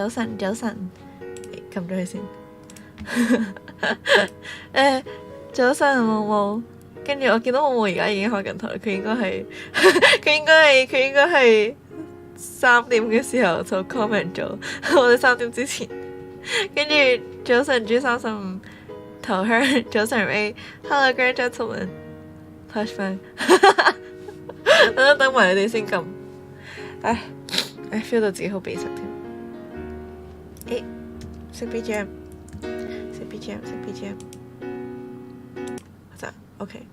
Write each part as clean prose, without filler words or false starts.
早晨，早晨，撳咗佢先。早晨，毛毛。跟住我見到毛毛而家已經開緊台，佢應該係3點嘅時候就 comment 咗，我哋3點之前。跟住早晨 G35頭香，早晨 A，Hello grand gentlemen，flashback， 等埋你哋先撳。唉 feel 到自己好鼻塞添。識 BGM，識 BGM，就 OK。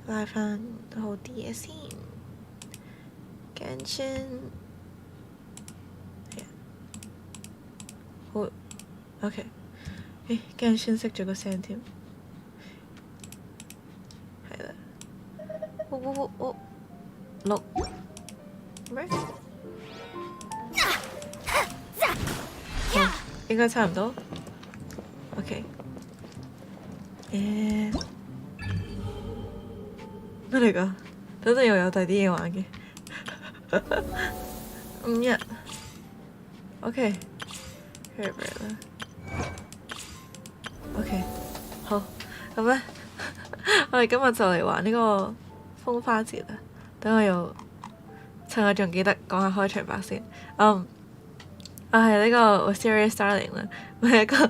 拉翻好啲嘢先。Genshin，好 OK。Genshin 識咗個聲添，係啦。6咩？應該差唔多。OK。咩嚟㗎？等陣又有第啲嘢玩嘅。5日。OK。Heya 啦。OK。好，咁咧，我哋今日就嚟玩呢個風花節啦。等我又趁我仲記得講下開場白先。我係呢個 Wisteria Starling 啦，我係一個香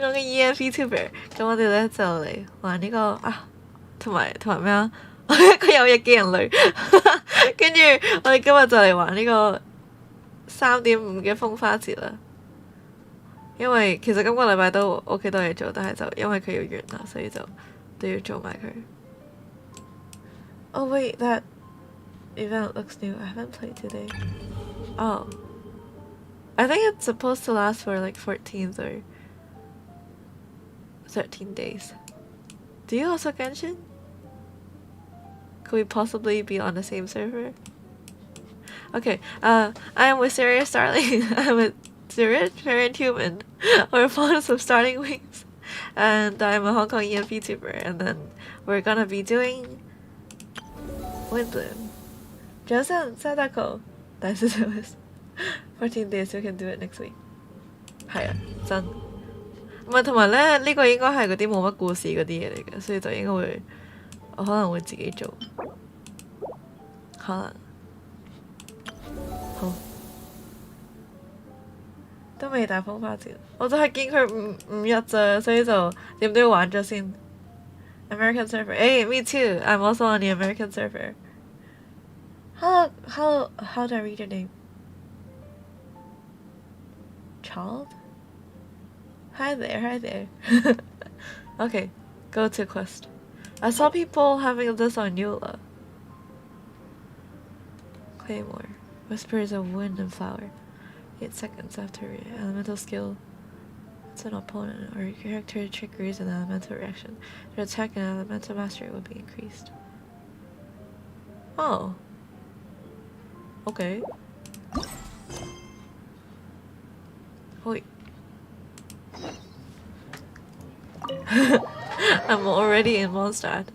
港嘅 vtuber。咁我哋咧就嚟玩呢個啊，同埋咩啊？我係一個有翼嘅人類。跟住我哋今日就嚟玩呢個3.5嘅風花節啦。因為其實今個禮拜都屋企多嘢做，但係就因為佢要完啦，所以就都要做埋佢。Oh wait, that event looks new. I haven't played today. Oh. I think it's supposed to last for like 14 or 13 days. Do you also Genshin? Could we possibly be on the same server? Okay, I am Wisteria Starling. I'm a druid, parent human, or faunus of starting wings. And I'm a Hong Kong vtuber. And then we're gonna be doing Windblume. 早晨，Sadako，大少少 14 days, we can do it next week。係啊，真。唔係同埋咧，呢個應該係嗰啲冇乜故事嗰啲嘢嚟嘅，所以就應該會，我可能會自己做。可能。好。都未大風花節，我就係見佢5日咋，所以就點都要玩咗先。American server， me too. I'm also on the American server. How do I read your name? Child? Hi there. Okay, go to quest. I saw people having this on Eula. Claymore. Whispers of wind and flower. 8 seconds after elemental skill. It's an opponent or character triggers an elemental reaction. Their attack and elemental mastery will be increased. Oh. Okay. Wait. I'm already in Mondstadt.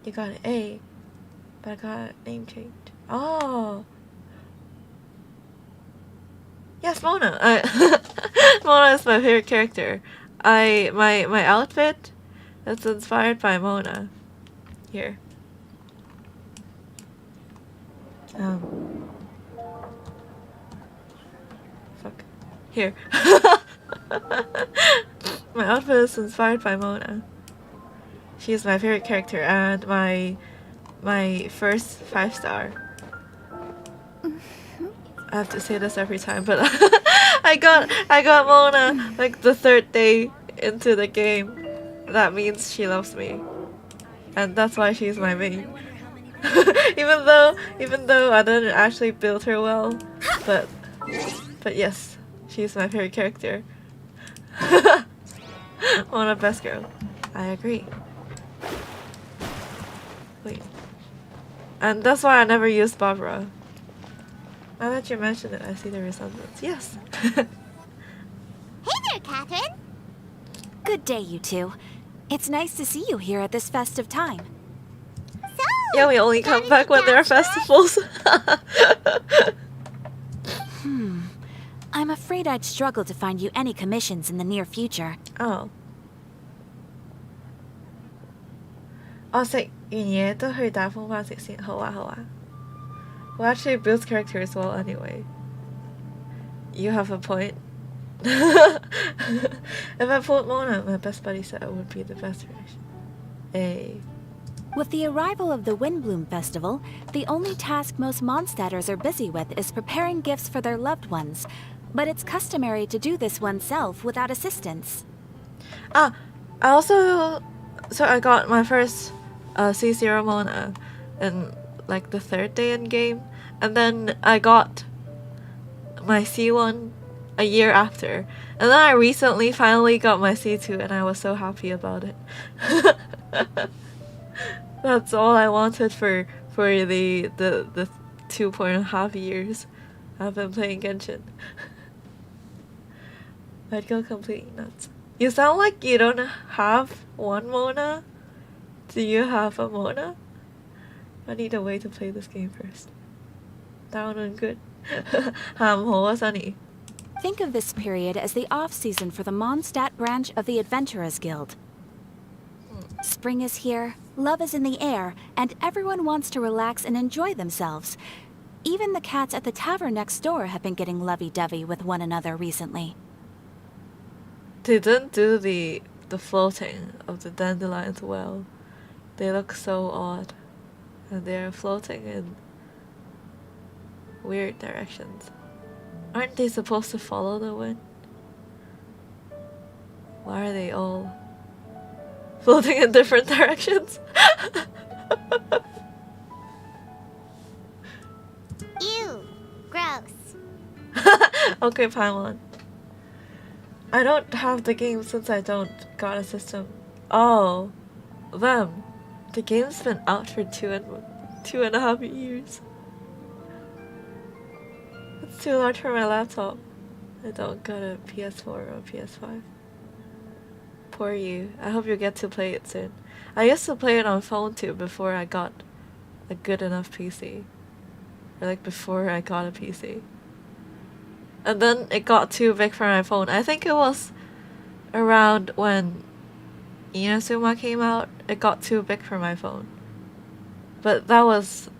You got an A, but I got a name change. Oh. Yes, Mona. Mona is my favorite character. My outfit is inspired by Mona. Here. Fuck. Here. My outfit is inspired by Mona. She's my favorite character and my first 5-star. I have to say this every time, but I got Mona like the 3rd day into the game. That means she loves me, and that's why she's my main. even though I didn't actually build her well, but yes, she's my favorite character. Mona best girl. I agree. Wait, and that's why I never used Barbara. Now that you mention it, I see the resemblance. Yes. Hey there, Catherine. Good day, you two. It's nice to see you here at this festive time. So, Yeah, we only come back when there are festivals. I'm afraid I'd struggle to find you any commissions in the near future. Oh. 我食完嘢都去打風花節先，好啊好啊。Well, actually builds character as well anyway. You have a point. If I put Mona, my best buddy said it would be the best reaction. Hey. With the arrival of the Windblume festival, the only task most Mondstadters are busy with is preparing gifts for their loved ones. But it's customary to do this oneself without assistance. I also... So I got my first C0 Mona in like the 3rd day in game. And then I got my C1 a year after. And then I recently finally got my C2 and I was so happy about it. That's all I wanted for the 2.5 years I've been playing Genshin. I'd go completely nuts. You sound like you don't have one Mona. Do you have a Mona? I need a way to play this game first. Down and good. Sunny. Think of this period as the off-season for the Mondstadt branch of the Adventurers Guild. Spring is here, love is in the air, and everyone wants to relax and enjoy themselves. Even the cats at the tavern next door have been getting lovey-dovey with one another recently. They didn't do the floating of the dandelions well. They look so odd. And they're floating in weird directions. Aren't they supposed to follow the wind? Why are they all floating in different directions? Ew. Gross. Okay, Paimon. I don't have the game since I don't got a system. Oh, them. The game's been out for 2.5 years. It's too large for my laptop. I don't got a PS4 or PS5. Poor you. I hope you get to play it soon. I used to play it on phone too before I got a good enough PC. Or like before I got a PC. And then it got too big for my phone. I think it was around when Inazuma came out. It got too big for my phone. But that was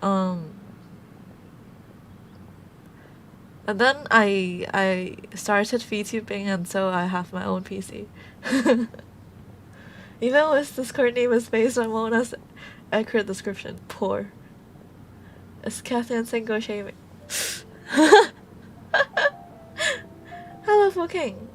and then I started VTubing, and so I have my own PC. Even with Discord name is based on Mona's accurate description. Poor. Is Kathy and Singo shaming? Hello, King.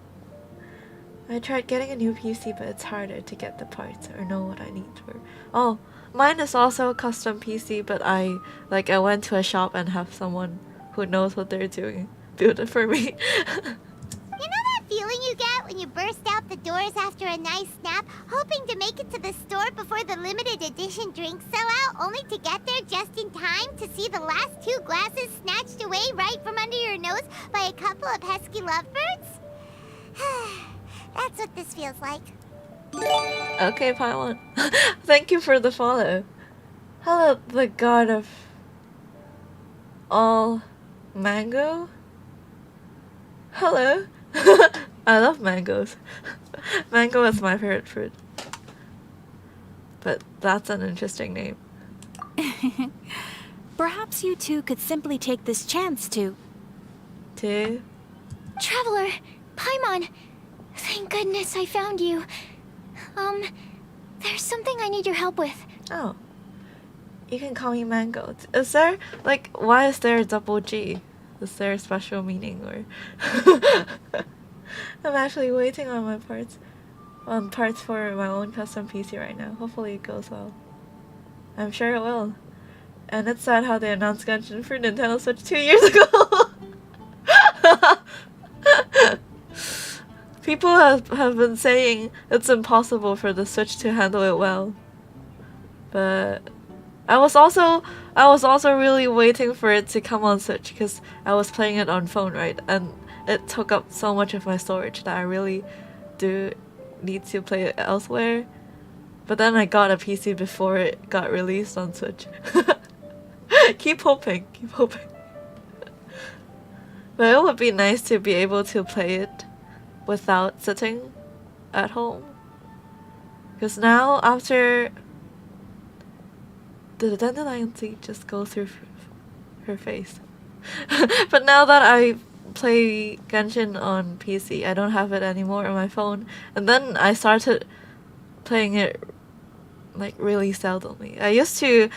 I tried getting a new PC, but it's harder to get the parts or know what I need for. Oh, mine is also a custom PC, but I went to a shop and have someone who knows what they're doing build it for me. You know that feeling you get when you burst out the doors after a nice nap, hoping to make it to the store before the limited edition drinks sell out, only to get there just in time to see the last 2 glasses snatched away right from under your nose by a couple of pesky lovebirds? That's what this feels like. Okay, Paimon. Thank you for the follow. Hello, the god of all mango. Hello. I love mangoes. Mango is my favorite fruit. But that's an interesting name. Perhaps you two could simply take this chance to... Traveler, Paimon, thank goodness I found you. There's something I need your help with. Oh. You can call me Mango. Is there, like, why is there a double G? Is there a special meaning, or... I'm actually waiting on my parts. On parts for my own custom PC right now. Hopefully it goes well. I'm sure it will. And it's sad how they announced Genshin for Nintendo Switch 2 years ago. People have been saying it's impossible for the Switch to handle it well. But I was also really waiting for it to come on Switch because I was playing it on phone, right? And it took up so much of my storage that I really do need to play it elsewhere. But then I got a PC before it got released on Switch. Keep hoping, keep hoping. But it would be nice to be able to play it without sitting at home. Because now after... Did the dandelion seed just go through her face? But now that I play Genshin on PC, I don't have it anymore on my phone. And then I started playing it like really seldomly. I used to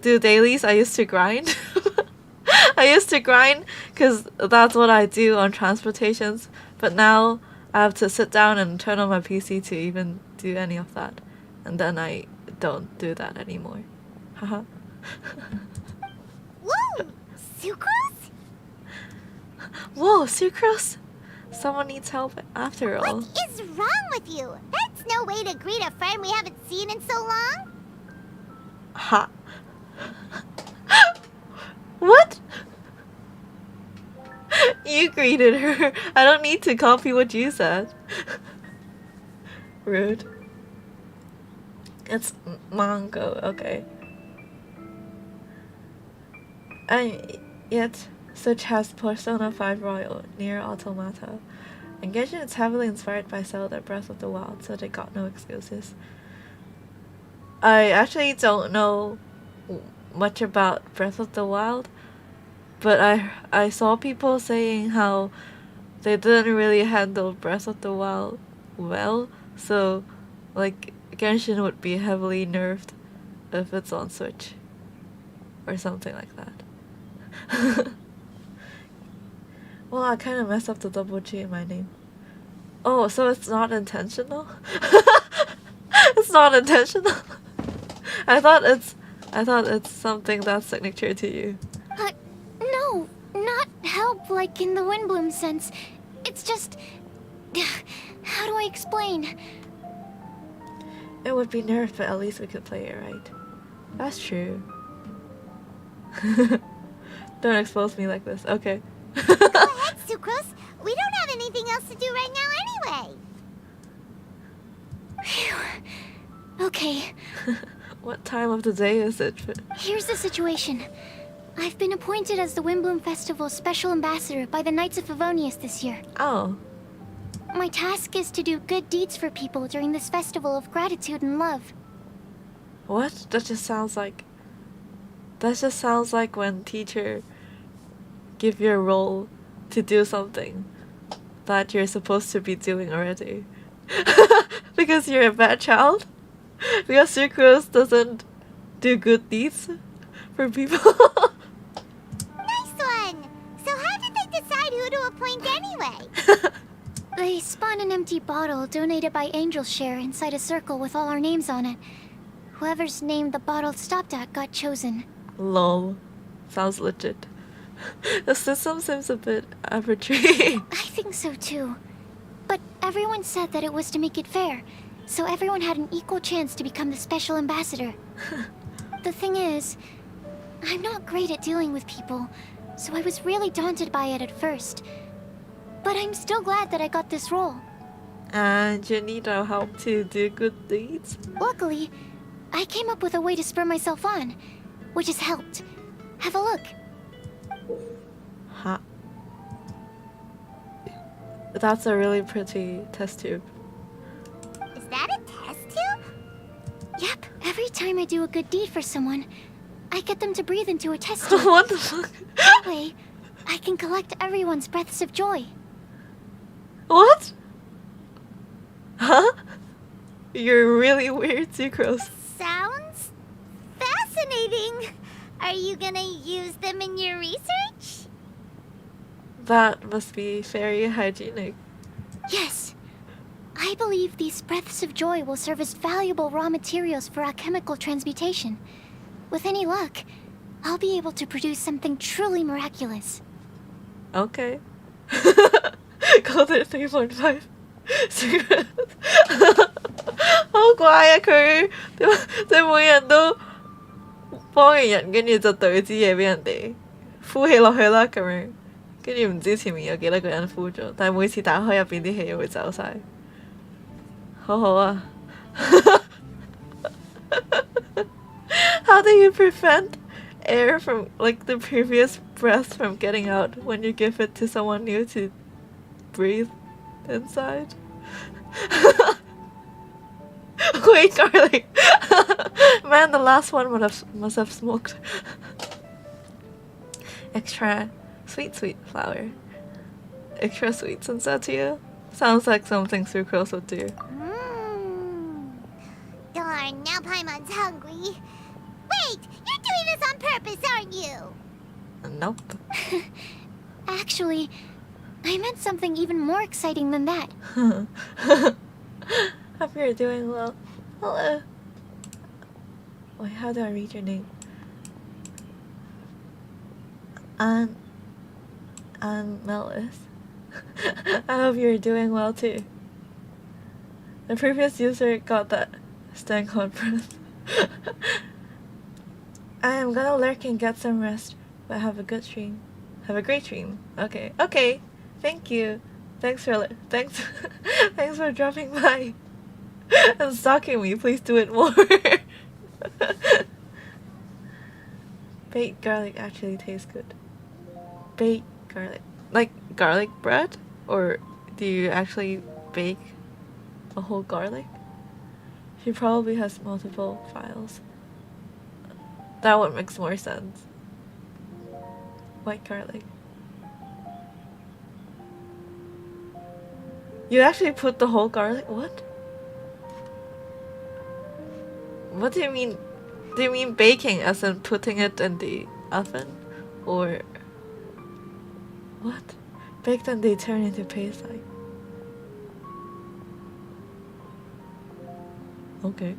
do dailies. I used to grind. I used to grind because that's what I do on transportations. But now I have to sit down and turn on my PC to even do any of that. And then I don't do that anymore. Haha. Whoa! Sucrose? Whoa, Sucrose! Someone needs help after all. What is wrong with you? That's no way to greet a friend we haven't seen in so long. Ha. What? You greeted her. I don't need to copy what you said. Rude. It's mango, okay. And yet, such has Persona 5 Royal, Nier Automata. And Genshin is heavily inspired by Zelda Breath of the Wild, so they got no excuses. I actually don't know much about Breath of the Wild, but I saw people saying how they didn't really handle Breath of the Wild well, so like Genshin would be heavily nerfed if it's on Switch or something like that. Well, I kind of messed up the double G in my name. Oh, so it's not intentional? It's not intentional. I thought it's something that's signature to you. No, not help like in the Windblume sense. It's just... How do I explain? It would be nerfed, but at least we could play it right. That's true. Don't expose me like this. Okay. Go ahead, Sucrose. We don't have anything else to do right now anyway. Phew. Okay. What time of the day is it? Here's the situation. I've been appointed as the Windblume Festival's special ambassador by the Knights of Favonius this year. Oh. My task is to do good deeds for people during this festival of gratitude and love. What? That just sounds like when teacher give you a role to do something that you're supposed to be doing already. Because you're a bad child? Because Sucrose doesn't do good deeds for people? Nice one! So how did they decide who to appoint anyway? They spun an empty bottle donated by Angel's Share inside a circle with all our names on it. Whoever's name the bottle stopped at got chosen. Lol. Sounds legit. The system seems a bit arbitrary. I think so too. But everyone said that it was to make it fair, so everyone had an equal chance to become the special ambassador. The thing is, I'm not great at dealing with people, so I was really daunted by it at first. But I'm still glad that I got this role. And you need our help to do good deeds? Luckily, I came up with a way to spur myself on, which has helped. Have a look. Huh. That's a really pretty test tube. Is that a test tube? Yep, every time I do a good deed for someone, I get them to breathe into a test tube. What the fuck? That way, I can collect everyone's breaths of joy. What? Huh? You're really weird, Sucrose. Sounds fascinating. Are you gonna use them in your research? That must be very hygienic. Yes. I believe these breaths of joy will serve as valuable raw materials for alchemical transmutation. With any luck, I'll be able to produce something truly miraculous. Okay. Golden 3.5. Sucrose. 好乖啊佢，即每人都幫完人，跟住就懟支嘢俾人哋呼氣落去啦咁樣，跟住唔知前面有幾多個人呼咗，但係每次打開入邊啲氣會走晒，好好啊。How do you prevent air from, like, the previous breath from getting out when you give it to someone new to breathe inside. Wait, garlic. Man, the last one must have smoked. Extra sweet flower. Extra sweet sensatio. Sounds like something sucrose would do. Darn, now Paimon's hungry. Wait, you're doing this on purpose, aren't you? Nope. Actually, I meant something even more exciting than that. Hope you're doing well. Hello. Wait, how do I read your name? Ann Melis. I hope you're doing well too. The previous user got that stank hot breath. I am gonna lurk and get some rest, but have a good stream. Have a great stream. Okay. Okay. Thank you. Thanks for dropping by and stalking me. Please do it more. Baked garlic actually tastes good. Baked garlic. Like garlic bread? Or do you actually bake a whole garlic? She probably has multiple files. That would make more sense. White garlic. You actually put the whole garlic? What? What do you mean? Do you mean baking as in putting it in the oven? Or what? Baked and they turn into paste like. Okay.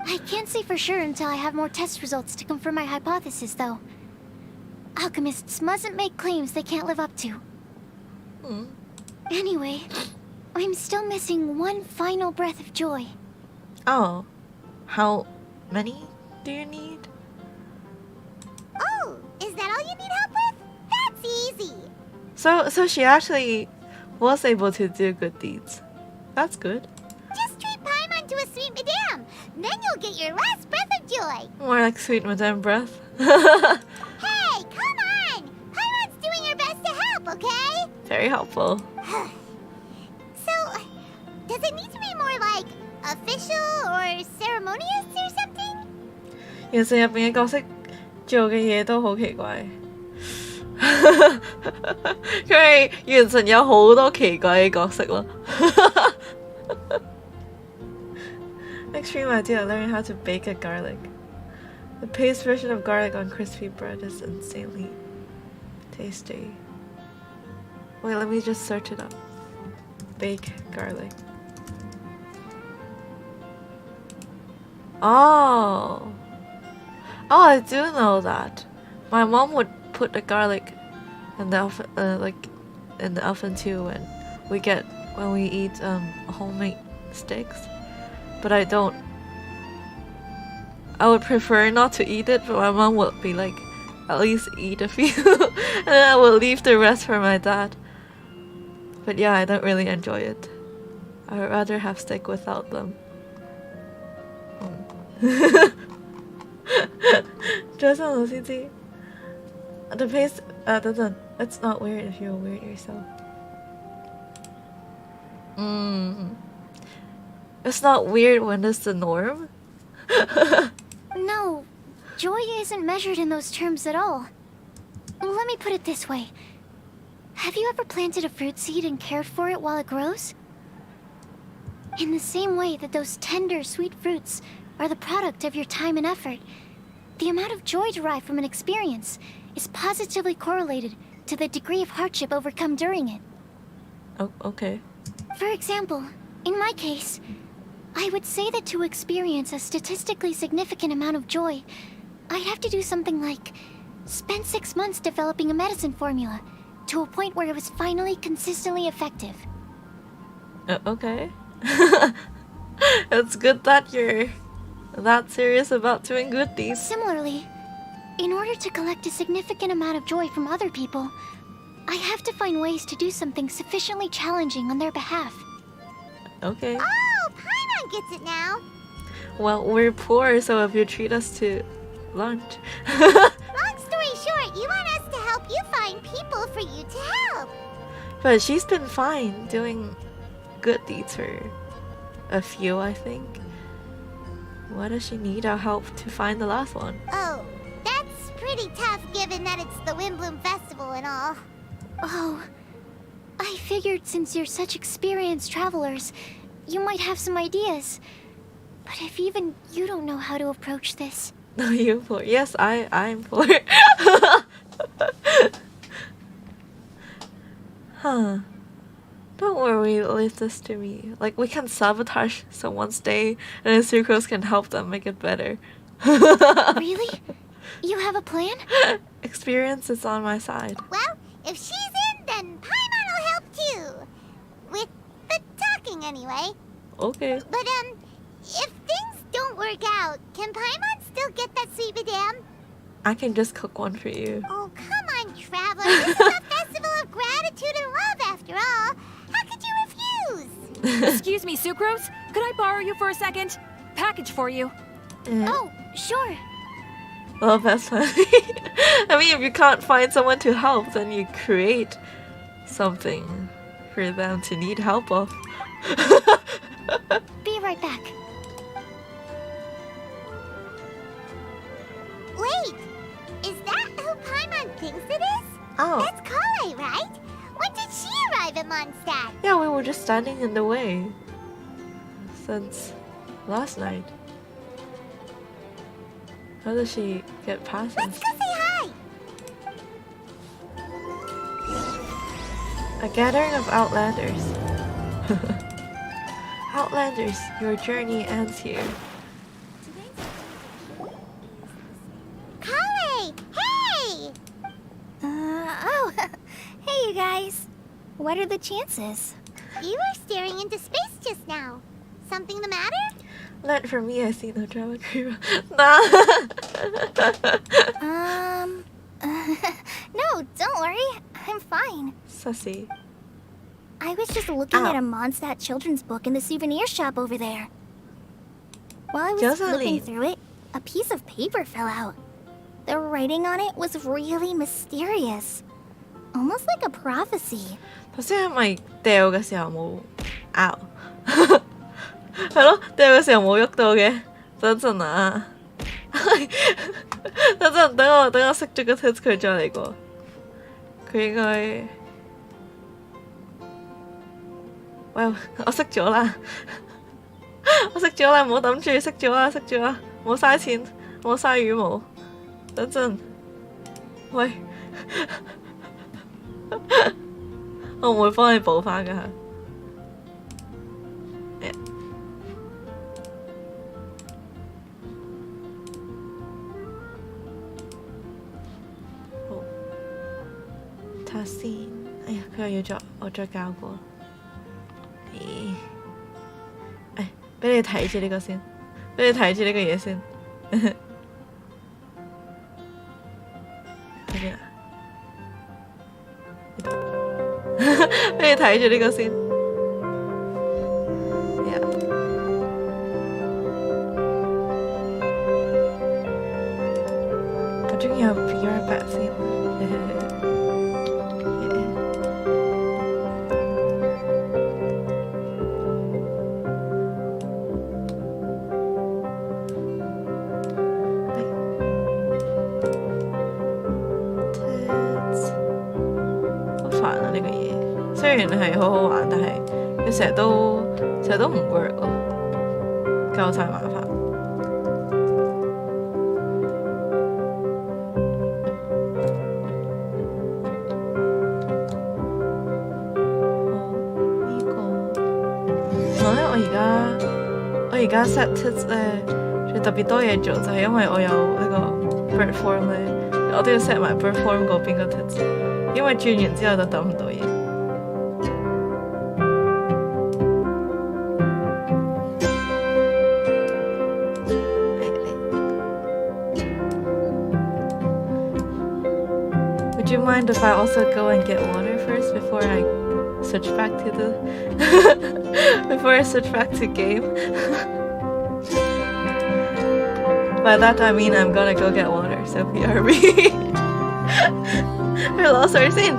I can't say for sure until I have more test results to confirm my hypothesis, though. Alchemists mustn't make claims they can't live up to. Anyway, I'm still missing one final breath of joy. Oh. How many do you need? Oh, is that all you need help with? That's easy. So she actually was able to do good deeds. That's good. Just treat Paimon to a sweet madame. Then you'll get your last breath of joy. More like sweet madame breath. Hey, come on! Paimon's doing her best to help, okay? Very helpful. So, does it need to be more like official or ceremonious or something? 現實入邊嘅角色做嘅嘢都好奇怪。佢係原神有好多奇怪嘅角色咯。Next stream idea: learn how to bake a garlic. The paste version of garlic on crispy bread is insanely tasty. Wait, let me just search it up. Bake garlic. Oh, I do know that. My mom would put the garlic in the oven, in the oven too, when we eat homemade steaks. But I don't. I would prefer not to eat it, but my mom would be like, at least eat a few, and then I will leave the rest for my dad. But yeah, I don't really enjoy it. I would rather have steak without them. The paste, it's not weird if you're weird yourself. It's not weird when it's the norm? No, joy isn't measured in those terms at all. Let me put it this way. Have you ever planted a fruit seed and cared for it while it grows? In the same way that those tender, sweet fruits are the product of your time and effort, the amount of joy derived from an experience is positively correlated to the degree of hardship overcome during it. Oh, okay. For example, in my case, I would say that to experience a statistically significant amount of joy, I'd have to do something like spend 6 months developing a medicine formula to a point where it was finally consistently effective. Okay. It's good that you're that serious about doing good deeds. Similarly, in order to collect a significant amount of joy from other people, I have to find ways to do something sufficiently challenging on their behalf. Okay. Oh, Paimon gets it now. Well, we're poor, so if you treat us to lunch. But you want us to help you find people for you to help. But she's been fine doing good deeds for a few, I think. Why does she need our help to find the last one? Oh, that's pretty tough given that it's the Windblume Festival and all. Oh, I figured since you're such experienced travelers, you might have some ideas. But if even you don't know how to approach this... No, you poor. Yes, I'm poor. Huh. Don't worry, leave this to me. Like, we can sabotage someone's day, and then Sucrose can help them make it better. Really? You have a plan? Experience is on my side. Well, if she's in, then Paimon will help too. With the talking anyway. Okay. But, if things don't work out, can Paimon still get that sweet madame? I can just cook one for you. Oh, come on, Traveler. This is a festival of gratitude and love, after all. How could you refuse? Excuse me, Sucrose? Could I borrow you for a second? Package for you. Oh, sure. Well, that's funny. I mean, if you can't find someone to help, then you create something for them to need help of. Be right back. Wait, is that who Paimon thinks it is? Oh. That's Kale, right? When did she arrive at Mondstadt? Yeah, we were just standing in the way since last night. How does she get past Let's us? go say hi. A gathering of outlanders. Outlanders, your journey ends here. Kale, hey! Oh, hey you guys. What are the chances? You were staring into space just now. Something the matter? Not for me, I see no drama queen. Nah. No, don't worry. I'm fine. Sussy. I was just looking Ow. at a Mondstadt children's book in the souvenir shop over there. While I was Jocelyn. flipping through it, a piece of paper fell out. The writing on it was really mysterious. Almost like a prophecy. 頭先係咪掉嘅時候冇拗？係咯，掉嘅時候冇喐到嘅。等陣啊，等陣等我熄咗個 test 佢再嚟過。佢應該，喂，我熄咗啦，我熄咗啦，唔好抌住，熄咗啦，熄咗啦，冇嘥錢，冇嘥羽毛。等陣，喂。我唔會幫你補翻㗎嚇。好，睇下先。哎呀，佢又要我再教過。誒，俾你睇住呢個先，俾你睇住呢個嘢先。喺邊啊？俾你睇住呢個先。Yeah. 我中意有 VR Backseat。雖然係好好玩，但係佢成日都唔 work 咯，夠晒麻煩。呢個，我咧我而家 set tips 咧，仲特別多嘢做，就係因為我有呢個 bird form 咧，我都要 set 埋 bird form 嗰邊個 tips，因為轉完之後就等唔到嘢。Would you mind if I also go and get water first before I switch back to the before I switch back to game? By that I mean I'm gonna go get water, so BRB. 攞水先。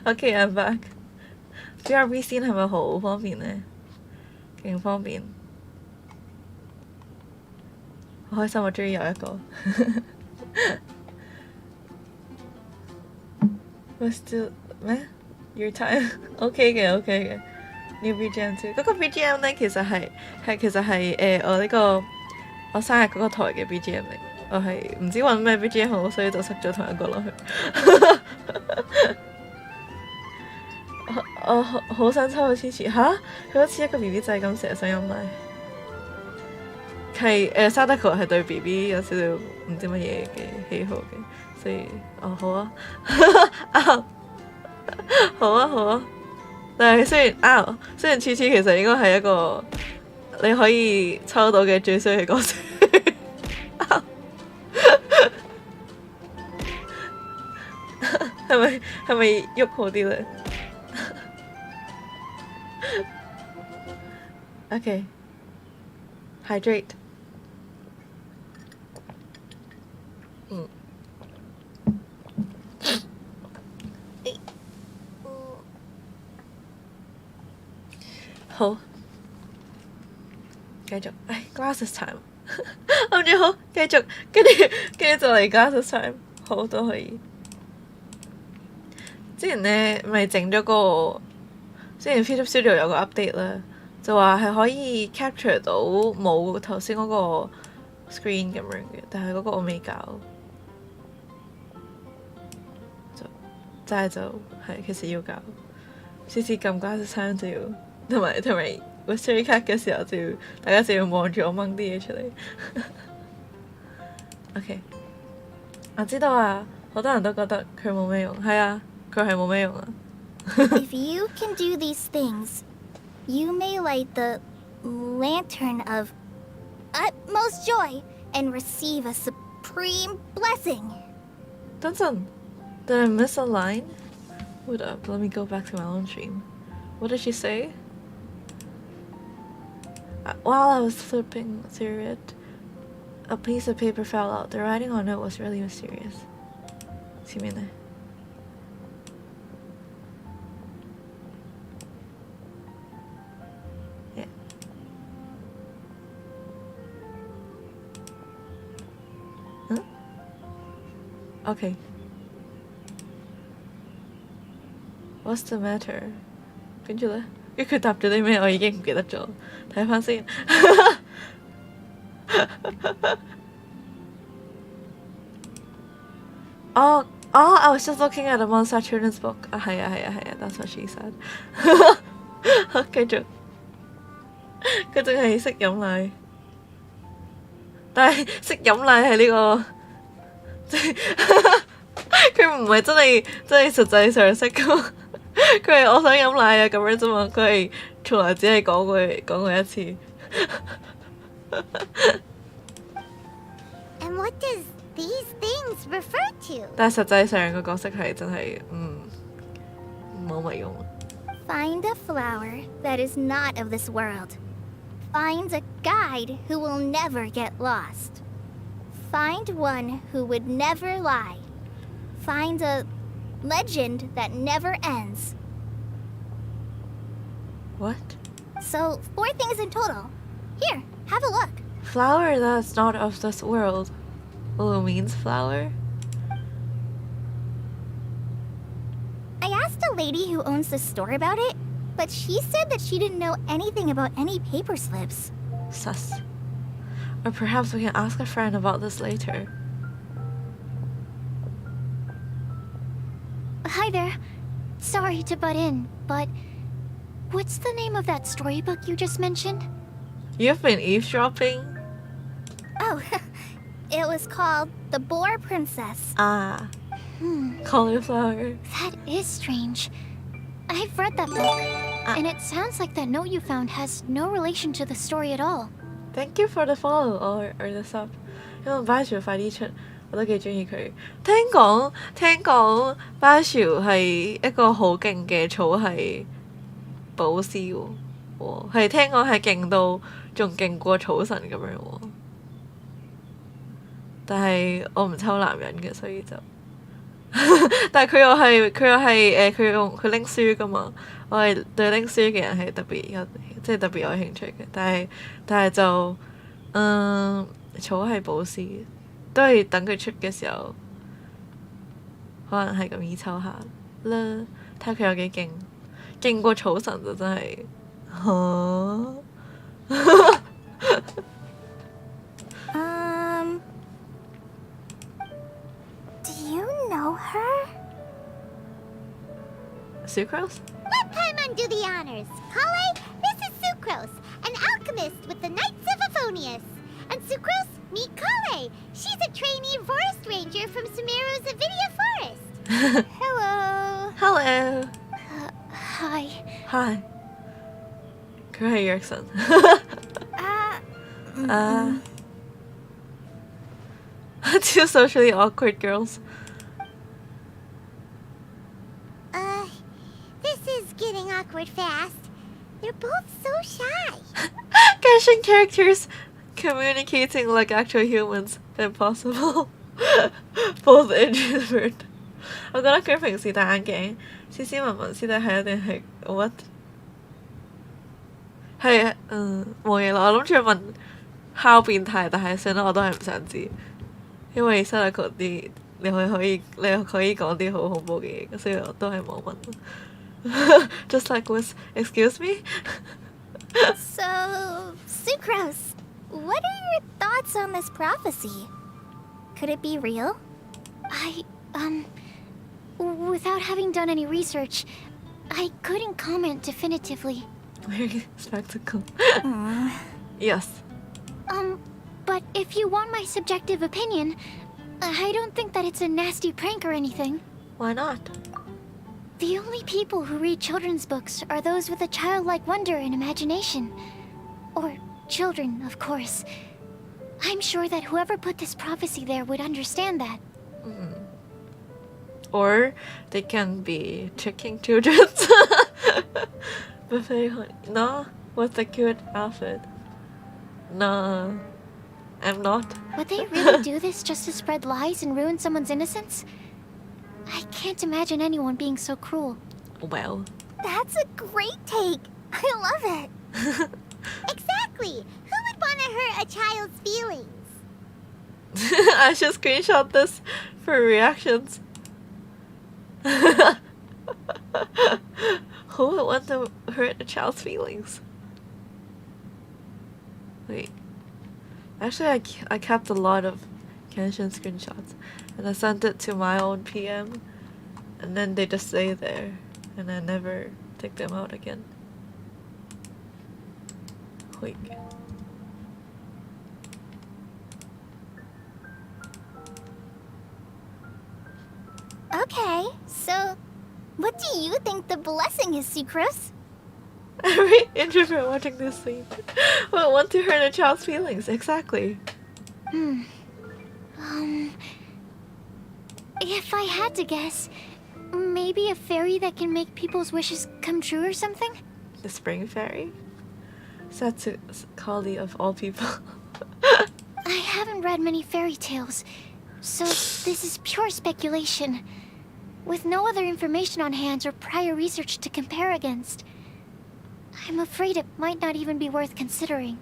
Okay, I'm back. GRB 先係咪好方便呢？勁方便，好開心！我終於有一個。But still 咩 ？Your time OK 嘅 OK 嘅。New BGM 啫，嗰個 BGM 咧其實係我呢個我生日嗰個台嘅 BGM 嚟。我係唔知揾咩 BGM 好，所以就塞咗同一個落去。我好想抽到黐匙嚇，佢好似一個 BB 仔咁，成日想飲奶。係Sadako 係對 BB 有少少唔知乜嘢嘅喜好嘅，所以好啊，好啊好啊。但係雖然次次其實應該係一個你可以抽到嘅最衰嘅角色。係咪喐好啲咧？Okay, hydrate. 好，繼續。glasses time. 諗住好，繼續，跟住就嚟 glasses time。好都可以。之前呢咪整咗個，之前 YouTube Studio 有個 update 啦。就話係可以 capture 到冇頭先嗰個 screen 咁樣嘅，但係嗰個我未搞，就係其實要搞，次次撳 glasses time 就要，同埋 Wisteria card 嘅時候就要，大家就要望住我掹啲嘢出嚟。OK， 我知道啊，好多人都覺得佢冇咩用，係啊，佢係冇咩用啊。If you can do these things, you may light the lantern of utmost joy and receive a supreme blessing. Did I miss a line? Hold up, let me go back to my own stream. What did she say? While I was flipping through it, a piece of paper fell out. The writing on it was really mysterious. 前面呢？Okay. What's the matter? 跟住咧，跟住佢答咗啲咩？我已經唔記得咗，睇翻先。I was just looking at a monster children's book. 係啊 ，that's what she said. 好，繼續。佢淨係識飲奶，但係識飲奶係呢個。佢唔係真係實際上識噶，佢係我想飲奶啊咁樣啫嘛，佢係從來只係講過一次。And what does these things refer to? 但係實際上個角色係真係冇乜用。Find a flower that is not of this world. Find a guide who will never get lost. Find one who would never lie. Find a legend that never ends. What? So, 4 things in total. Here, have a look. Flower that's not of this world. Well, it means flower. I asked a lady who owns the store about it, but she said that she didn't know anything about any paper slips. Sus. Or perhaps we can ask a friend about this later. Hi there. Sorry to butt in, but what's the name of that storybook you just mentioned? You've been eavesdropping? Oh, it was called The Boar Princess. Ah. Cauliflower. That is strange. I've read that book, and it sounds like that note you found has no relation to the story at all. Thank you for the follow or the sub. 希望巴少快啲出，我都幾中意佢。聽講巴少係一個好勁嘅草系保師喎，係聽講係勁到仲勁過草神咁樣喎。但係我唔抽男人嘅，所以就但係佢拎書噶嘛，我係對拎書嘅人係特別有興趣嘅，但係就草系保師都係等佢出嘅時候，可能係咁易抽下啦，睇下佢有幾勁，勁過草神就真係Do you know her? Sucrose? Let Paimon do the honors. Kale, this is Sucrose, an alchemist with the Knights of Favonius. And Sucrose, meet Kale. She's a trainee forest ranger from Sumeru's Avidia Forest. Hello. Hello. Hi. Hi. 佢係藥神。Two socially awkward girls. This is getting awkward fast. They're both so shy. Genshin characters communicating like actual humans. Impossible. Both introvert. 我覺得佢平時戴眼鏡，斯斯文文，私底下一定係 what？ 係冇嘢啦。我諗住問敲變態，但係算啦，我都係唔想知，因為 Sadako 啲你可以講啲好恐怖嘅嘢，所以我都係冇問。Just like was excuse me? So, Sucrose, what are your thoughts on this prophecy? Could it be real? Without having done any research, I couldn't comment definitively. Wearing spectacle. Yes. But if you want my subjective opinion, I don't think that it's a nasty prank or anything. Why not? The only people who read children's books are those with a childlike wonder and imagination. Or children, of course. I'm sure that whoever put this prophecy there would understand that. Or they can be tricking children. But very funny. No, what's the cute outfit? No, I'm not. Would they really do this just to spread lies and ruin someone's innocence? I can't imagine anyone being so cruel. Well. That's a great take. I love it. Exactly. Who would want to hurt a child's feelings? I should screenshot this for reactions. Who would want to hurt a child's feelings? Wait. Actually, I kept a lot of Genshin screenshots. And I sent it to my own PM. And then they just stay there. And I never take them out again. Wait. Okay, so what do you think the blessing is, Sucrose? Every introvert watching this scene will want to hurt a child's feelings. Exactly. If I had to guess, maybe a fairy that can make people's wishes come true or something? The spring fairy? Satsukali of all people. I haven't read many fairy tales, so this is pure speculation. With no other information on hand or prior research to compare against, I'm afraid it might not even be worth considering.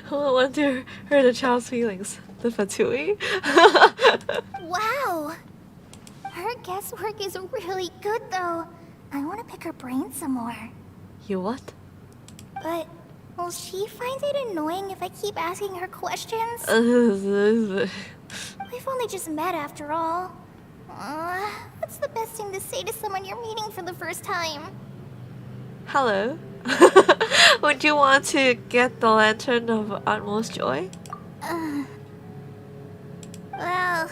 Who would want to hurt a child's feelings? The fatui? Wow! Her guesswork is really good, though. I want to pick her brain some more. You what? But will she find it annoying if I keep asking her questions? We've only just met after all. What's the best thing to say to someone you're meeting for the first time? Hello. Would you want to get the lantern of utmost joy? Well,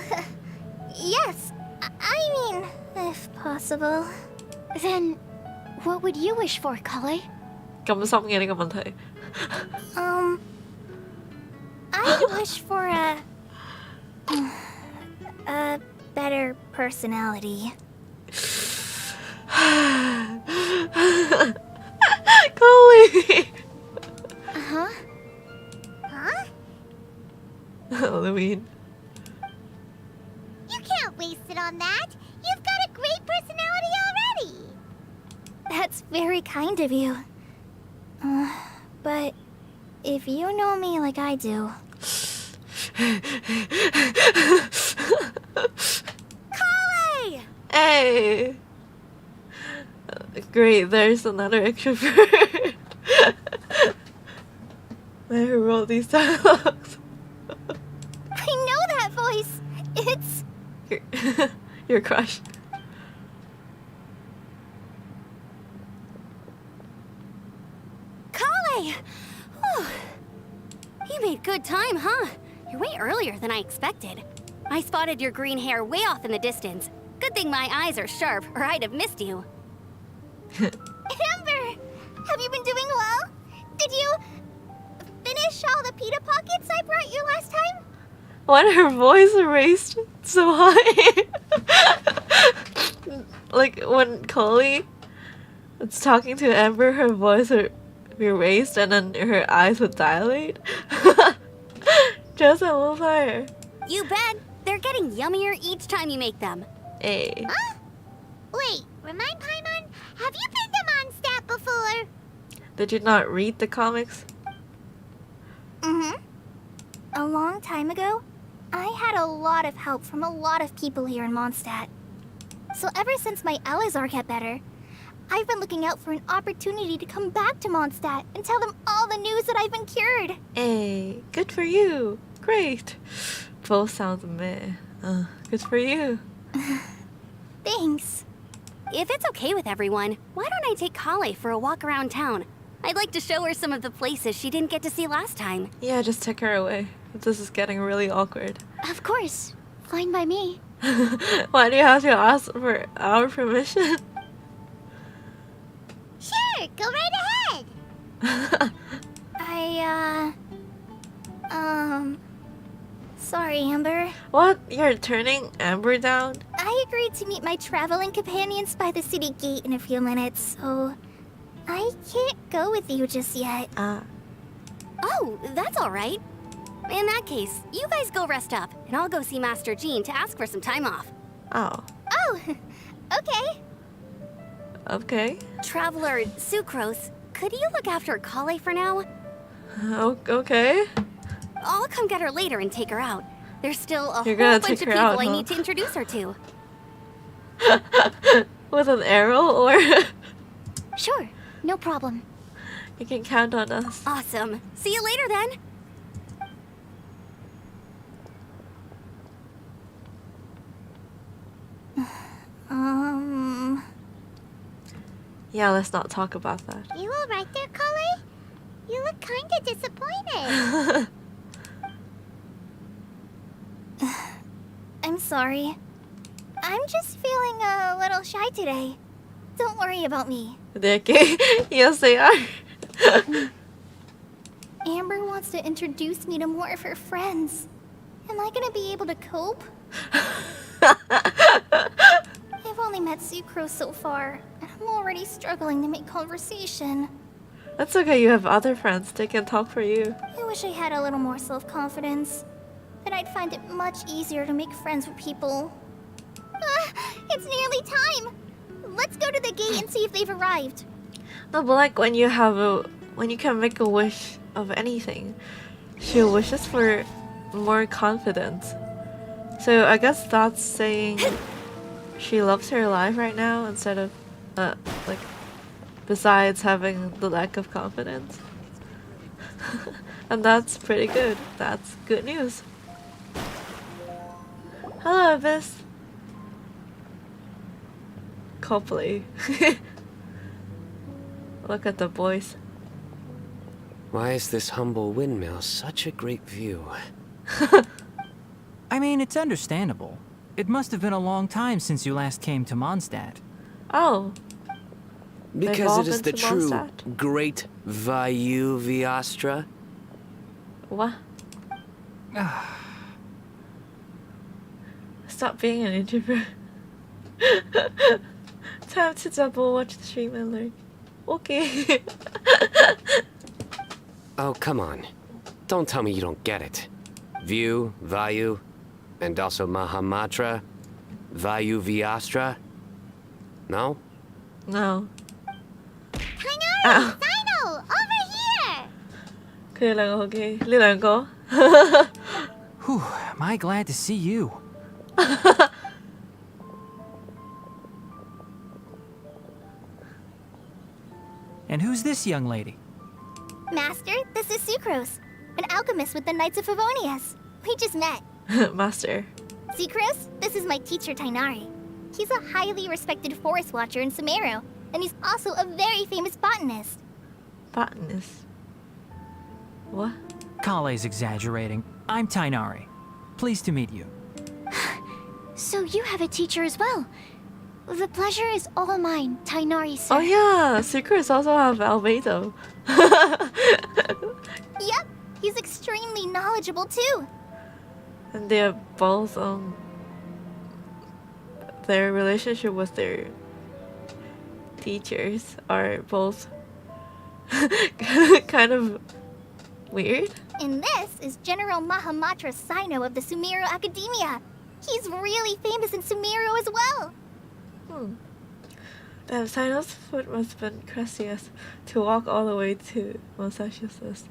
yes. I mean, if possible. Then, what would you wish for, Kale? 咁深嘅呢個問題。I wish for a better personality. Coley! Huh? Huh? Halloween. You can't waste it on that. You've got a great personality already. That's very kind of you. But if you know me like I do... Kale! Hey! Great, there's another extrovert. Man, who wrote these dialogues? I know that voice. It's... Your crush. Kale! Whew. You made good time, huh? You're way earlier than I expected. I spotted your green hair way off in the distance. Good thing my eyes are sharp, or I'd have missed you. Amber! Have you been doing well? Did you... finish all the pita pockets I brought you last time? Why did her voice raised so high? Like when Coley was talking to Amber, her voice would be raised and then her eyes would dilate. Just a little fire. You bet. They're getting yummier each time you make them. Hey. Huh? Wait, remind Paimon, have you been to Mondstadt before? Did you not read the comics? Mm-hmm. A long time ago, I had a lot of help from a lot of people here in Mondstadt. So ever since my Elazar got better, I've been looking out for an opportunity to come back to Mondstadt and tell them all the news that I've been cured. Hey, good for you. Great. Both sounds meh. Good for you. Thanks. If it's okay with everyone, why don't I take Kale for a walk around town? I'd like to show her some of the places she didn't get to see last time. Yeah, just take her away. This is getting really awkward. Of course. Fine by me. Why do you have to ask for our permission? Sure, go right ahead. Sorry, Amber. What? You're turning Amber down? I agreed to meet my traveling companions by the city gate in a few minutes, so I can't go with you just yet. Oh, that's all right. In that case, you guys go rest up, and I'll go see Master Jean to ask for some time off. Oh. Oh, okay. Okay. Traveler Sucrose, could you look after Kale for now? Okay. I'll come get her later and take her out. There's still a You're whole gonna bunch take of her people out, I huh? need to introduce her to. With an arrow, or Sure, no problem. you can count on us. Awesome. See you later then. Yeah, let's not talk about that. You all right there, Kale? You look kinda disappointed. I'm sorry. I'm just feeling a little shy today. Don't worry about me. They're gay. Yes, they are. Amber wants to introduce me to more of her friends. Am I gonna be able to cope? I've only met Sucrose so far, and I'm already struggling to make conversation. That's okay, you have other friends. They can talk for you. I wish I had a little more self-confidence. Then I'd find it much easier to make friends with people. It's nearly time! Let's go to the gate and see if they've arrived. No, but like when you can make a wish of anything. She wishes for more confidence. So I guess that's saying she loves her life right now instead of, like, besides having the lack of confidence. And that's pretty good. That's good news. Hello, Abyss. Copley. Look at the boys. Why is this humble windmill such a great view? I mean, it's understandable. It must have been a long time since you last came to Mondstadt. Oh. Because it is been the to true Mondstadt? great Vituber. What? Stop being an introvert. Time to double watch the stream and learn. Okay. Oh, come on. Don't tell me you don't get it. View, Vayu, and also Mahamatra, Vayu Viastra. No? No. Tainari! Ow. Sino! Over here! 佢哋兩個好基，呢兩個 Whew, am I glad to see you. And who's this young lady? Master, this is Sucrose, an alchemist with the Knights of Favonius. We just met. Master. Sucrose, this is my teacher Tainari. He's a highly respected forest watcher in Sumeru, and he's also a very famous botanist. Botanist. What? Kale's exaggerating. I'm Tainari. Pleased to meet you. So you have a teacher as well. The pleasure is all mine, Tainari, sir. Oh yeah, Secrets also have Albedo. Yep, he's extremely knowledgeable too. And they're both their relationship with their teachers are both kind of weird. And this is General Mahamatra Sino of the Sumeru Academia. He's really famous in Sumeru as well. Damn, Sino's foot must have been crustiest to walk all the way to Massachusetts.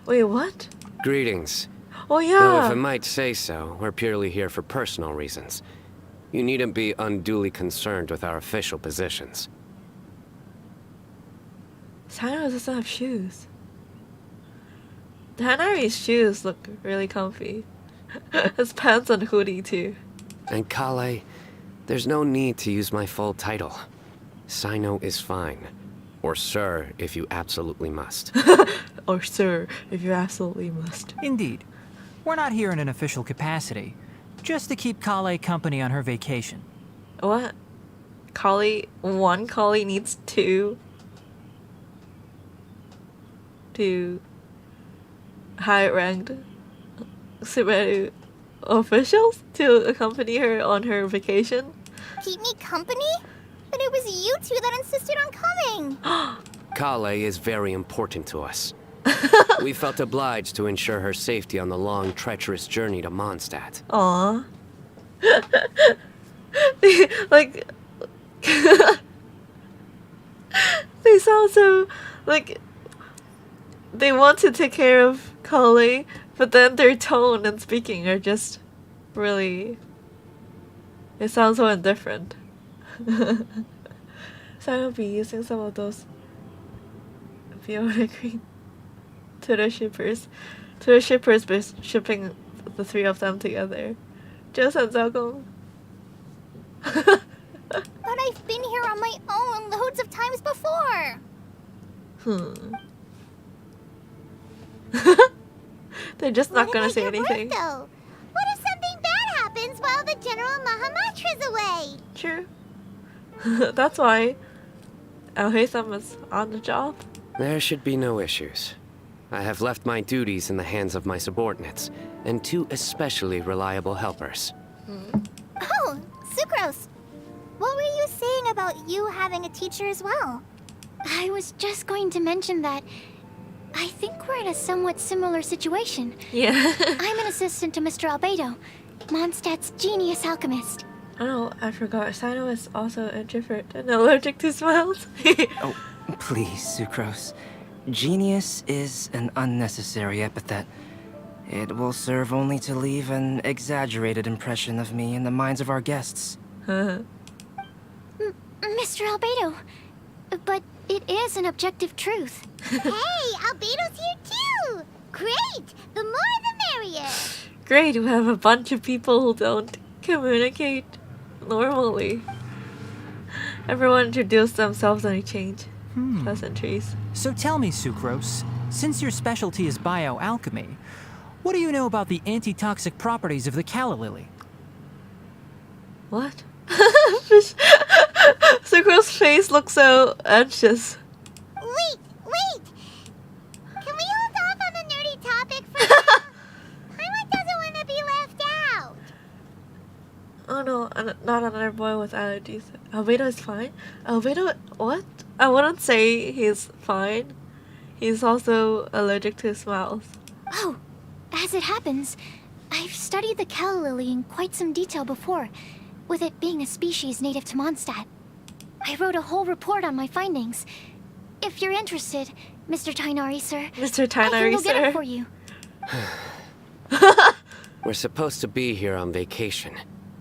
Wait, what? Greetings. Oh Though if yeah. I might say so, we're purely here for personal reasons. You needn't be unduly concerned with our official positions. Sino doesn't have shoes. Tanari's shoes look really comfy. His pants and hoodie too. And Kale, there's no need to use my full title. Sino is fine. Or sir, if you absolutely must. Or sir, if you absolutely must. Indeed. We're not here in an official capacity, just to keep Kale company on her vacation. What? One collie needs two high-ranked Sumeru officials to accompany her on her vacation? Keep me company? But it was you two that insisted on coming. Kale is very important to us. We felt obliged to ensure her safety on the long, treacherous journey to Mondstadt. Aww. Like, they sound so, like, they want to take care of Kale, but then their tone and speaking are just really, it sounds so indifferent. So I'll be using some of those Fiona Green Twitter shippers be shipping the three of them together. 真是很糟糕. But I've been here on my own loads of times before. They're just not What gonna about say your anything. work, though? What if something bad happens while the General Mahamatra's away? True. That's why Al-Haytham is on the job. There should be no issues. I have left my duties in the hands of my subordinates, and two especially reliable helpers. Oh, Sucrose. What were you saying about you having a teacher as well? I was just going to mention that I think we're in a somewhat similar situation. Yeah. I'm an assistant to Mr. Albedo, Mondstadt's genius alchemist. Oh, I forgot. Sino is also introvert and allergic to smells. Oh, please, Sucrose. Genius is an unnecessary epithet. It will serve only to leave an exaggerated impression of me in the minds of our guests. Mr. Albedo, but it is an objective truth. Hey, Albedo's here too! Great! The more the merrier! Great, we have a bunch of people who don't communicate normally. Everyone introduce themselves and exchange pleasantries. So tell me, Sucrose, since your specialty is bioalchemy, what do you know about the antitoxic properties of the calla lily? What? Sucrose's face looks so anxious. Wait! Can we hold off on the nerdy topic for now? Paimon doesn't want to be left out! Oh no, not another boy with allergies. Albedo is fine? Albedo, what? I wouldn't say he's fine. He's also allergic to his mouth. Oh, as it happens, I've studied the calla lily in quite some detail before, with it being a species native to Mondstadt. I wrote a whole report on my findings. If you're interested, Mr. Tainari, sir, Mr. I can Tainari, go get sir. it for you. We're supposed to be here on vacation,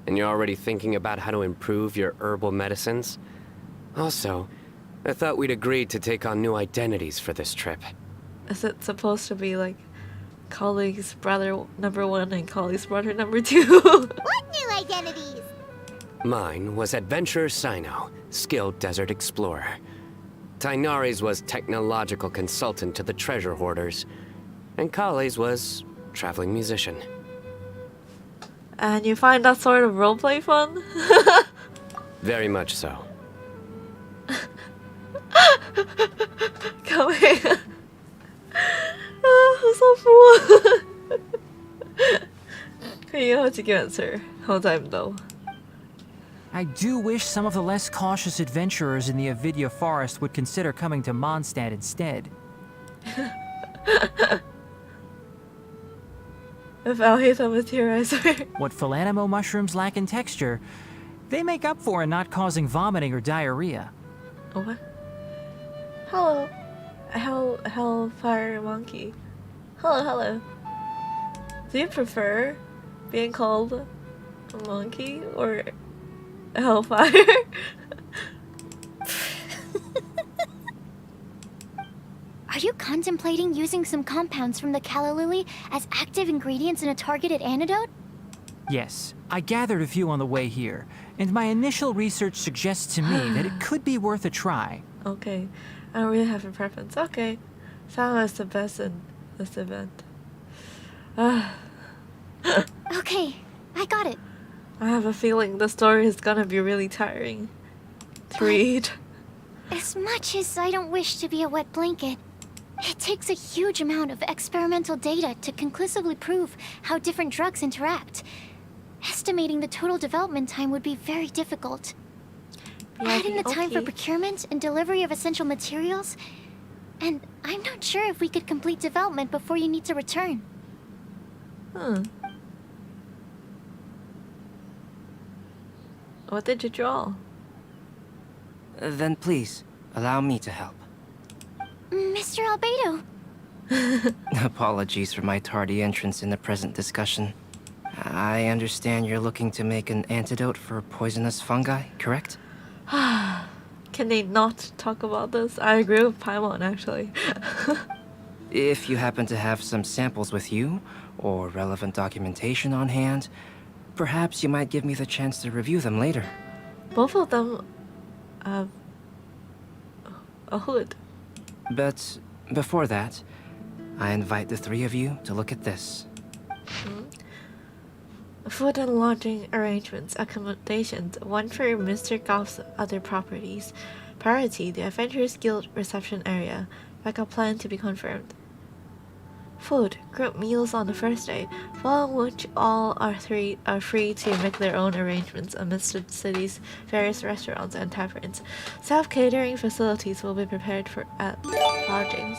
and you're already thinking about how to improve your herbal medicines? Also, I thought we'd agreed to take on new identities for this trip. Is it supposed to be like Collie's brother number 1 and Collie's brother number 2? What new identities? Mine was Adventurer Sino, skilled desert explorer. Tainari's was technological consultant to the treasure hoarders. And Kali's was traveling musician. And you find that sort of roleplay fun? Very much so. coming. so full. 佢已經開始叫人 sir，控制唔到。 I do wish some of the less cautious adventurers in the Avidya forest would consider coming to Mondstadt instead. If Alhaitham is here, I swear. What Philanimo mushrooms lack in texture, they make up for in not causing vomiting or diarrhea. Oh, what? Hello. Hellfire monkey. Hello. Do you prefer being called a monkey or hellfire? Are you contemplating using some compounds from the calla lily as active ingredients in a targeted antidote? Yes, I gathered a few on the way here, and my initial research suggests to me that it could be worth a try. Okay, I don't really have a preference. Okay, Sama is the best in this event. Okay, I got it. I have a feeling the story is gonna be really tiring to read. As much as I don't wish to be a wet blanket, it takes a huge amount of experimental data to conclusively prove how different drugs interact. Estimating the total development time would be very difficult. Adding the time for procurement and delivery of essential materials, and I'm not sure if we could complete development before you need to return. What did you draw? Then please, allow me to help. Mr. Albedo. Apologies for my tardy entrance in the present discussion. I understand you're looking to make an antidote for poisonous fungi, correct? Can they not talk about this? I agree with Paimon, actually. If you happen to have some samples with you, or relevant documentation on hand, perhaps you might give me the chance to review them later. Both of them have a hood. But before that, I invite the three of you to look at this. Food and lodging arrangements, accommodations, one for Mr. Goff's other properties. Priority, the Adventurers Guild reception area. Backup plan to be confirmed. Food, group meals on the first day, following which all are free to make their own arrangements amidst the city's various restaurants and taverns. Self-catering facilities will be prepared for at lodgings.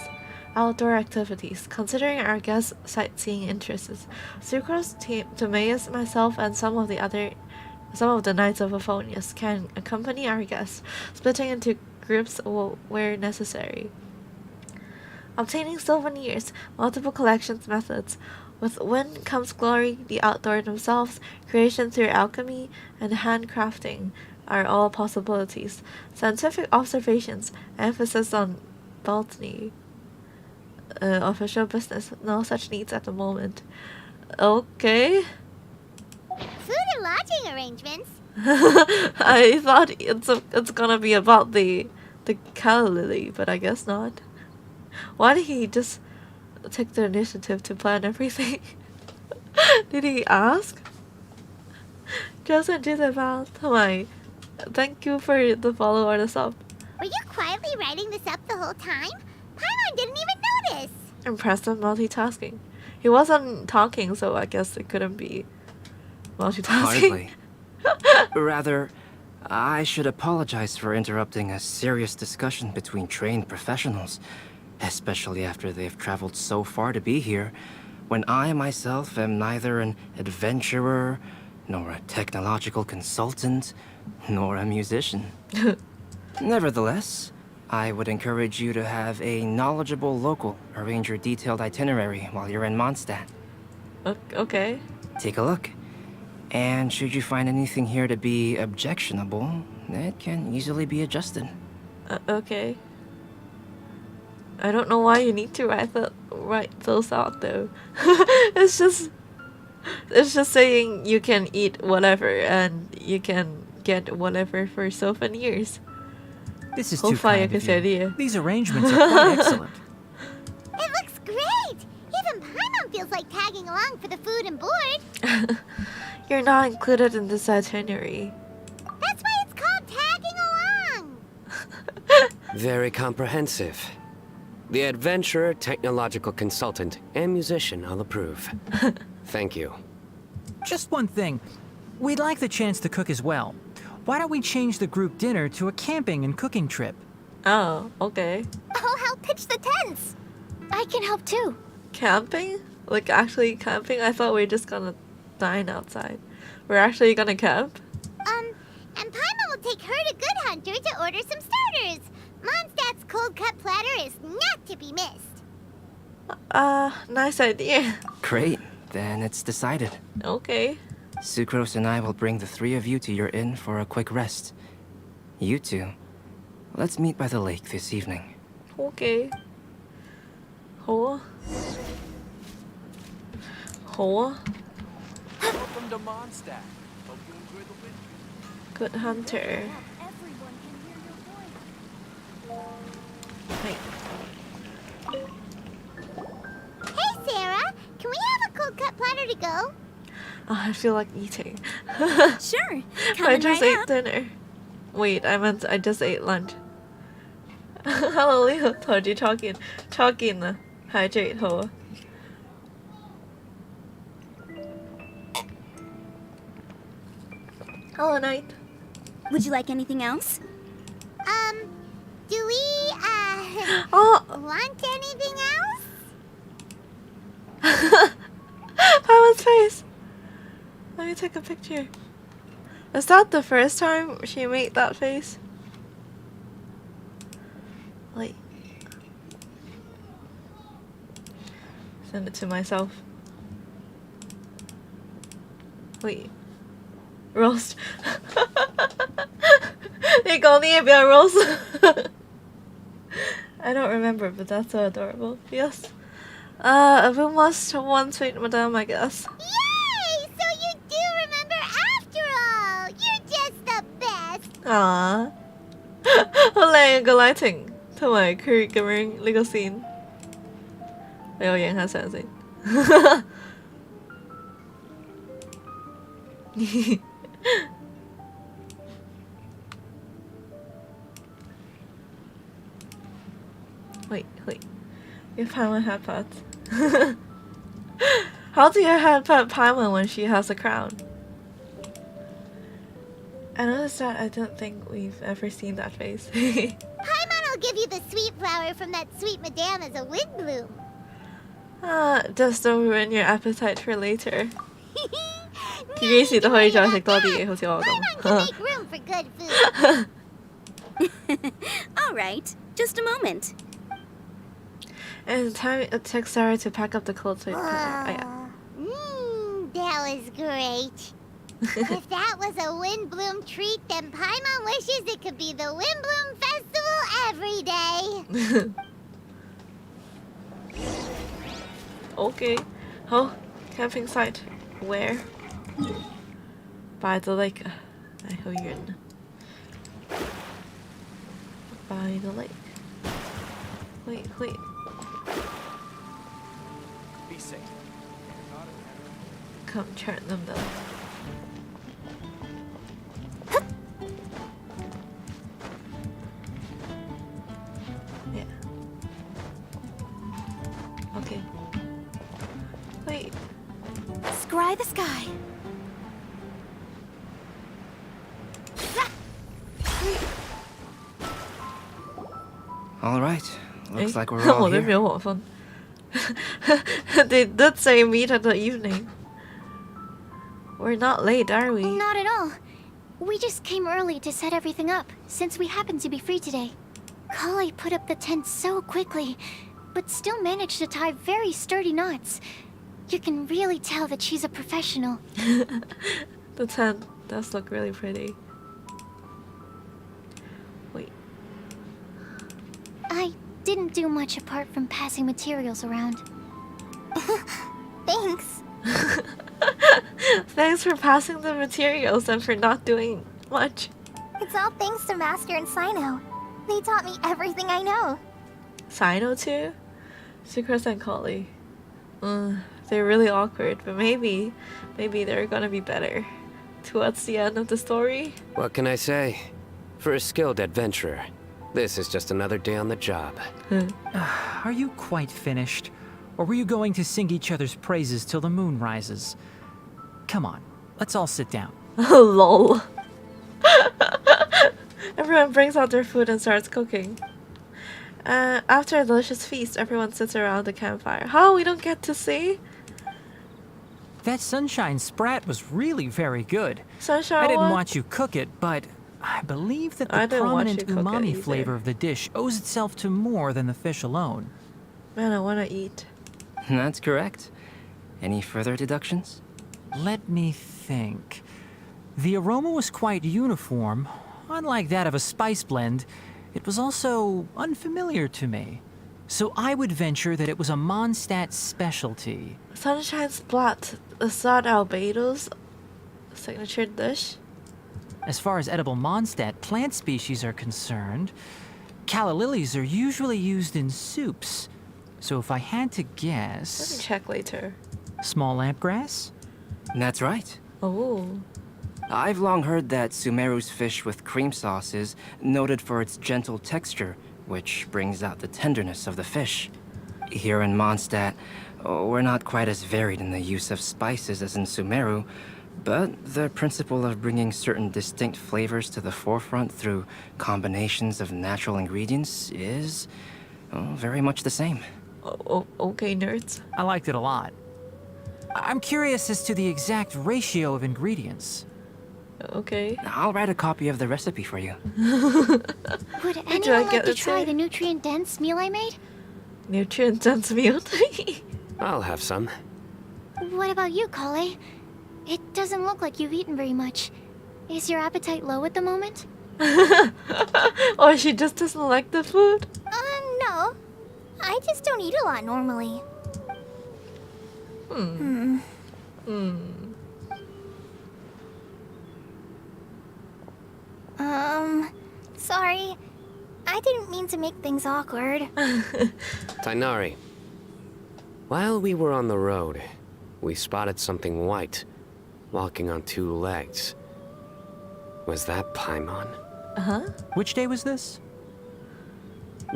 Outdoor activities. Considering our guests' sightseeing interests, Sucrose, Timaeus, myself, and some of the Knights of Faunus can accompany our guests, splitting into groups where necessary. obtaining souvenirs, multiple collections methods. With wind comes glory, the outdoors themselves, creation through alchemy, and handcrafting are all possibilities. Scientific observations, emphasis on botany. Official business, no such needs at the moment. Okay. Food and lodging arrangements. I thought it's gonna be about the calla lily, but I guess not. Why did he just take the initiative to plan everything? Did he ask? Justin did about thank you for the follow or the sub. Were you quietly writing this up the whole time? Paimon didn't even notice. Impressive multitasking. He wasn't talking, so I guess it couldn't be multitasking. Hardly. Rather, I should apologize for interrupting a serious discussion between trained professionals, especially after they've traveled so far to be here, when I myself am neither an adventurer, nor a technological consultant, nor a musician. Nevertheless, I would encourage you to have a knowledgeable local arrange your detailed itinerary while you're in Mondstadt. Okay. Take a look. And should you find anything here to be objectionable, it can easily be adjusted. Okay. I don't know why you need to write those out though. It's just saying you can eat whatever and you can get whatever for souvenirs. This is too kind of you. These arrangements are quite excellent. It looks great! Even Paimon feels like tagging along for the food and board. You're not included in this itinerary. That's why it's called tagging along. Very comprehensive. The adventurer, technological consultant, and musician all approve. Thank you. Just one thing. We'd like the chance to cook as well. Why don't we change the group dinner to a camping and cooking trip? Oh, okay. I'll help pitch the tents. I can help too. Camping? Like actually camping? I thought we were just gonna dine outside. We're actually gonna camp? And Paimon will take her to Good Hunter to order some starters. Mondstadt's cold cut platter is not to be missed. Nice idea. Great. Then it's decided. Okay. Sucrose and I will bring the three of you to your inn for a quick rest. You two, let's meet by the lake this evening. Okay. Hoa. Welcome to Mondstadt. Hope you enjoy the wind. Good Hunter. Hey. Hey, Sarah! Can we have a cold cut platter to go? Oh, I feel like eating. Sure. I just ate dinner. Wait, I just ate lunch. Hello, Leo. Told you talking. Hydrate, Hoa. Hello, Night. Would you like anything else? Do we, Oh! want anything else? Paimon face! Let me take a picture. Is that the first time she made that face? Wait. Send it to myself. Wait. Roast. 你講啲嘢比較 roast. I don't remember, but that's so adorable. Yes. Everyone must one sweet madame, I guess. Yay! So you do remember after all! You're just the best! Aww. 好靚個 lighting，同埋佢咁樣呢個線，俾我影下相先。wait, if Paimon had pets. How do you have pet Paimon when she has a crown? I noticed that I don't think we've ever seen that face. Paimon will give you the sweet flower from that sweet madame as a Windblume. Just don't ruin your appetite for later. 幾時都可以再食多啲嘢，好似我咁。Paimon can make room for good food. All right. Just a moment. And the time it took Sarah to pack up the clothes. So that was great. If that was a Windblume treat, then Paimon wishes it could be the Windblume Festival every day. Okay. Oh, camping site. Where? By the lake. By the lake. Wait. Be safe. Come turn them though. Yeah. Okay. Wait. Scry the sky. All right. Looks like we're 我 all 都 here. 沒有黃昏 They did say meet at the evening. We're not late, are we? Not at all. We just came early to set everything up, since we happen to be free today. Kale put up the tent so quickly, but still managed to tie very sturdy knots. You can really tell that she's a professional. The tent does look really pretty. Wait. I didn't do much apart from passing materials around. Thanks. Thanks for passing the materials and for not doing much. It's all thanks to Master and Sino. They taught me everything I know. Sino too? Sucrose and Kali. They're really awkward, but maybe they're gonna be better towards the end of the story. What can I say? For a skilled adventurer, this is just another day on the job. Are you quite finished? Or were you going to sing each other's praises till the moon rises? Come on, let's all sit down. Lol. Everyone brings out their food and starts cooking. After a delicious feast, everyone sits around the campfire. How? We don't get to see? That sunshine sprat was really very good. Sunshine I didn't what? watch you cook it, but I believe that I the didn't watch prominent you cook it umami either. flavor of the dish owes itself to more than the fish alone. Man, I wanna eat. That's correct. Any further deductions? Let me think. The aroma was quite uniform. Unlike that of a spice blend, it was also unfamiliar to me. So I would venture that it was a Mondstadt specialty. Sunshine Splat, the Sad Albedo's signature dish. As far as edible Mondstadt plant species are concerned, calla lilies are usually used in soups. So if I had to Let me guess... check later. Small lampgrass? That's right. Oh. I've long heard that Sumeru's fish with cream sauce is noted for its gentle texture, which brings out the tenderness of the fish. Here in Mondstadt, we're not quite as varied in the use of spices as in Sumeru, but the principle of bringing certain distinct flavors to the forefront through combinations of natural ingredients is very much the same. Okay, nerds. I liked it a lot. I'm curious as to the exact ratio of ingredients. Okay. I'll write a copy of the recipe for you. Would anyone like get to it try too? the nutrient-dense meal I made? Nutrient dense meal. I'll have some. What about you, Kale? It doesn't look like you've eaten very much. Is your appetite low at the moment? Or she just doesn't like the food. No. I just don't eat a lot normally. Sorry. I didn't mean to make things awkward. Tainari. While we were on the road, we spotted something white, walking on two legs. Was that Paimon? Which day was this?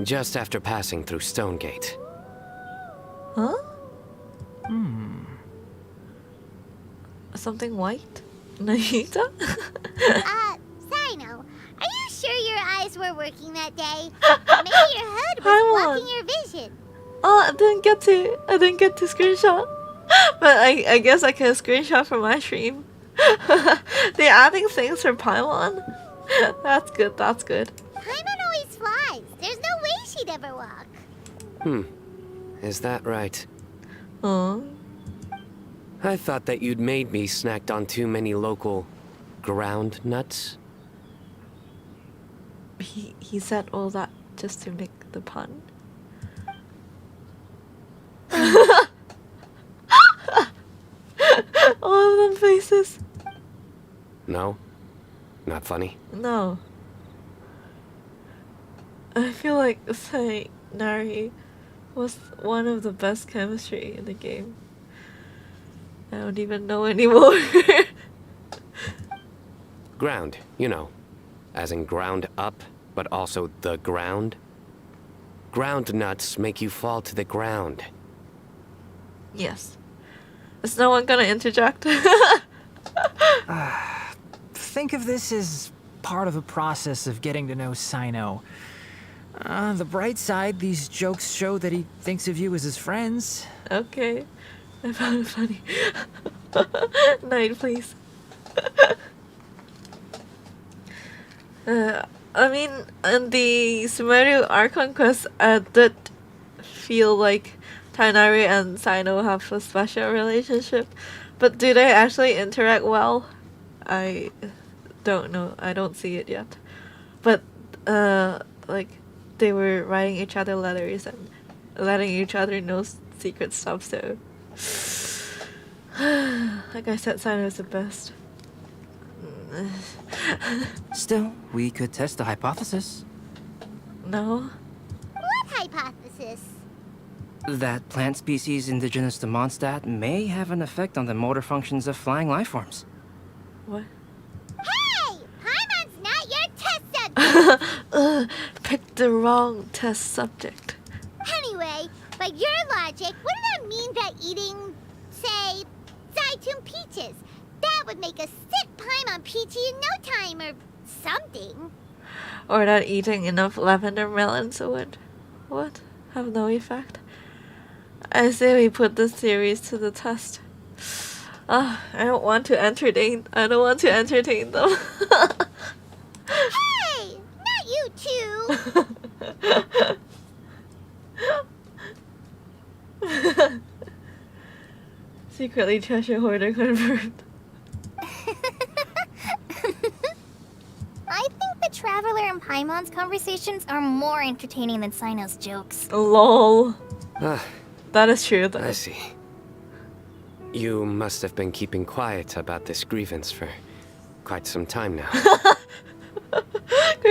Just after passing through Stonegate. Huh? Something white? Nahita? Sino, are you sure your eyes were working that day? Maybe your hood was Paimon. blocking your vision. Oh, I didn't get to screenshot. But I guess I can screenshot from my stream. They're adding things for Paimon? That's good, that's good. Paimon always flies. There's no way she'd ever walk. is that right? Oh. I thought that you'd made me snacked on too many local ground nuts. He said all that just to make the pun. All of them faces. No? Not funny? No. I feel like Sae Nari was one of the best chemistry in the game. I don't even know anymore. Ground, you know. As in ground up, but also the ground. Ground nuts make you fall to the ground. Yes. Is no one gonna interject? Think of this as part of the process of getting to know Sino. The bright side, these jokes show that he thinks of you as his friends. Okay. I found it funny. Night, please. I mean, in the Sumeru Archon quest, I did feel like Tainari and Sino have a special relationship, but do they actually interact well? I don't know. I don't see it yet. But, like, they were writing each other letters and letting each other know secret stuff, so... like I said, Sino's the best. Still, we could test the hypothesis. No? What hypothesis? That plant species indigenous to Mondstadt may have an effect on the motor functions of flying lifeforms. What? Hey! Paimon's not your test subject! Picked the wrong test subject. Anyway, by your logic, wouldn't that mean that eating, say, Zaitun peaches, that would make a sick Paimon peachy in no time or something? Or that eating enough lavender melons would... what? Have no effect? I say we put this series to the test. I don't want to entertain them. Hey! Not you too! Secretly treasure hoarder confirmed. I think the Traveler and Paimon's conversations are more entertaining than Sino's jokes. Lol. Ah, That is true though. I see. You must have been keeping quiet about this grievance for quite some time now. 佢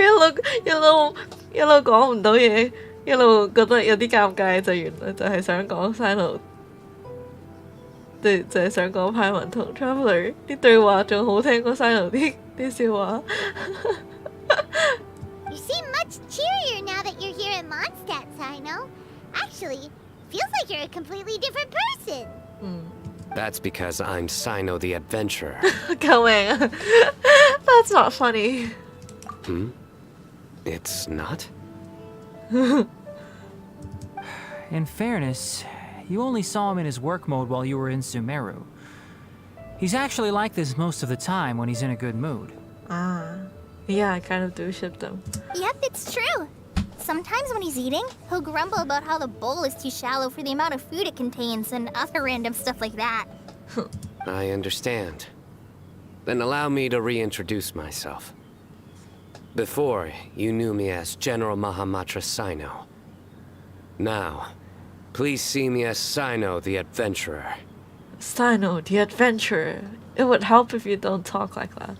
一路講唔到嘢，一路覺得有啲尷尬，就原來就係想講 Sino， 就係想講派文同 Traveler 啲對話仲好聽過 Sino 啲笑話。You seem much cheerier now that you're here at Mondstadt, Sino. Actually, feels like you're a completely different person. That's because I'm Sino the Adventurer. 救命啊！That's not funny. Hmm? It's not? In fairness, you only saw him in his work mode while you were in Sumeru. He's actually like this most of the time when he's in a good mood. Yeah, I kind of do ship them. Yep, it's true. Sometimes when he's eating, he'll grumble about how the bowl is too shallow for the amount of food it contains and other random stuff like that. I understand. Then allow me to reintroduce myself. Before, you knew me as General Mahamatra Sino. Now, please see me as Sino the Adventurer. Sino, the adventurer. It would help if you don't talk like that.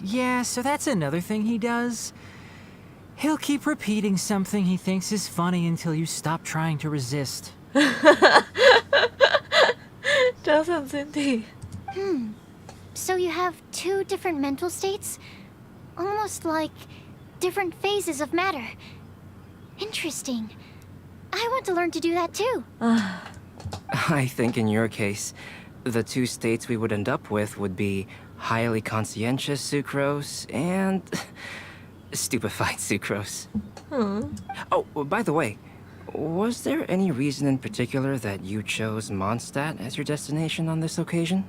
Yeah, so that's another thing he does. He'll keep repeating something he thinks is funny until you stop trying to resist. Doesn't Cindy? So you have two different mental states? Almost like different phases of matter. Interesting. I want to learn to do that too. I think in your case, the two states we would end up with would be highly conscientious sucrose and stupefied sucrose. Oh, by the way, was there any reason in particular that you chose Mondstadt as your destination on this occasion?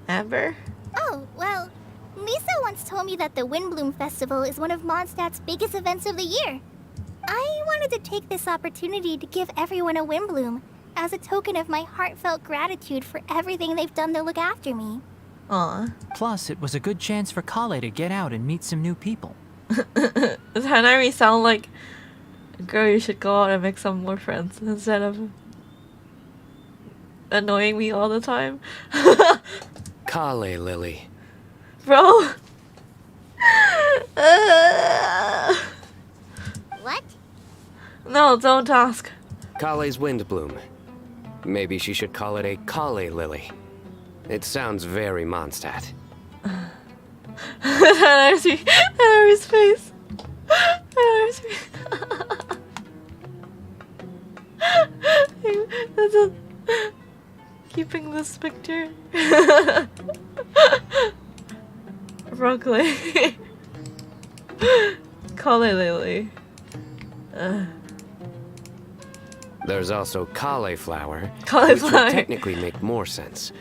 Ever? Oh, well, Lisa once told me that the Windblume Festival is one of Mondstadt's biggest events of the year. I wanted to take this opportunity to give everyone a Windblume as a token of my heartfelt gratitude for everything they've done to look after me. Aw. Plus, it was a good chance for Kale to get out and meet some new people. Does Hanari sound like a girl you should go out and make some more friends instead of annoying me all the time? Kale Lily. Bro. What? No, don't ask. Kale's Windblume. Maybe she should call it a Kale Lily. It sounds very Mondstadt. Hanari's face. Hanari's face. That's a... Keeping this picture. Broccoli. Kale Lily. There's also cauliflower, which Cauliflower. would technically make more sense.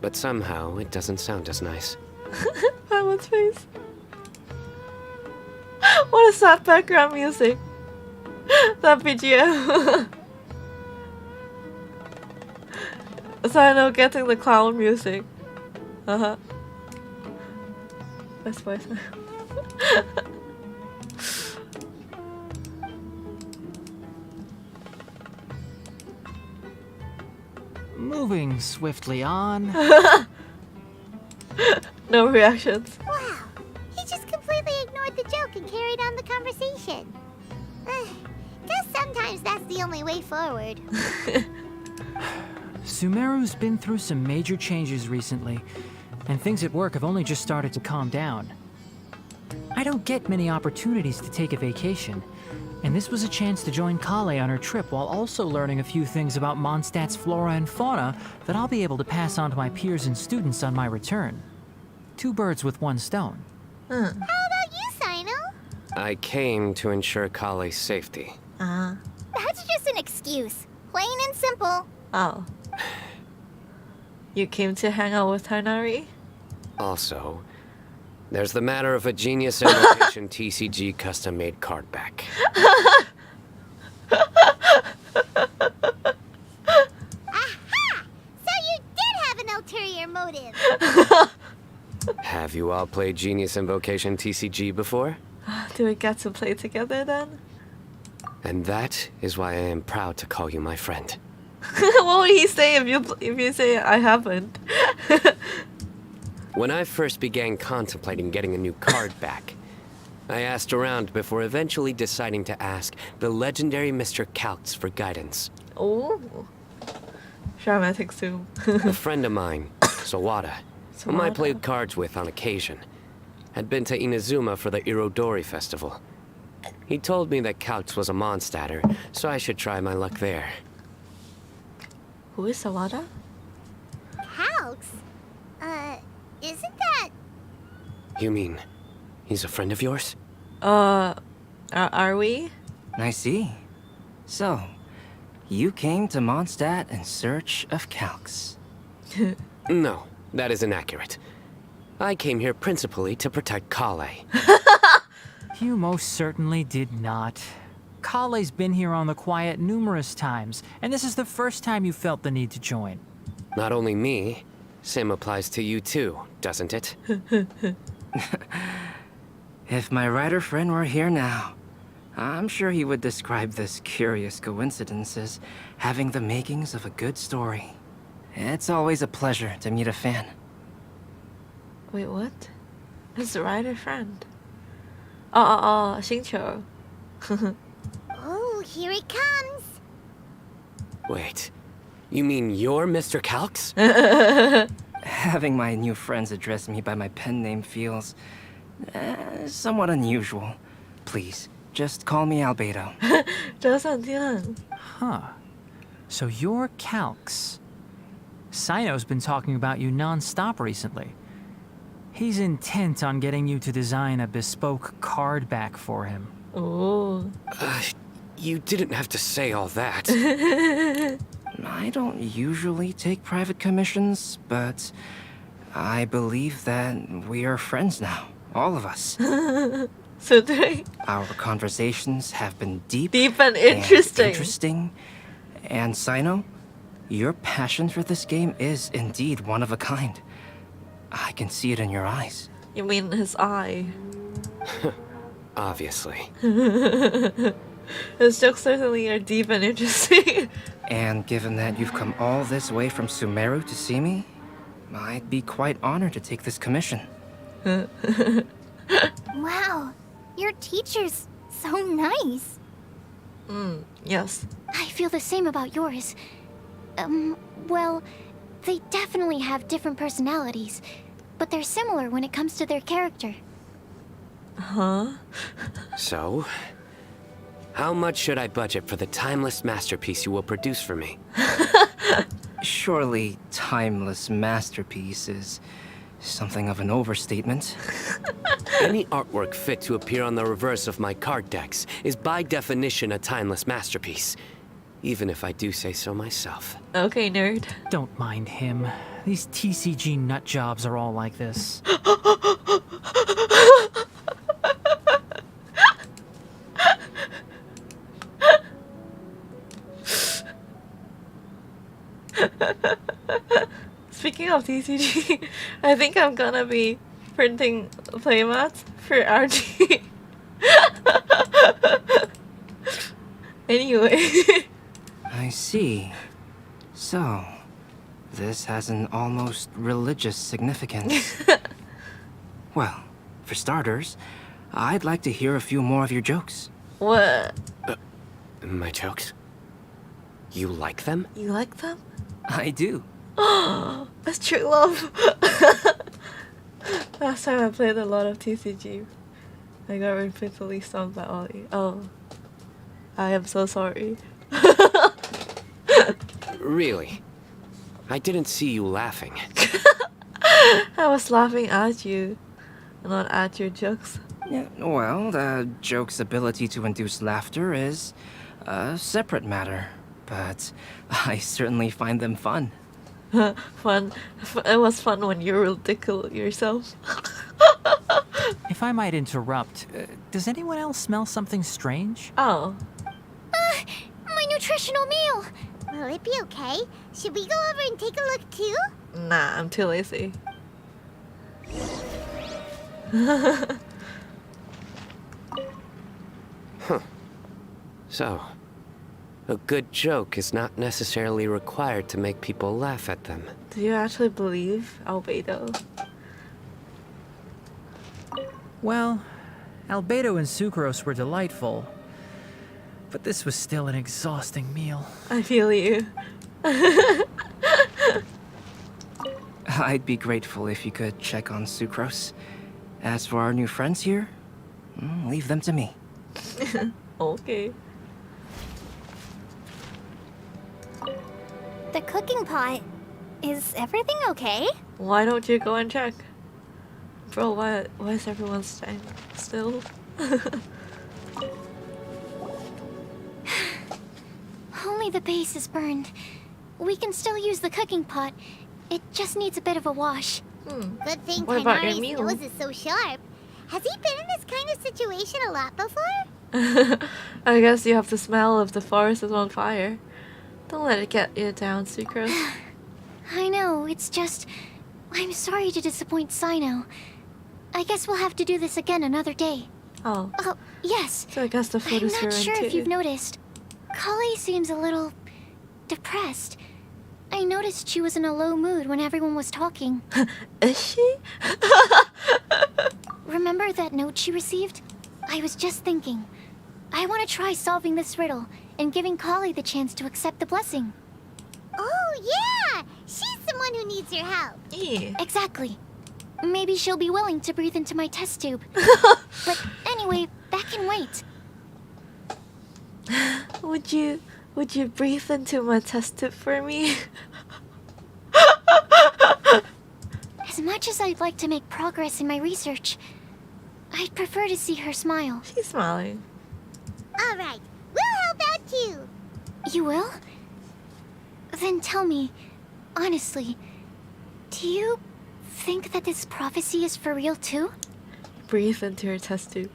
But somehow it doesn't sound as nice. Paimon's face. What is that background music? That BGM. Sino getting the clown music. Uh-huh. Best voice. Moving swiftly on. No reactions. Wow. He just completely ignored the joke and carried on the conversation. Guess sometimes that's the only way forward. Sumeru's been through some major changes recently, and things at work have only just started to calm down. I don't get many opportunities to take a vacation, and this was a chance to join Kale on her trip while also learning a few things about Mondstadt's flora and fauna that I'll be able to pass on to my peers and students on my return. 2 birds with 1 stone. How about you, Sino? I came to ensure Kale's safety. That's just an excuse. Plain and simple. Oh. You came to hang out with Hanari? Also, there's the matter of a Genius Invocation TCG custom-made card back. Aha! So you did have an ulterior motive. Have you all played Genius Invocation TCG before? Do we get to play together then? And that is why I am proud to call you my friend. What would he say if you say I haven't? When I first began contemplating getting a new card back, I asked around before eventually deciding to ask the legendary Mr. Kaltz for guidance. Oh. Dramatic zoom. A friend of mine, Sawada, whom I played cards with on occasion, had been to Inazuma for the Irodori festival. He told me that Kaltz was a Mondstadter, so I should try my luck there. Who is Sawada? Calx? Isn't that... You mean, he's a friend of yours? Are we? I see. So, you came to Mondstadt in search of Calx. No, that is inaccurate. I came here principally to protect Kale. You most certainly did not. Kale's been here on the quiet numerous times, and this is the first time you felt the need to join. Not only me, same applies to you too, doesn't it? If my writer friend were here now, I'm sure he would describe this curious coincidence as having the makings of a good story. It's always a pleasure to meet a fan. Wait, what? His writer friend. Oh, Xingqiu. Oh, here it comes. Wait, you mean you're Mr. Kaltz? Having my new friends address me by my pen name feels somewhat unusual. Please, just call me Albedo. 折闪天. Huh. So you're Calx. Sino's been talking about you non-stop recently. He's intent on getting you to design a bespoke card back for him. Oh. You didn't have to say all that. I don't usually take private commissions, but I believe that we are friends now. All of us. Soothing. Our conversations have been deep And interesting. And Sino, your passion for this game is indeed one of a kind. I can see it in your eyes. You mean his eye? Obviously. His jokes certainly are deep and interesting. And given that you've come all this way from Sumeru to see me, I'd be quite honored to take this commission. Wow, your teacher's so nice. Yes. I feel the same about yours. Well, they definitely have different personalities, but they're similar when it comes to their character. Huh? So, how much should I budget for the timeless masterpiece you will produce for me? Surely, timeless masterpiece is something of an overstatement. Any artwork fit to appear on the reverse of my card decks is by definition a timeless masterpiece, even if I do say so myself. Okay, nerd. Don't mind him. These TCG nut jobs are all like this. Speaking of TCG, I think I'm gonna be printing playmats for RG. Anyway. I see. So, this has an almost religious significance. Well, for starters, I'd like to hear a few more of your jokes. What? My jokes? You like them? You like them? I do. That's true love. Last time I played a lot of TCG, I got repeatedly stung by Ollie. Oh, I am so sorry. Really? I didn't see you laughing. I was laughing at you, not at your jokes. Yeah, well, the joke's ability to induce laughter is a separate matter, but I certainly find them fun. Fun. It was fun when you ridiculed yourself. If I might interrupt, does anyone else smell something strange? Oh. My nutritional meal! Will it be okay? Should we go over and take a look too? Nah, I'm too lazy. So, a good joke is not necessarily required to make people laugh at them. Do you actually believe Albedo? Well, Albedo and Sucrose were delightful, but this was still an exhausting meal. I feel you. I'd be grateful if you could check on Sucrose. As for our new friends here, leave them to me. Okay. The cooking pot. Is everything okay? Why don't you go and check? Bro, why is everyone staying still? Only the base is burned. We can still use the cooking pot. It just needs a bit of a wash. Good thing What about your Kainari's meal? nose is so sharp. Has he been in this kind of situation a lot before? I guess you have to smell if the forest is on fire. Don't let it get you down, Sucrose. I know, it's just... I'm sorry to disappoint Sino. I guess we'll have to do this again another day. Oh, Oh, yes. so I guess the food I'm is not ruined sure too. if you've noticed. Kali seems a little... depressed. I noticed she was in a low mood when everyone was talking. Is she? Remember that note she received? I was just thinking. I want to try solving this riddle and giving Kali the chance to accept the blessing. Oh, yeah! She's someone who needs your help. Yeah. Exactly. Maybe she'll be willing to breathe into my test tube. But anyway, that can wait. Would you breathe into my test tube for me? As much as I'd like to make progress in my research, I'd prefer to see her smile. She's smiling. All right, we'll help out too. You will? Then tell me, honestly, do you think that this prophecy is for real too? Breathe into her test tube.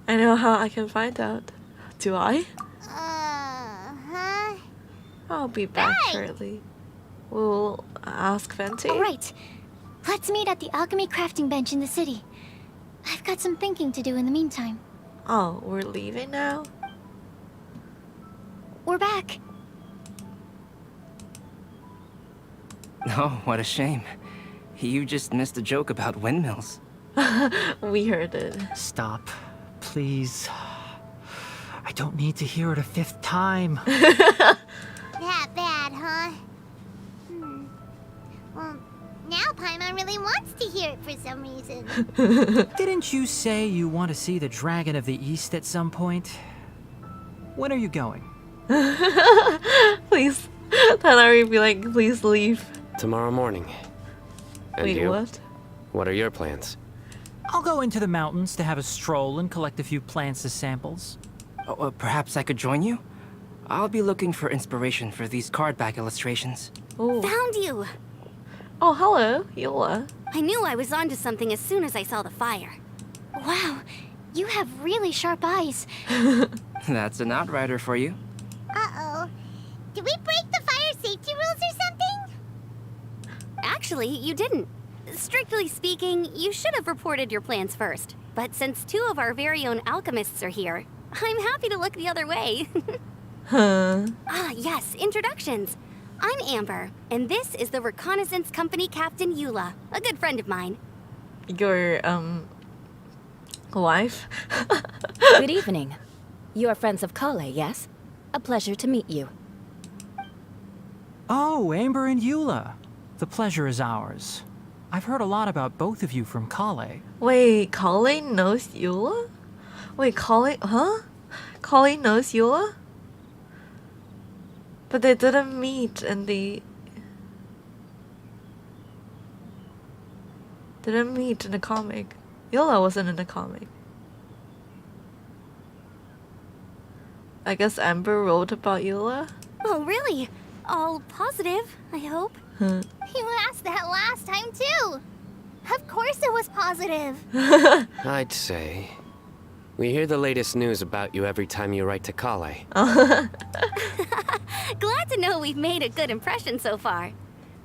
I know how I can find out. Do I? Huh? I'll be back Right. shortly. We'll ask Venti. All right. Let's meet at the alchemy crafting bench in the city. I've got some thinking to do in the meantime. Oh, we're leaving now? We're back. Oh, what a shame. You just missed a joke about windmills. We heard it. Stop, please. I don't need to hear it a 5th time. That bad, huh? Well, now Paimon really wants to hear it for some reason. Didn't you say you want to see the Dragon of the East at some point? When are you going? Please. Tanari be like, please leave. Tomorrow morning. And Wait, you? what? What are your plans? I'll go into the mountains to have a stroll and collect a few plants as samples. Oh, perhaps I could join you? I'll be looking for inspiration for these card back illustrations. Oh. Found you! Oh, hello, Yola. I knew I was onto something as soon as I saw the fire. Wow, you have really sharp eyes. That's an outrider for you. Uh-oh. Did we break the fire safety rules or something? Actually, you didn't. Strictly speaking, you should have reported your plans first. But since 2 of our very own alchemists are here, I'm happy to look the other way. Huh. Ah, yes, introductions. I'm Amber, and this is the Reconnaissance Company Captain Eula, a good friend of mine. Your, wife? Good evening. You are friends of Kale, yes? A pleasure to meet you. Oh, Amber and Eula. The pleasure is ours. I've heard a lot about both of you from Kale. Wait, Colleen knows Eula? Wait, Colleen, huh? Colleen knows Eula? But they didn't meet in the... Didn't meet in the comic. Eula wasn't in the comic. I guess Amber wrote about Eula? Oh, really? All positive, I hope. Huh. You asked that last time, too. Of course it was positive. I'd say. We hear the latest news about you every time you write to Kale. Glad to know we've made a good impression so far.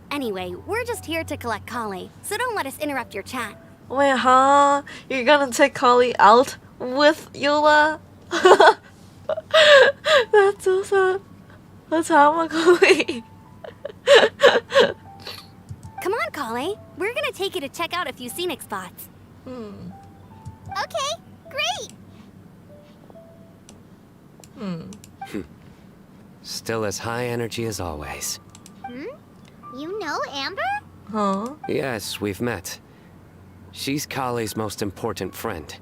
Anyway, we're just here to collect Kale, so don't let us interrupt your chat. Wait, huh? You're gonna take Colleen out with Eula? That's so sad. That's how I'm Colleen. Come on, Kale. We're gonna take you to check out a few scenic spots. Okay, great. Still as high energy as always. You know Amber? Huh? Yes, we've met. She's Kale's most important friend.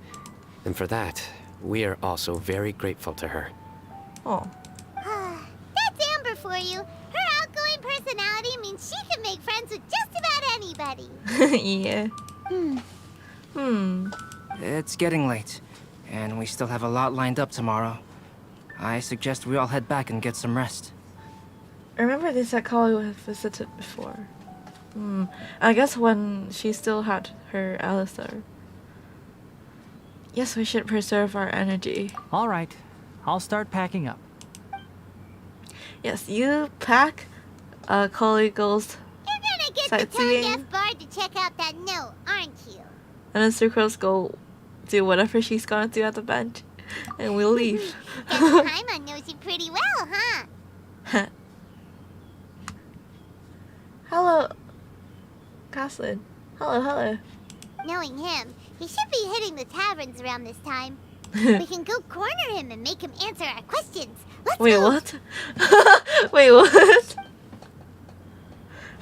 And for that, we are also very grateful to her. Oh. That's Amber for you. Her outgoing personality means she can make friends with just about anybody. Yeah. It's getting late, and we still have a lot lined up tomorrow. I suggest we all head back and get some rest. Remember they said Colleen had visited before. I guess when she still had her Alistair. Yes, we should preserve our energy. All right, I'll start packing up. Yes, you pack. Colleen goes, You're gonna get the Sightseeing. tone-deaf bard to check out that note, aren't you? and then Sucrose go do whatever she's gonna do at the bench, and we'll leave. Guess Paimon knows you pretty well, huh? Hello, Caslin. Hello. Knowing him, he should be hitting the taverns around this time. We can go corner him and make him answer our questions. Let's Wait, go. what? Wait, what?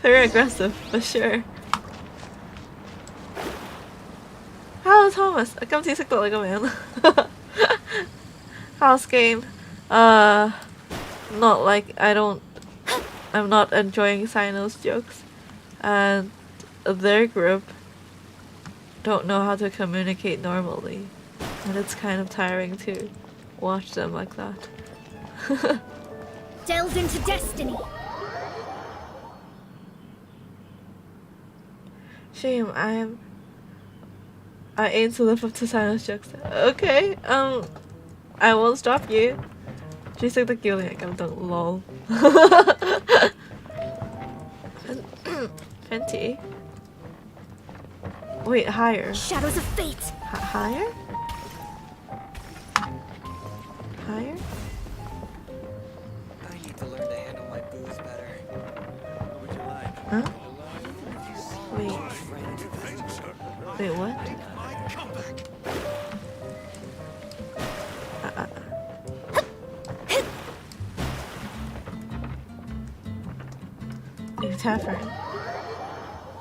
Very aggressive, but sure. Hello, Thomas. 今次識到你個名。House game. Not like I'm not enjoying Sino's jokes, and their group don't know how to communicate normally, and it's kind of tiring to watch them like that. Delve into destiny. Shame, I aim to live up to Sino's jokes. Okay, I won't stop you. 只識得叫你人感動 lol. Venti? Wait, higher. Shadows of fate! Higher? Higher? I need to learn to handle my booze better. What would you like? Huh? Wait, what? Tavern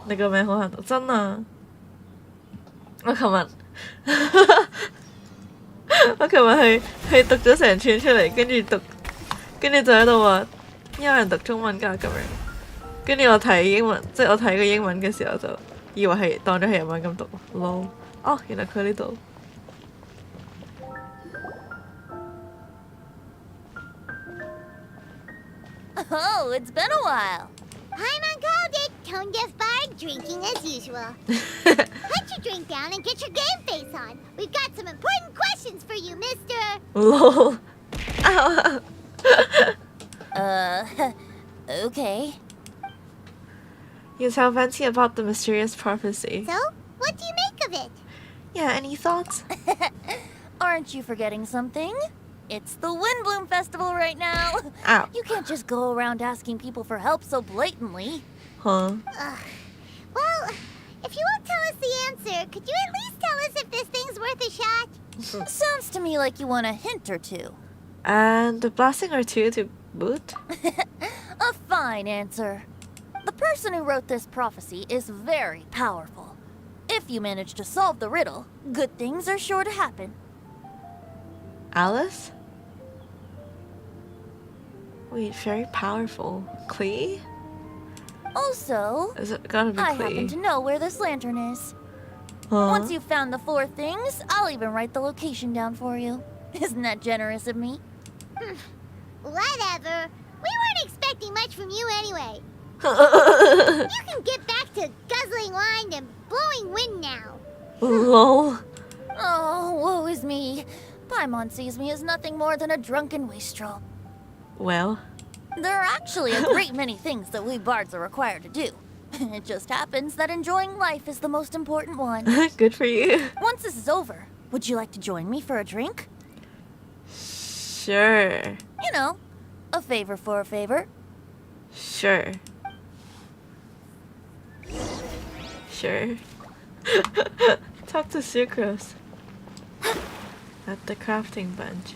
你個名好難讀，真啊！我琴日去讀咗成串出嚟，跟住就喺度話有人讀中文㗎咁樣，跟住我睇英文，即係我睇個英文嘅時候就以為係當咗係日文咁讀咯。哦，原來佢呢度。Oh, it's been a while. Paimon called it. Tone deaf bard drinking as usual. Put your drink down and get your game face on. We've got some important questions for you, mister. Lol. Okay. You tell Venti about the mysterious prophecy. So, what do you make of it? Yeah, any thoughts? Aren't you forgetting something? It's the Windblume Festival right now. Ow. You can't just go around asking people for help so blatantly. Huh? Well, if you won't tell us the answer, could you at least tell us if this thing's worth a shot? Sounds to me like you want a hint or two. And a blessing or two to boot? A fine answer. The person who wrote this prophecy is very powerful. If you manage to solve the riddle, good things are sure to happen. Alice? Wait, very powerful. Klee? Also, Is it gotta be I Klee? happen to know where this lantern is. Huh? Once you've found the 4 things, I'll even write the location down for you. Isn't that generous of me? Whatever. We weren't expecting much from you anyway. You can get back to guzzling wine and blowing wind now. Lol. Oh, woe is me. Paimon sees me as nothing more than a drunken wastrel. Well. There are actually a great many things that we bards are required to do. It just happens that enjoying life is the most important one. Good for you. Once this is over, would you like to join me for a drink? Sure. You know, a favor for a favor. Sure. Sure. Talk to Sucrose. At the crafting bench.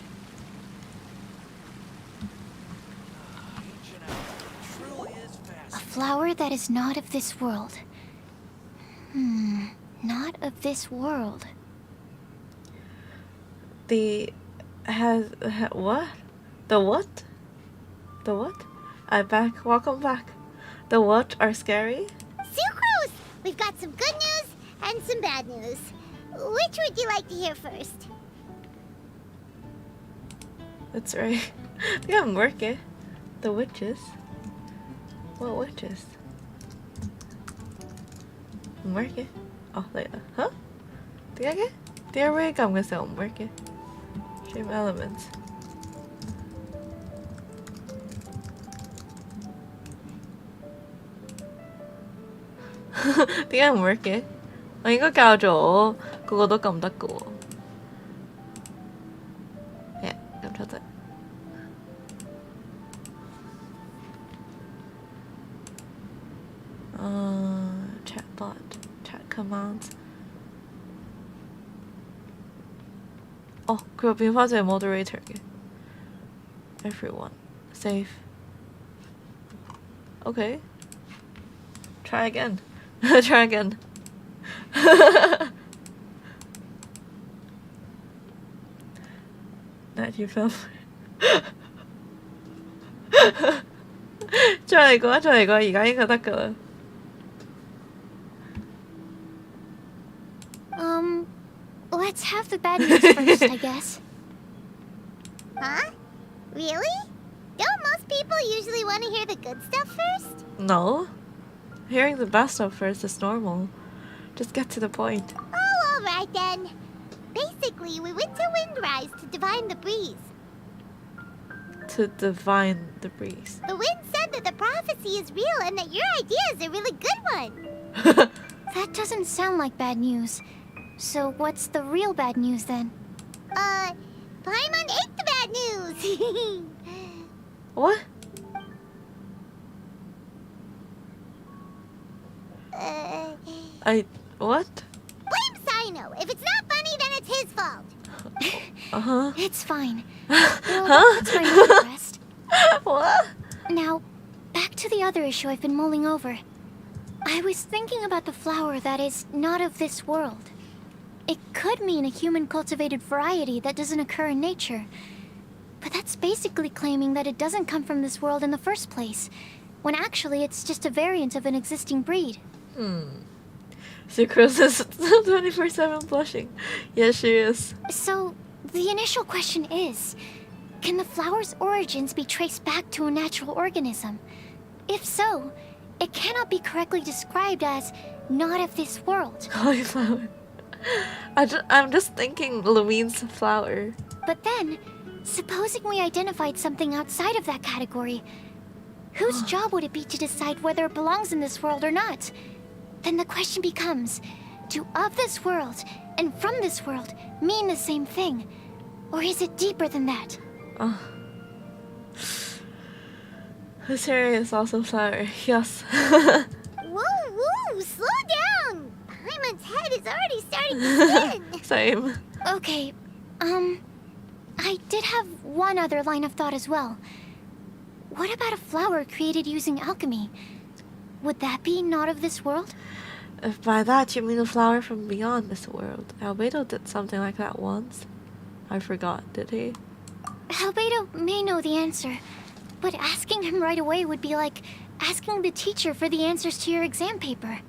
A flower that is not of this world. Not of this world. What? The what? The what? Welcome back. The what are scary? Sucrose! We've got some good news and some bad news. Which would you like to hear first? That's right. Yeah, I'm working. The witches. What witches? I'm working. Oh, later. Huh? Did I get? Did I really come with I'm working? Stream elements.點解唔 work 嘅？我應該教咗個個都撳得嘅喎。撳錯啫。Chatbot, chat commands。哦，佢又變翻隻 moderator 嘅。Everyone, save. Okay. Try again. Try again. That you fell for. 再嚟過，而家應該得㗎啦。Let's have the bad news first, I guess. Huh? Really? Don't most people usually want to hear the good stuff first? No. Hearing the bad stuff first is normal. Just get to the point. Oh, Alright then. Basically, we went to Windrise to divine the breeze. To divine the breeze. The wind said that the prophecy is real and that your idea is a really good one. That doesn't sound like bad news. So what's the real bad news then? Paimon ate the bad news. What? What? Blame Sino. If it's not funny, then it's his fault. It's fine. Well, that's my mood at rest. What? Now, back to the other issue I've been mulling over. I was thinking about the flower that is not of this world. It could mean a human-cultivated variety that doesn't occur in nature. But that's basically claiming that it doesn't come from this world in the first place, when actually it's just a variant of an existing breed. Sucrose is 24/7 blushing. Yes, she is. So, the initial question is, can the flower's origins be traced back to a natural organism? If so, it cannot be correctly described as not of this world. Cauliflower. I'm just thinking Louine's flower. But then, supposing we identified something outside of that category, whose job would it be to decide whether it belongs in this world or not? Then the question becomes, do of this world and from this world mean the same thing? Or is it deeper than that? Wisteria is also flower, yes. Whoa, slow down! Paimon's head is already starting to spin. Same. Okay, I did have one other line of thought as well. What about a flower created using alchemy? Would that be not of this world? If by that you mean a flower from beyond this world. Albedo did something like that once. I forgot, did he? Albedo may know the answer, but asking him right away would be like asking the teacher for the answers to your exam paper.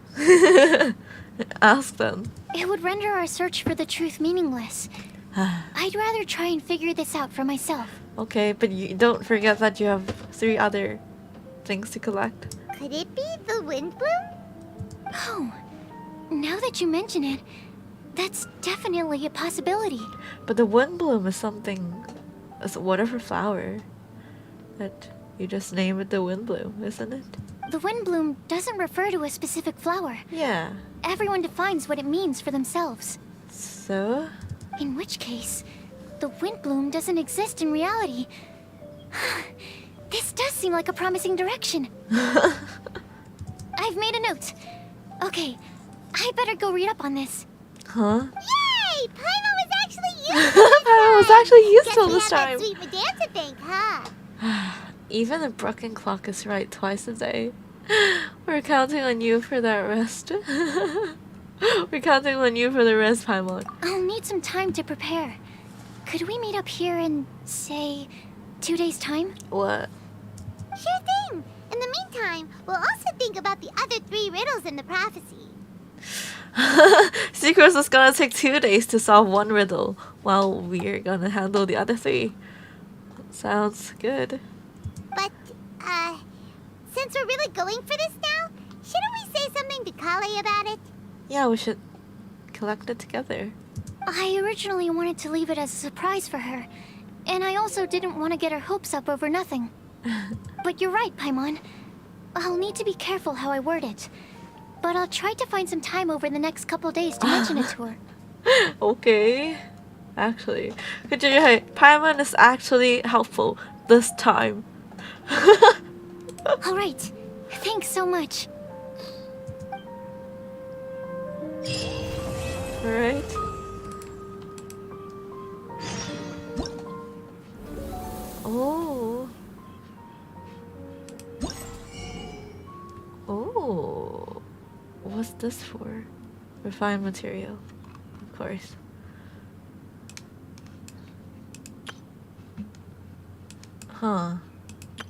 Ask them. It would render our search for the truth meaningless. I'd rather try and figure this out for myself. Okay, but you don't forget that you have 3 other things to collect. Could it be the Windblume? Oh, now that you mention it, that's definitely a possibility. But the Windblume is something... It's whatever flower. That you just name it the Windblume, isn't it? The Windblume doesn't refer to a specific flower. Yeah. Everyone defines what it means for themselves. So? In which case, the Windblume doesn't exist in reality. This does seem like a promising direction. I've made a note. Okay, I better go read up on this. Huh? Yay! Paimon was actually useful. Paimon was actually useful this time. Guess we have that sweet madame to thank, huh? Even a broken clock is right twice a day. We're counting on you for that rest. We're counting on you for the rest, Paimon. I'll need some time to prepare. Could we meet up here in, say, 2 days' time? What? Sure thing. In the meantime, we'll also think about the other 3 riddles in the prophecy. Secrets is gonna take 2 days to solve 1 riddle, while we're gonna handle the other 3. Sounds good. But, since we're really going for this now, shouldn't we say something to Kale about it? Yeah, we should collect it together. I originally wanted to leave it as a surprise for her, and I also didn't want to get her hopes up over nothing. But you're right, Paimon. I'll need to be careful how I word it. But I'll try to find some time over the next couple days to mention it to her. Okay. Actually, Paimon is actually helpful this time. Alright. Thanks so much. Alright. Oh. Oh. What's this for? Refined material. Of course. Huh.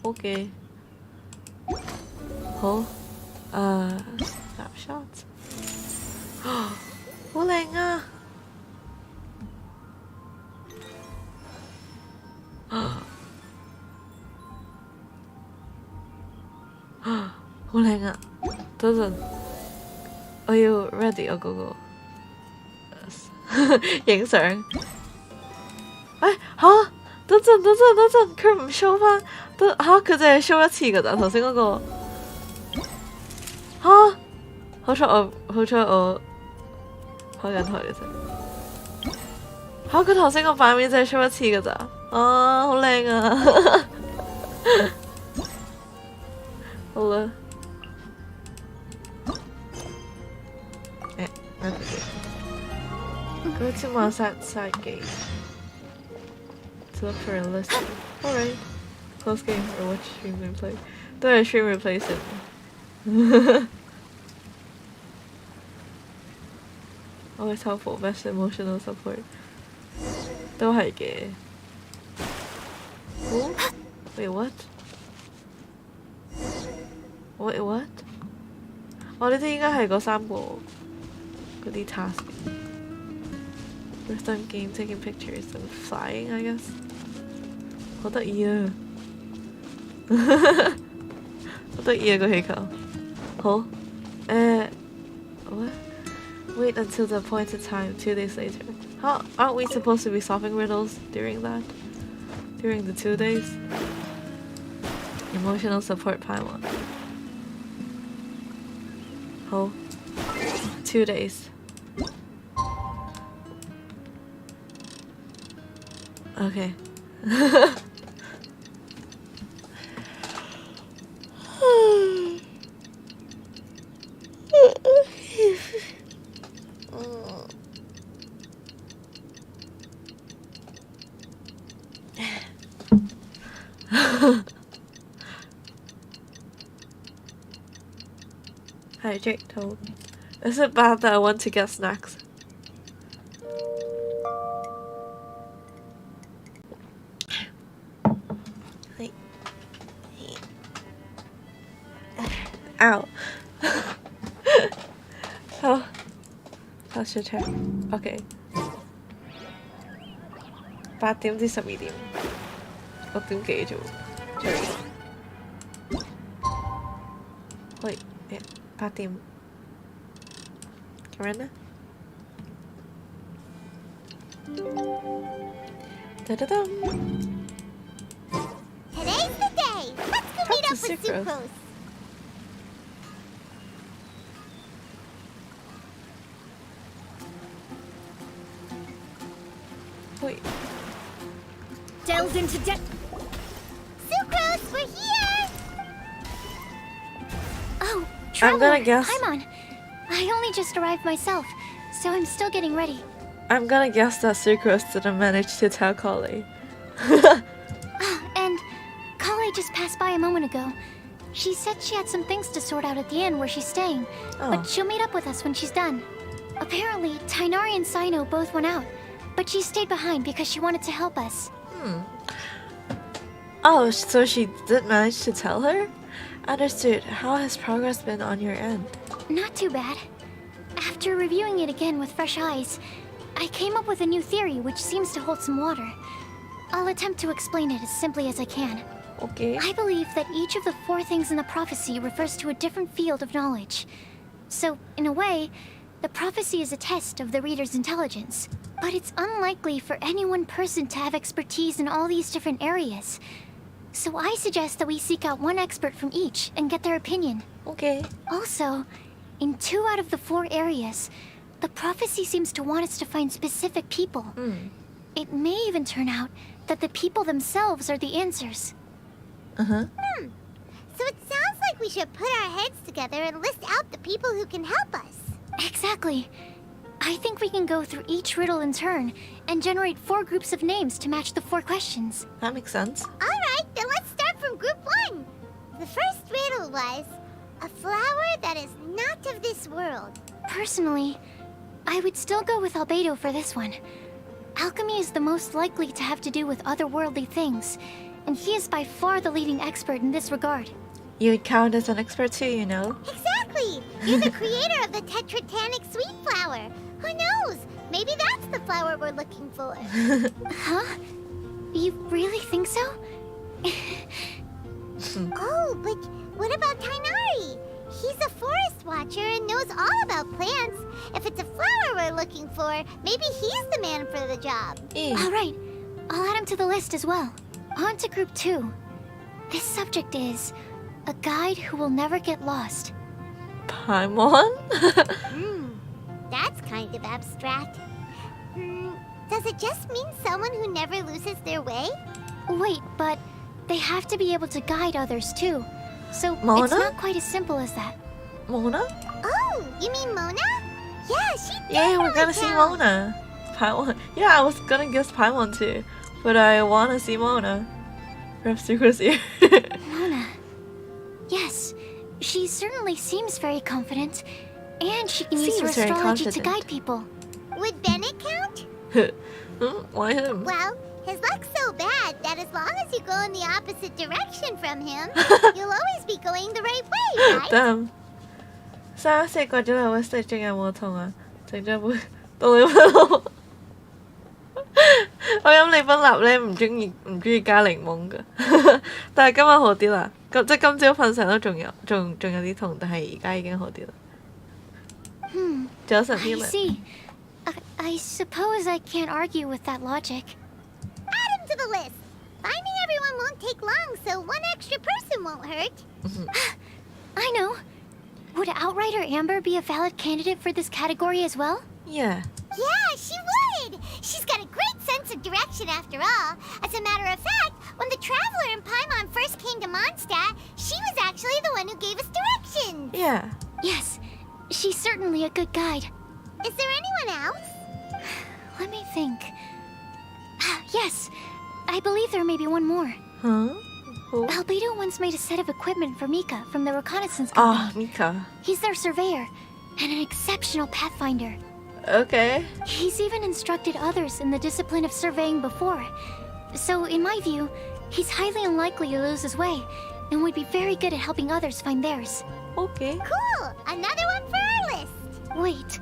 Okay. Oh. Snapshots. Huling ah. Huling ah. Doesn't. Are you ready? Oh, go. 影相。嚇！等陣，佢唔 show 翻，佢淨係 show 一次㗎咋頭先嗰個。嚇！好彩我開緊台嘅啫。嚇！佢頭先個版面淨係 show 一次㗎咋。啊，好靚啊！好啦。Go to Mossad side gate to look for a list. Alright. Close game or watch stream replay. 都係 stream replay 先。Always helpful, best emotional support. 都係嘅。Oh? Wait, what? Wait, what? 哦，呢啲應該係嗰3個嗰啲 task。First time game, taking pictures and flying, I guess. 好得意啊！好得意啊個氣球。好，what? Wait until the appointed time, 2 days later. How aren't we supposed to be solving riddles during that? During the 2 days? Emotional support pylon. 好 2 days. Okay. Hydrate told. Is it bad that I want to get snacks? Ow. Oh. How's your turn? Okay. 8點至12點，6點幾啫喎。喂，8點咁樣呢？噠噠噠。Today's the day. Let's go meet up with Sucrose. Wait. Delves into debt. Sucrose, we're here! Oh, I'm Traveler, gonna guess. Paimon. I only just arrived myself, so I'm still getting ready. I'm gonna guess that Sucrose didn't manage to tell Kali. And Kale just passed by a moment ago. She said she had some things to sort out at the inn where she's staying, but she'll meet up with us when she's done. Apparently, Tainari and Sino both went out, but she stayed behind because she wanted to help us. Oh, so she did manage to tell her? Understood. How has progress been on your end? Not too bad. After reviewing it again with fresh eyes, I came up with a new theory which seems to hold some water. I'll attempt to explain it as simply as I can. Okay. I believe that each of the 4 things in the prophecy refers to a different field of knowledge. So, in a way, the prophecy is a test of the reader's intelligence. But it's unlikely for any one person to have expertise in all these different areas. So I suggest that we seek out one expert from each and get their opinion. Okay. Also, in 2 out of the 4 areas, the prophecy seems to want us to find specific people. It may even turn out that the people themselves are the answers. Uh-huh. So it sounds like we should put our heads together and list out the people who can help us. Exactly. I think we can go through each riddle in turn and generate 4 groups of names to match the 4 questions. That makes sense. Alright, then let's start from group 1. The first riddle was, a flower that is not of this world. Personally, I would still go with Albedo for this one. Alchemy is the most likely to have to do with otherworldly things, and he is by far the leading expert in this regard. You'd count as an expert too, you know? Exactly! You're the creator of the tetratanic sweet flower. Who knows? Maybe that's the flower we're looking for. Huh? You really think so? Oh, but what about Tainari? He's a forest watcher and knows all about plants. If it's a flower we're looking for, maybe he's the man for the job. All right, I'll add him to the list as well. On to group 2. This subject is a guide who will never get lost. Paimon? That's kind of abstract. Does it just mean someone who never loses their way? Wait, but they have to be able to guide others too. So Mona? it's not quite as simple as that. Mona? Oh, you mean Mona? Yeah, she Yeah, we're gonna definitely see counts. Mona. Paimon. Yeah, I was gonna guess Paimon too, but I wanna see Mona. Perhaps Zuko's here. Mona. Yes, she certainly seems very confident. And she can use her Seems very astrology to confident. guide people. Would Bennett count? Why him? Well, his luck's so bad that as long as you go in the opposite direction from him, you'll always be going the right way, right? Damn. 34過咗啦 ，Wisteria 仲有冇痛啊？整咗杯到你乜咯？我飲利賓納咧唔中意加檸檬噶，但係今日好啲啦。即係今朝瞓醒都仲有啲痛，但係而家已經好啲啦。仲有神 I 啲啦。 see. I suppose I can't argue with that logic. Add him to the list. Finding everyone won't take long, so one extra person won't hurt. I know. Would Outrider Amber be a valid candidate for this category as well? Yeah. Yeah, she would! She's got a great sense of direction after all. As a matter of fact, when the Traveler and Paimon first came to Mondstadt, she was actually the one who gave us directions. Yeah. Yes, she's certainly a good guide. Is there anyone else? Let me think. Yes, I believe there may be one more. Huh? Who? Albedo once made a set of equipment for Mika from the reconnaissance company. Ah, Mika. He's their surveyor and an exceptional pathfinder. Okay. He's even instructed others in the discipline of surveying before. So, in my view, he's highly unlikely to lose his way and would be very good at helping others find theirs. Okay. Cool! Another one for our list. Wait,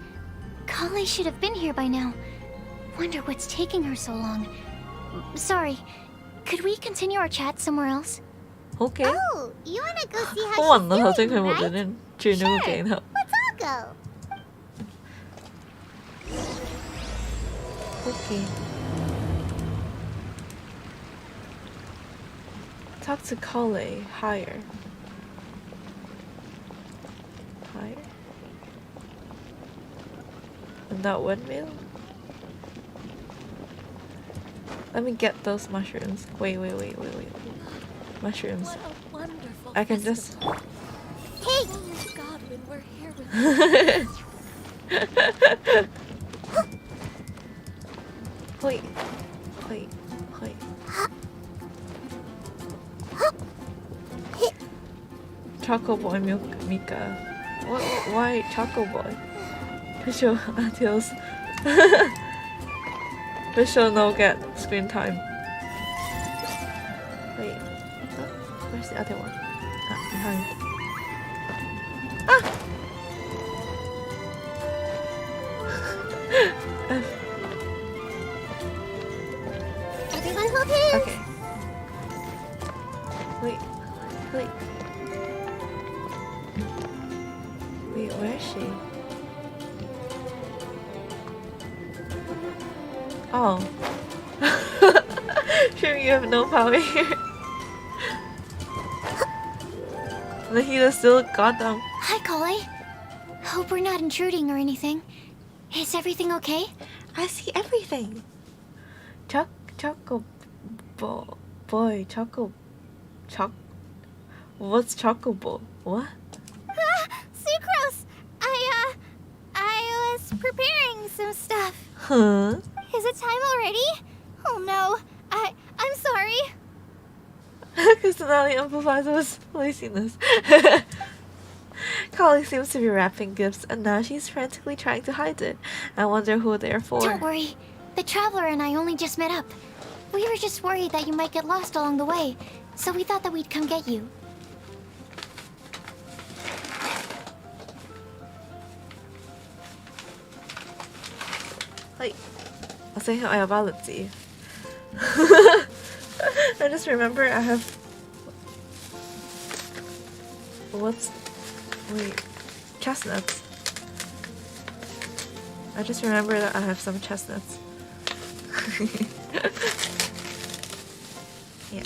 Kale should have been here by now. Wonder what's taking her so long. Sorry, could we continue our chat somewhere else? Okay. Oh, you wanna go see 好 how 暈啊！頭 she's 先佢 doing, 無端 right? 端轉咗個鏡頭。 Let's all go. Okay. Talk to Kale. Higher. Higher. And that windmill? Let me get those mushrooms. Wait. Mushrooms. What a wonderful I can just... Hey! Godwin, we're here with Wait. Choco Boy Mika. Why Choco Boy? Visual adios. Visual no get screen time. Wait. Oh, where's the other one? Ah, behind. Ah! Everyone hold hands! Okay. Wait, where is she? Oh. Sure, you have no power here. The healer still got them. Hi, Kale. Hope we're not intruding or anything. Is everything okay? I see everything. Choco boy, what's Choco Boy? What? Sucrose! I was preparing some stuff. Huh? Is it time already? Oh no, I'm sorry. Personality amplifies with laziness. Kale seems to be wrapping gifts, and now she's frantically trying to hide it. I wonder who they're for. Don't worry. The Traveler and I only just met up. We were just worried that you might get lost along the way, so we thought that we'd come get you. Like, I think I have allergy. I just remember I have... What's Wait, chestnuts. I just remember that I have some chestnuts. Yeah.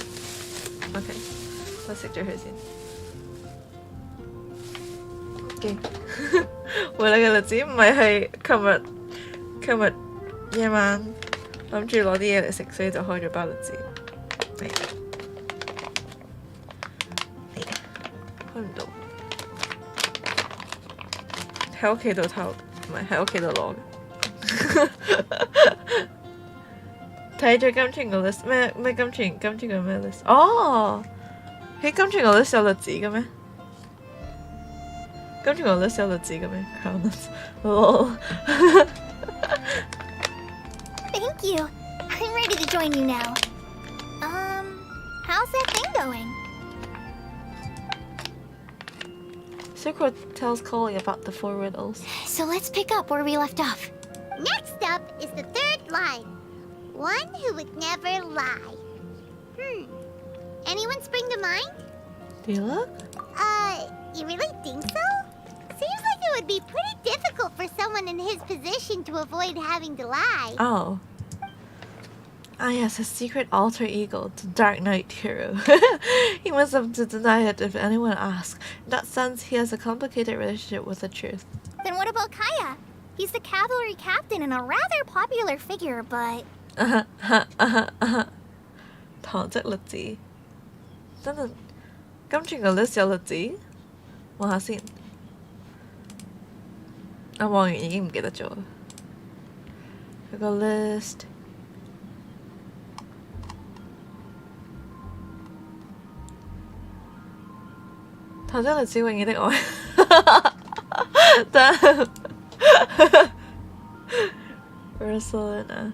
Okay. Let's take her先。Okay. 回嚟嘅日子唔係琴日夜晚諗住攞啲嘢嚟食，所以就開咗包栗子。係。開唔到。喺屋企度偷，唔係喺屋企度攞嘅。睇咗金錢個 list 咩金錢個咩 list？ 哦，喺金錢個 list 有栗子嘅咩？金錢個 list 有栗子嘅咩 ？Faunus， lol。 Thank you. I'm ready to join you now. How's that thing going? Silkwood tells Coley about the 4 riddles. So let's pick up where we left off. Next up is the third line. One who would never lie. Anyone spring to mind? Do you look? You really think so? Seems like it would be pretty difficult for someone in his position to avoid having to lie. Oh. Ah yes, his secret alter ego, the Dark Knight hero. He must have to deny it if anyone asks. In that sense, he has a complicated relationship with the truth. Then what about Kaya? He's the cavalry captain and a rather popular figure, but... 糖漬栗子真係金錢個 list 有栗子？望下先。我望完已經唔記得咗。佢個 list 糖漬栗子永遠的愛。得。Rosalina.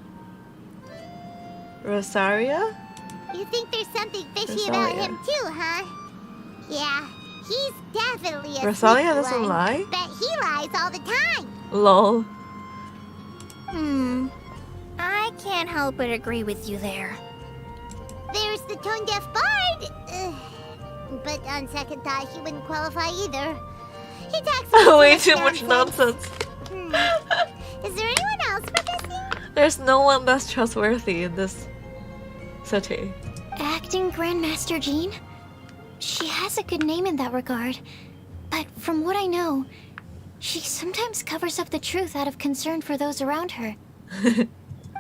Rosaria? You think there's something fishy Rosalia. about him too, huh? Yeah, he's definitely a Rosalia sneaky doesn't one. lie? Bet he lies all the time. Lol. I can't help but agree with you there. There's the tone-deaf bard. But on second thought, he wouldn't qualify either. He talks Way too much nonsense. Is there anyone else we're missing? There's no one that's trustworthy in this city. Acting Grandmaster Jean? She has a good name in that regard. But from what I know, she sometimes covers up the truth out of concern for those around her.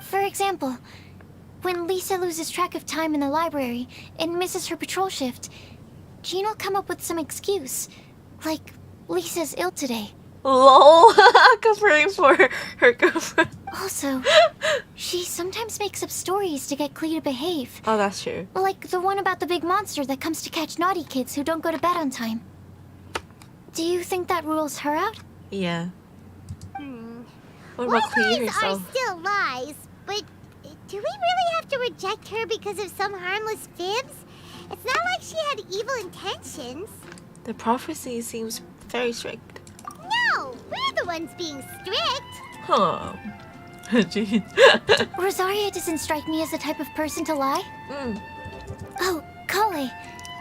For example, when Lisa loses track of time in the library and misses her patrol shift, Jean will come up with some excuse. Like, Lisa's ill today. Lol. Covering for her girlfriend. Also, she sometimes makes up stories to get Klee to behave. Oh, that's true. Like the one about the big monster that comes to catch naughty kids who don't go to bed on time. Do you think that rules her out? Yeah. What about Klee Lies herself? are still lies, but do we really have to reject her because of some harmless fibs? It's not like she had evil intentions. The prophecy seems very strict. No, we're the ones being strict. Huh. Jean. Rosaria doesn't strike me as the type of person to lie. Oh, Kale,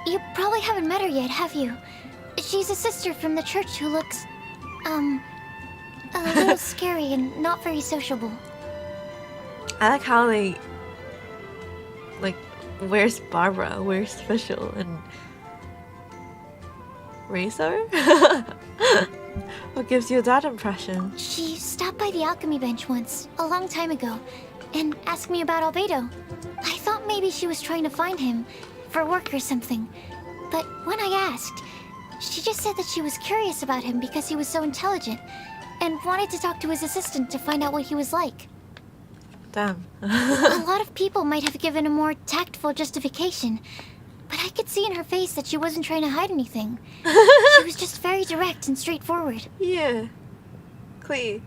you probably haven't met her yet, have you? She's a sister from the church who looks, a little scary and not very sociable. I like how they, like, where's Barbara? Where's Special? And Razor? What gives you that impression? She stopped by the alchemy bench once, a long time ago, and asked me about Albedo. I thought maybe she was trying to find him, for work or something. But when I asked, she just said that she was curious about him because he was so intelligent, and wanted to talk to his assistant to find out what he was like. Damn. A lot of people might have given a more tactful justification, but I could see in her face that she wasn't trying to hide anything. She was just very direct and straightforward. Yeah. Klee.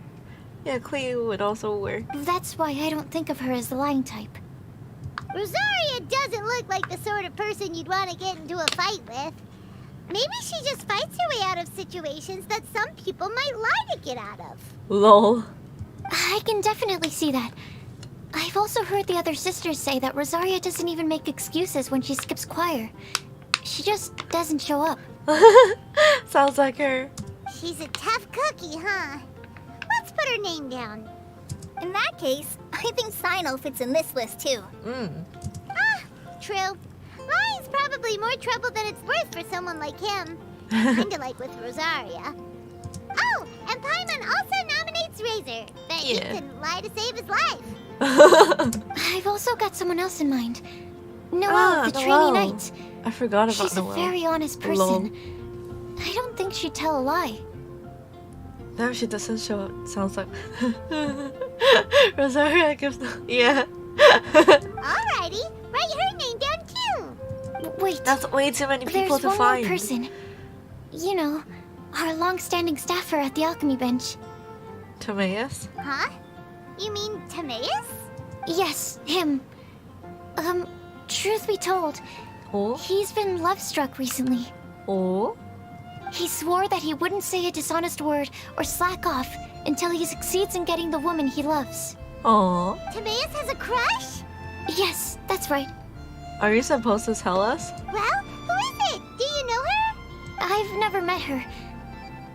Yeah, Klee would also work. That's why I don't think of her as the lying type. Rosaria doesn't look like the sort of person you'd want to get into a fight with. Maybe she just fights her way out of situations that some people might lie to get out of. Lol. I can definitely see that. I've also heard the other sisters say that Rosaria doesn't even make excuses when she skips choir. She just doesn't show up. Sounds like her. She's a tough cookie, huh? Let's put her name down. In that case, I think Sino fits in this list too. True. Lying's probably more trouble than it's worth for someone like him. Kinda like with Rosaria. Oh, and Paimon also nominates Razor, but he couldn't lie to save his life. I've also got someone else in mind. Noelle, the trainee Noelle. knight. I forgot about She's Noelle. a very honest person. Lol. I don't think she'd tell a lie. No, she doesn't show up. Sounds like Rosaria gives the Alrighty, write her name down too. Wait, That's way too many people there's to one find. more person. You know, our long-standing staffer at the alchemy bench. Timaeus? Huh? You mean Timaeus? Yes, him. Truth be told, Oh? he's been love-struck recently. Oh? He swore that he wouldn't say a dishonest word or slack off until he succeeds in getting the woman he loves. Oh? Timaeus has a crush? Yes, that's right. Are you supposed to tell us? Well, who is it? Do you know her? I've never met her.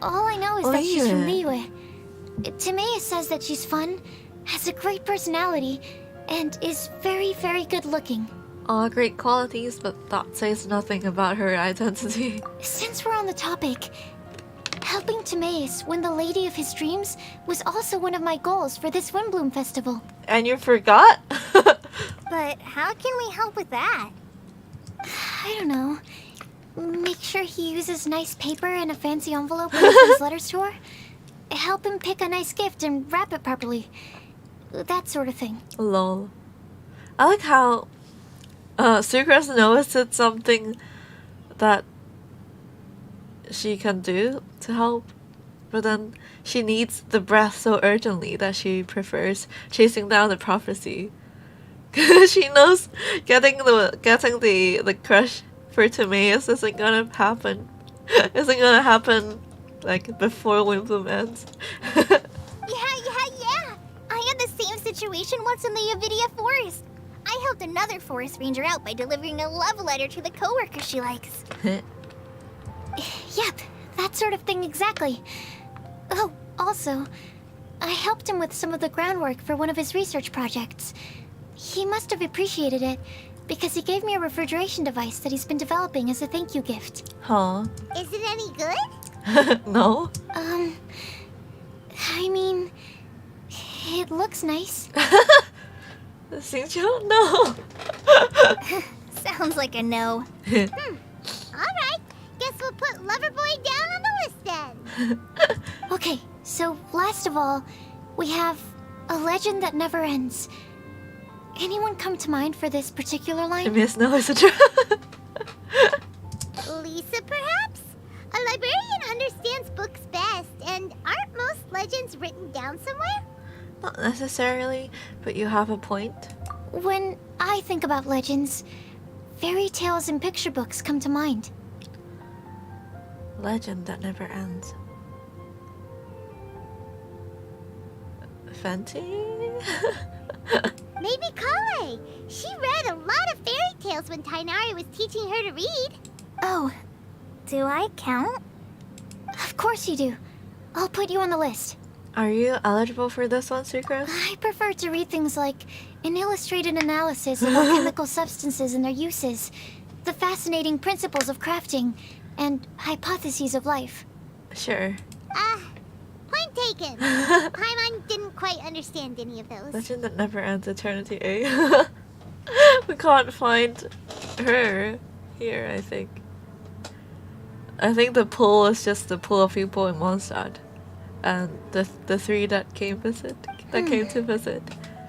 All I know is that she's from Liyue. Liyue. Timaeus says that she's fun, has a great personality, and is very, very good looking. All great qualities, but that says nothing about her identity. Since we're on the topic, helping Timaeus win the lady of his dreams was also one of my goals for this Windblume festival. And you forgot? But how can we help with that? I don't know. Make sure he uses nice paper and a fancy envelope when he sends letters to her. Help him pick a nice gift and wrap it properly. That sort of thing. Lol. I like how Sucrose noticed something that she can do to help, but then she needs the breath so urgently that she prefers chasing down the prophecy. She knows getting the crush for Timaeus isn't gonna happen. Isn't gonna happen like before Windblume ends. Yeah. I had the same situation once in the Avidia Forest. I helped another forest ranger out by delivering a love letter to the coworker she likes. Yep, that sort of thing exactly. Oh, also, I helped him with some of the groundwork for one of his research projects. He must have appreciated it, because he gave me a refrigeration device that he's been developing as a thank you gift. Huh? Is it any good? No? I mean, it looks nice. Since you don't know. Sounds like a no. Alright, guess we'll put Loverboy down on the list then. Okay, so last of all, we have a legend that never ends. Anyone come to mind for this particular line? Miss No is a trap. Lisa, perhaps? A librarian understands books best, and aren't most legends written down somewhere? Not necessarily, but you have a point. When I think about legends, fairy tales and picture books come to mind. Legend that never ends. Venti? Maybe Kale. She read a lot of fairy tales when Tainari was teaching her to read. Oh, do I count? Of course you do. I'll put you on the list. Are you eligible for this one, Sucrose? I prefer to read things like an illustrated analysis of alchemical substances and their uses, the fascinating principles of crafting, and hypotheses of life. Sure. Point taken. Paimon didn't quite understand any of those. Legend that never ends, Eternity A. We can't find her here, I think. I think the pool is just the pool of people in Mondstadt. And the three that came to visit.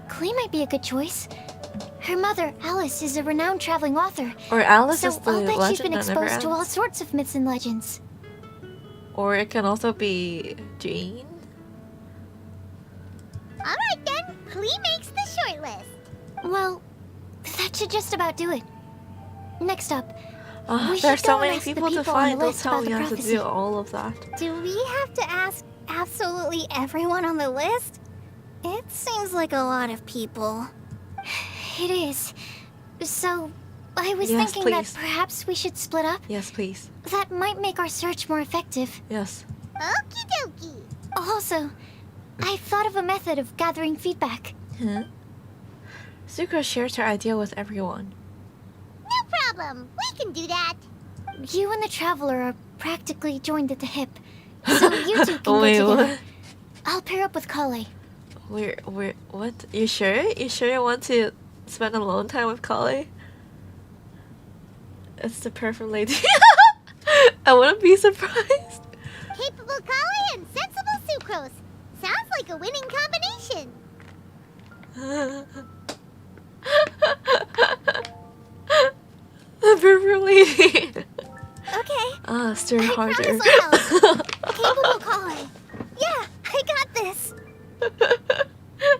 Klee might be a good choice. Her mother, Alice, is a renowned traveling author. Or Alice So is the I'll bet she's been legend that never exposed to all ends. sorts of myths and legends. Or it can also be Jean. Alright then, Klee makes the short list. Well, that should just about do it. Next up, we should There's go so and many ask the people to people on the find. Don't list tell about me the I have to prophecy. do all of that. Do we have to ask absolutely everyone on the list? It seems like a lot of people. It is. So, I was Yes, thinking that please. perhaps we should split up. Yes, please. That might make our search more effective. Yes. Okie dokie. Also, I thought of a method of gathering feedback. Huh? Sucrose shares her idea with everyone. No problem. We can do that. You and the Traveler are practically joined at the hip, so you two can Wait, go together. what? I'll pair up with Kale. What? You sure? You sure you want to spend alone time with Kale? It's the perfect lady. I wouldn't be surprised. Capable Kale and sensible Sucrose. Sounds like a winning combination. The perfect lady. Okay. Stir I harder. promise I'll help. Capable Kale. Yeah, I got this.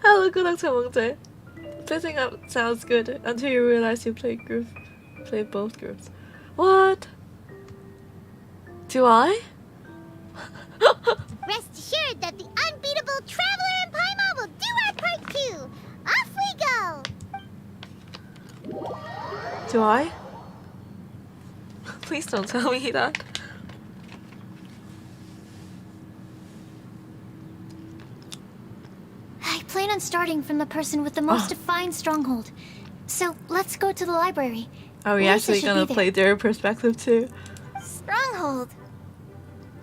Hello, good luck, Tamongte. Splitting up sounds good until you realize you play both groups. What? Do I? Rest assured that the unbeatable Traveler and Paimon will do our part too. Off we go. Do I? Please don't tell me that. I plan on starting from the person with the most defined stronghold. So let's go to the library. Are we Lisa actually should gonna be play their perspective too? Stronghold.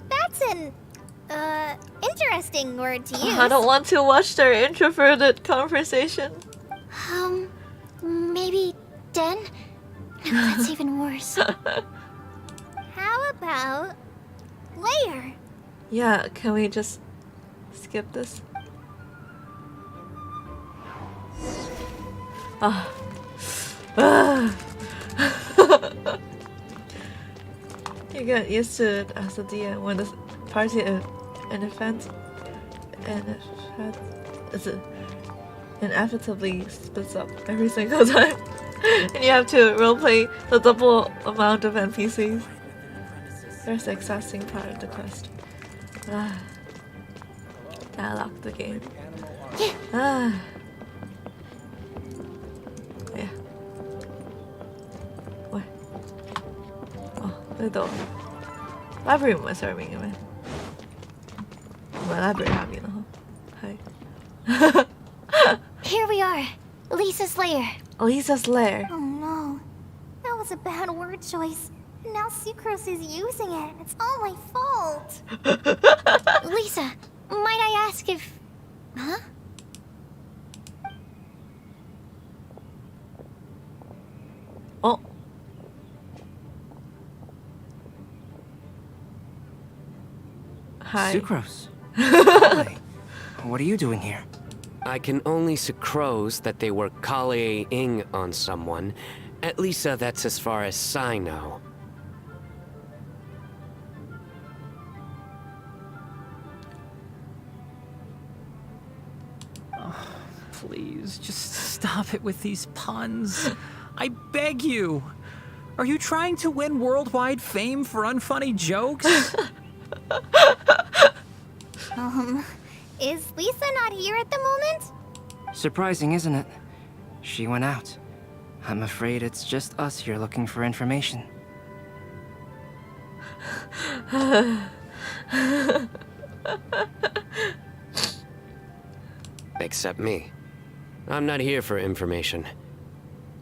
That's an, interesting word to use. I don't want to watch their introverted conversation. Maybe Den? No, that's even worse. How about layer? Yeah, can we just skip this? Ah. You get used to it as a DM when the party inevitably splits up every single time. And you have to roleplay the double amount of NPCs. There's the exhausting part of the quest. I locked the game. Yeah. Where? 네, 너 라이브러리 못 설명해. 뭐야 라이브러리 하기는. Hi. Here we are. Lisa's lair. Lisa's lair. Oh no. That was a bad word choice. Now Sucrose is using it. It's all my fault. Lisa, might I ask if... Huh? Oh. Hi. Sucrose. Hi. What are you doing here? I can only sucrose that they were Kale-ing on someone. At least that's as far as I know. Please, just stop it with these puns. I beg you. Are you trying to win worldwide fame for unfunny jokes? Is Lisa not here at the moment? Surprising, isn't it? She went out. I'm afraid it's just us here looking for information. Except me. I'm not here for information.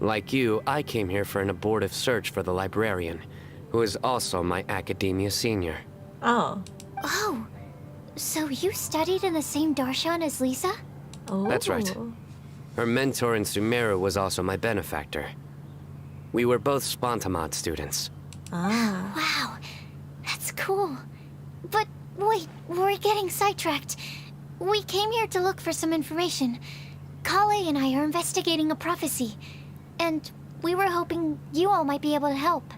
Like you, I came here for an abortive search for the librarian, who is also my academia senior. Oh. Oh, so you studied in the same darshan as Lisa? Oh. That's right. Her mentor in Sumeru was also my benefactor. We were both Spontamod students. Ah. Wow, that's cool. But wait, we're getting sidetracked. We came here to look for some information. Kale and I are investigating a prophecy, and we were hoping you all might be able to help.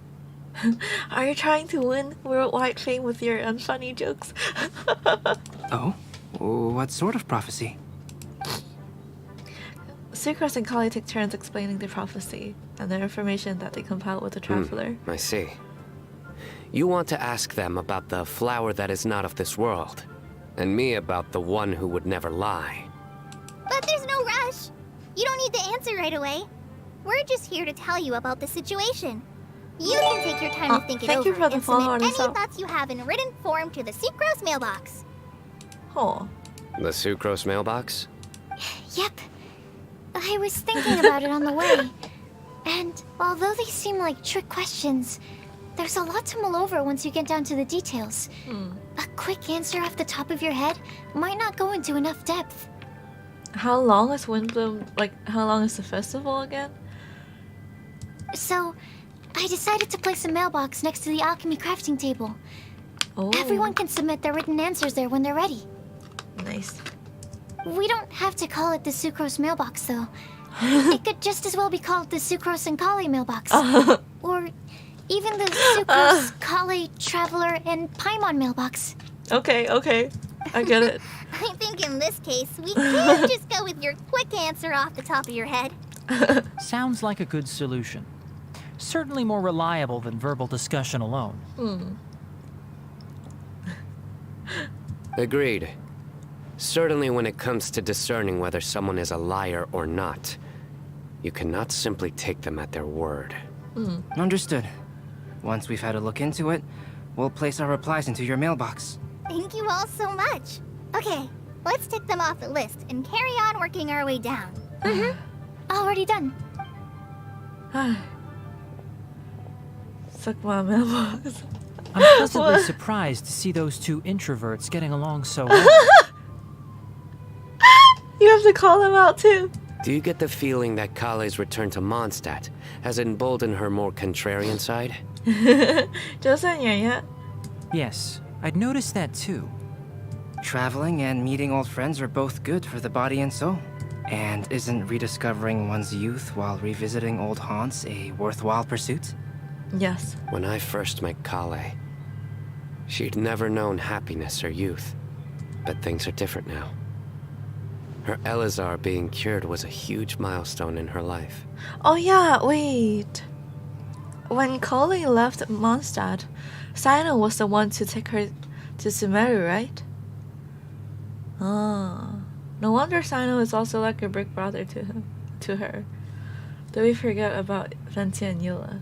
Are you trying to win worldwide fame with your unfunny jokes? Oh? What sort of prophecy? Sucrose and Kale take turns explaining the prophecy and the information that they compiled with the Traveler. I see. You want to ask them about the flower that is not of this world, and me about the one who would never lie. But there's no rush. You don't need to answer right away. We're just here to tell you about the situation. You can take your time to think it thank over you for the and submit follow, any Lisa. thoughts you have in written form to the Sucrose mailbox. Oh. The sucrose mailbox? Yep. I was thinking about it on the way. And although they seem like trick questions, there's a lot to mull over once you get down to the details. A quick answer off the top of your head might not go into enough depth. How long is Windblume, like, how long is the festival again? So, I decided to place a mailbox next to the alchemy crafting table. Oh. Everyone can submit their written answers there when they're ready. Nice. We don't have to call it the Sucrose mailbox, though. It could just as well be called the Sucrose and Kale mailbox. Or even the Sucrose, Kale, Traveler, and Paimon mailbox. Okay, I get it. I think in this case, we can't just go with your quick answer off the top of your head. Sounds like a good solution. Certainly more reliable than verbal discussion alone. Agreed. Certainly when it comes to discerning whether someone is a liar or not, you cannot simply take them at their word. Understood. Once we've had a look into it, we'll place our replies into your mailbox. Thank you all so much. Okay, let's tick them off the list and carry on working our way down. Already done. Suck my mailbox. I'm pleasantly surprised to see those two introverts getting along so well. You have to call them out too. Do you get the feeling that Kale's return to Mondstadt has emboldened her more contrarian side? 就算妍妍 Yes, I'd noticed that too. Traveling and meeting old friends are both good for the body and soul. And isn't rediscovering one's youth while revisiting old haunts a worthwhile pursuit? Yes. When I first met Kale, she'd never known happiness or youth. But things are different now. Her Elazar being cured was a huge milestone in her life. Oh yeah, wait. When Coley left Mondstadt, Sino was the one to take her to Sumeru, right? Ah. No wonder Sino is also like a big brother to her. Did we forget about Venti and Eula?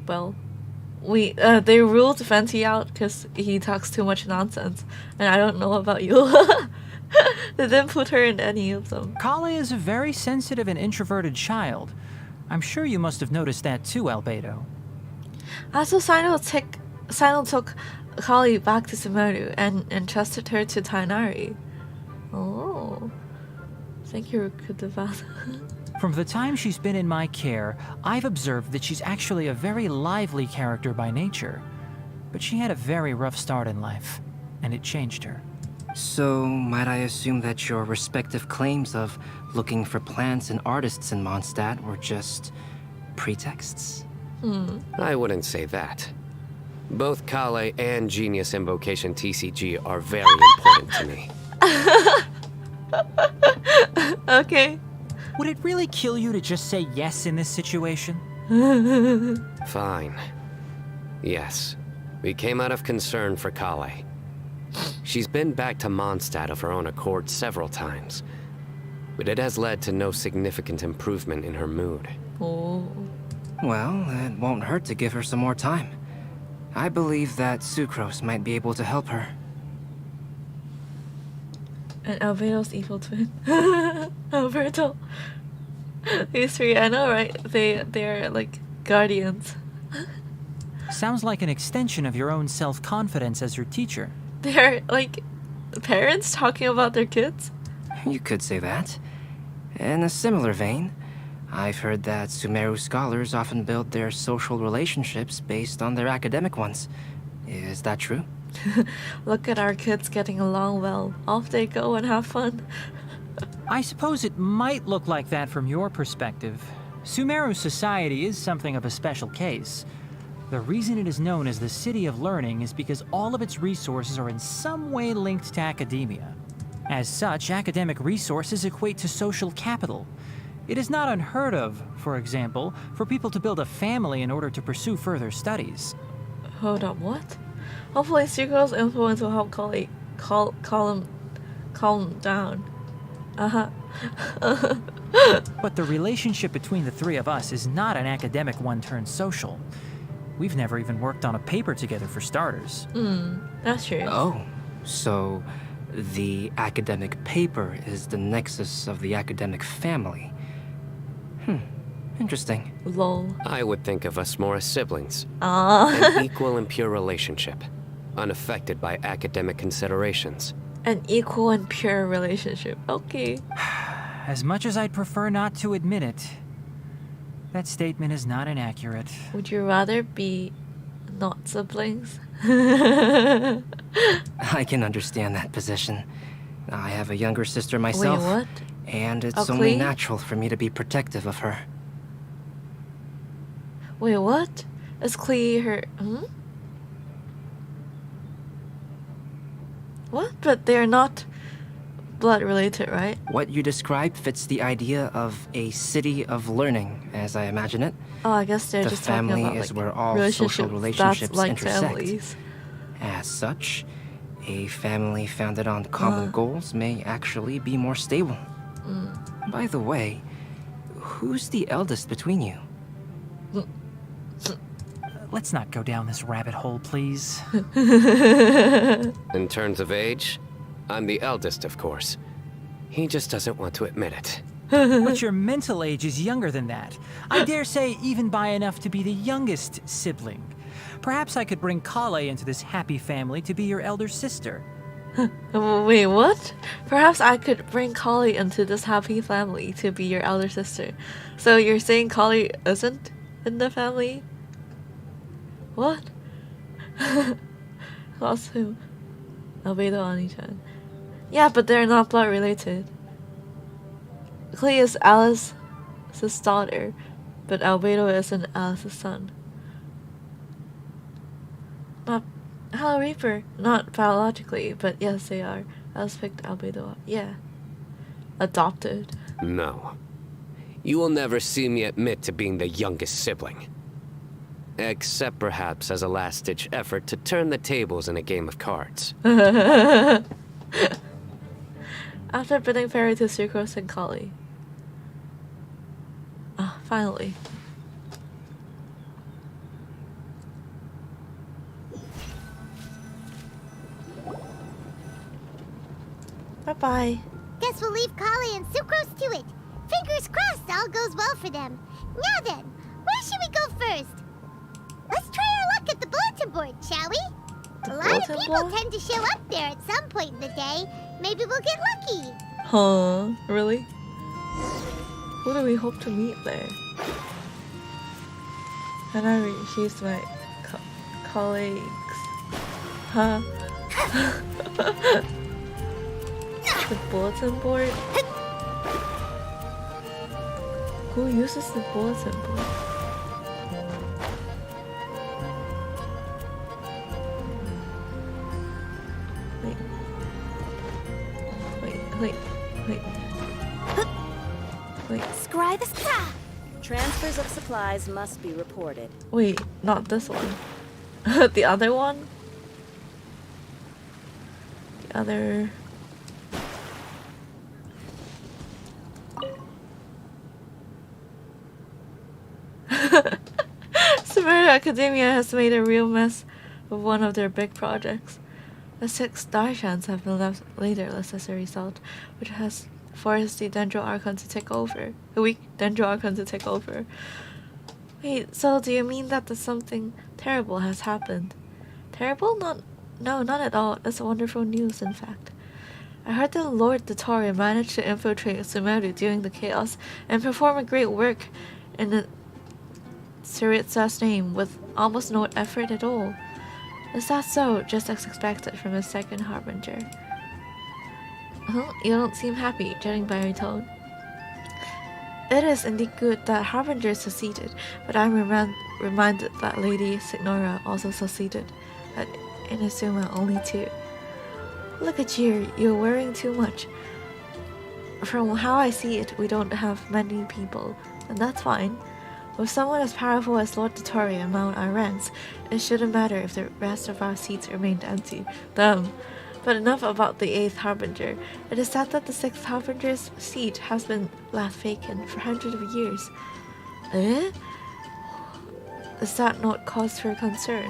Well, they ruled Venti out because he talks too much nonsense, and I don't know about Eula. They didn't put her in any of them. Kale is a very sensitive and introverted child. I'm sure you must have noticed that too, Albedo. Also, Sino took Kali back to Sumeru and entrusted her to Tainari. Oh. Thank you, Kudavata. From the time she's been in my care, I've observed that she's actually a very lively character by nature. But she had a very rough start in life, and it changed her. So, might I assume that your respective claims of looking for plants and artists in Mondstadt were just pretexts? I wouldn't say that. Both Kale and Genius Invocation TCG are very important to me. Okay. Would it really kill you to just say yes in this situation? Fine. Yes. We came out of concern for Kale. She's been back to Mondstadt of her own accord several times, but it has led to no significant improvement in her mood. Oh. Well, it won't hurt to give her some more time. I believe that Sucrose might be able to help her. And Albedo's evil twin. Alberto. These three, I know, right? They're like guardians. Sounds like an extension of your own self-confidence as your teacher. They're like parents talking about their kids. You could say that. In a similar vein, I've heard that Sumeru scholars often build their social relationships based on their academic ones. Is that true? Look at our kids getting along well. Off they go and have fun. I suppose it might look like that from your perspective. Sumeru society is something of a special case. The reason it is known as the City of Learning is because all of its resources are in some way linked to academia. As such, academic resources equate to social capital. It is not unheard of, for example, for people to build a family in order to pursue further studies. Hold up, what? Hopefully Sucro's influence will help calm down. But the relationship between the three of us is not an academic one turned social. We've never even worked on a paper together for starters. That's true. Oh, so the academic paper is the nexus of the academic family. Interesting. Lol. I would think of us more as siblings. Ah. An equal and pure relationship, unaffected by academic considerations. An equal and pure relationship. Okay. As much as I'd prefer not to admit it, that statement is not inaccurate. Would you rather be not siblings? I can understand that position. I have a younger sister myself. Wait, what? And it's Ugly? only natural for me to be protective of her. Wait, what? Is Klee her... What? But they're not blood related, right? What you described fits the idea of a city of learning, as I imagine it. Oh, I guess they're The just talking family about is like where all social relationships that's like intersect. families. As such, a family founded on common goals may actually be more stable. By the way, who's the eldest between you? Let's not go down this rabbit hole, please. In terms of age, I'm the eldest, of course. He just doesn't want to admit it. But your mental age is younger than that. I dare say even by enough to be the youngest sibling. Perhaps I could bring Kale into this happy family to be your elder sister. Wait, what? Perhaps I could bring Kale into this happy family to be your elder sister. So you're saying Kale isn't in the family? What? Lost who? Albedo Oni-chan. Yeah, but they're not blood related. Klee is Alice's daughter, but Albedo isn't Alice's son. Not Hello Reaper, not biologically, but yes they are. Alice picked Albedo up. Yeah. Adopted. No. You will never see me admit to being the youngest sibling. Except perhaps as a last-ditch effort to turn the tables in a game of cards. After bidding farewell to Sucrose and Kali. Ah, finally. Bye-bye. Guess we'll leave Kali and Sucrose to it. Fingers crossed all goes well for them. Now then, where should we go first? Let's try our luck at the bulletin board, shall we? A lot of people tend to show up there at some point in the day. Maybe we'll get lucky. Huh? Really? Who do we hope to meet there? And I refuse my colleagues. Huh? The bulletin board? Who uses the bulletin board? Wait. Scribe is... Transfers of supplies must be reported. Wait, not this one. The other one? The other... Sumeria Academia has made a real mess of one of their big projects. The 6 Darshans have been left leaderless as a result, which has forced the Dendro Archon to take over. The weak Dendro Archon to take over. Wait, so do you mean that something terrible has happened? Terrible? No, not at all. That's wonderful news, in fact. I heard that Lord Dottore managed to infiltrate Sumeru during the chaos and perform a great work in the Tsuritsa's name with almost no effort at all. Is that so? Just as expected from a second harbinger. You don't seem happy, judging by your tone. It is indeed good that Harbinger succeeded, but I'm reminded that Lady Signora also succeeded. At Inazuma only 2. Look at you, you're worrying too much. From how I see it, we don't have many people, and that's fine. With someone as powerful as Lord Dottore among our ranks, it shouldn't matter if the rest of our seats remained empty. Damn, But enough about the 8th Harbinger. It is said that the 6th Harbinger's seat has been left vacant for hundreds of years. Eh? Is that not cause for concern?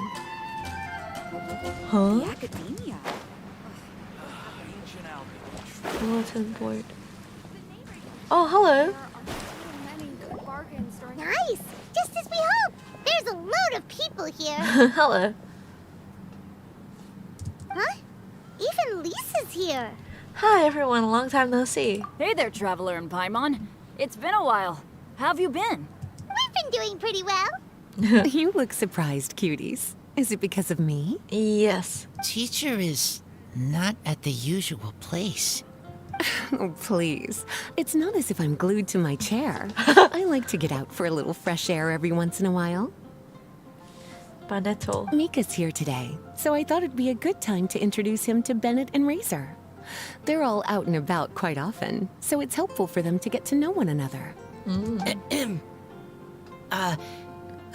Huh? The academia. Bulletin board. Oh, hello. Nice! Just as we hoped! There's a load of people here! Hello. Huh? Even Lisa's here! Hi everyone, long time no see. Hey there, Traveler and Paimon. It's been a while. How have you been? We've been doing pretty well. You look surprised, cuties. Is it because of me? Yes. Teacher is not at the usual place. Oh, please. It's not as if I'm glued to my chair. I like to get out for a little fresh air every once in a while. Banetto. Mika's here today, so I thought it'd be a good time to introduce him to Bennett and Razor. They're all out and about quite often, so it's helpful for them to get to know one another.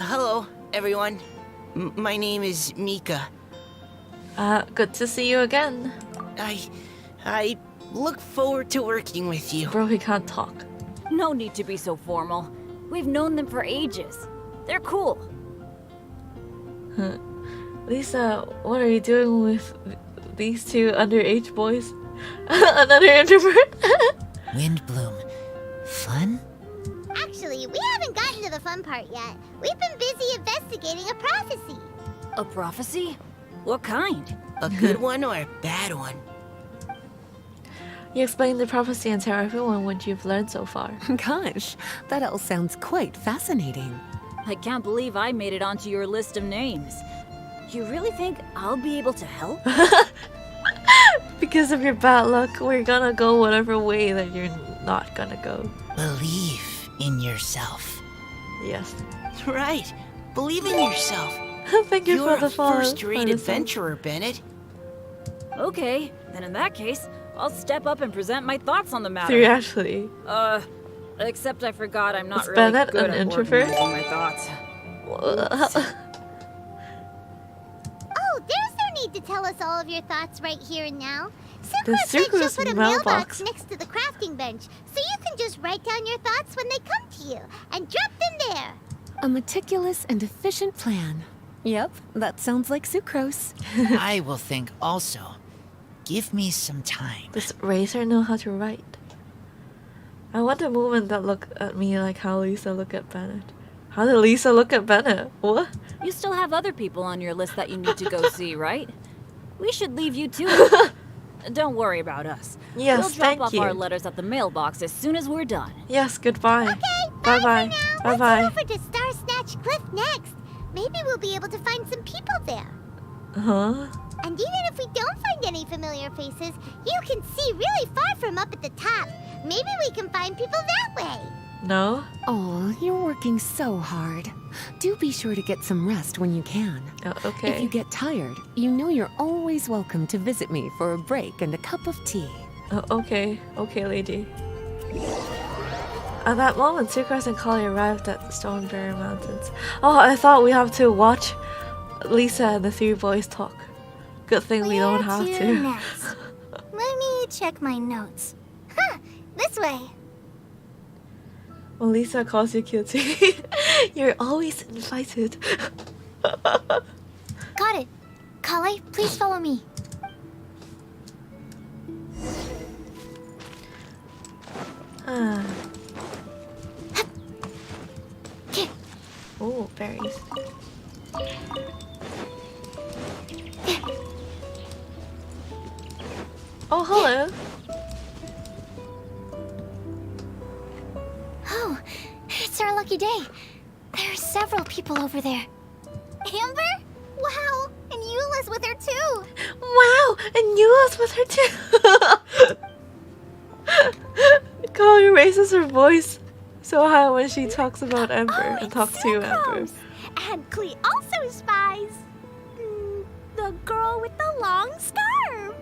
Hello, everyone. My name is Mika. Good to see you again. I look forward to working with you. Bro, he can't talk. No need to be so formal. We've known them for ages. They're cool. Lisa, what are you doing with these two underage boys? Another introvert? Windblume. Fun? Actually, we haven't gotten to the fun part yet. We've been busy investigating a prophecy. A prophecy? What kind? A good one or a bad one? You explain the prophecy and tell everyone what you've learned so far. Gosh, that all sounds quite fascinating. I can't believe I made it onto your list of names. You really think I'll be able to help? Because of your bad luck, we're gonna go whatever way that you're not gonna go. Believe in yourself. Yes. Right. Believe in yourself. Thank you You're for the a follow. first-rate adventurer, Bennett. Okay, then in that case, I'll step up and present my thoughts on the matter. Seriously. Except I forgot I'm not Is really Bennett good an at introvert? organizing my thoughts. Oh, there's no need to tell us all of your thoughts right here and now. The Sucrose said she'll Sucrose put a mailbox. mailbox next to the crafting bench, so you can just write down your thoughts when they come to you, and drop them there. A meticulous and efficient plan. Yep, that sounds like Sucrose. I will think also. Give me some time. Does Razor know how to write? I want a movement that look at me like how Lisa look at Bennett. How did Lisa look at Bennett? What? You still have other people on your list that you need to go see, right? We should leave you to it. Don't worry about us. Yes, we'll drop thank off you. our letters at the mailbox as soon as we're done. Yes, goodbye. Okay, bye bye. Let's Bye head bye. over to Star Snatch Cliff next. Maybe we'll be able to find some people there. Huh? And even if we don't find any familiar faces, you can see really far from up at the top. Maybe we can find people that way. No? Oh, you're working so hard. Do be sure to get some rest when you can. Oh, okay. If you get tired, you know you're always welcome to visit me for a break and a cup of tea. Oh, okay. Okay, lady. At that moment, Sucrose and Collie arrived at the Stoneberry Mountains. Oh, I thought we have to watch Lisa and the three boys talk. Good thing we don't have Where to. next? Let me check my notes. Huh, this way. When Lisa calls you cutie, you're always invited. Got it. Kale, please follow me. Ah. Oh, berries. Oh, hello. Oh, it's our lucky day. There are several people over there. Amber? Wow, and Eula's with her too. Wow, and Eula's with her too. Chloe raises her voice so high when she talks about Amber and talks to Amber. And Klee also spies. The girl with the long scarf.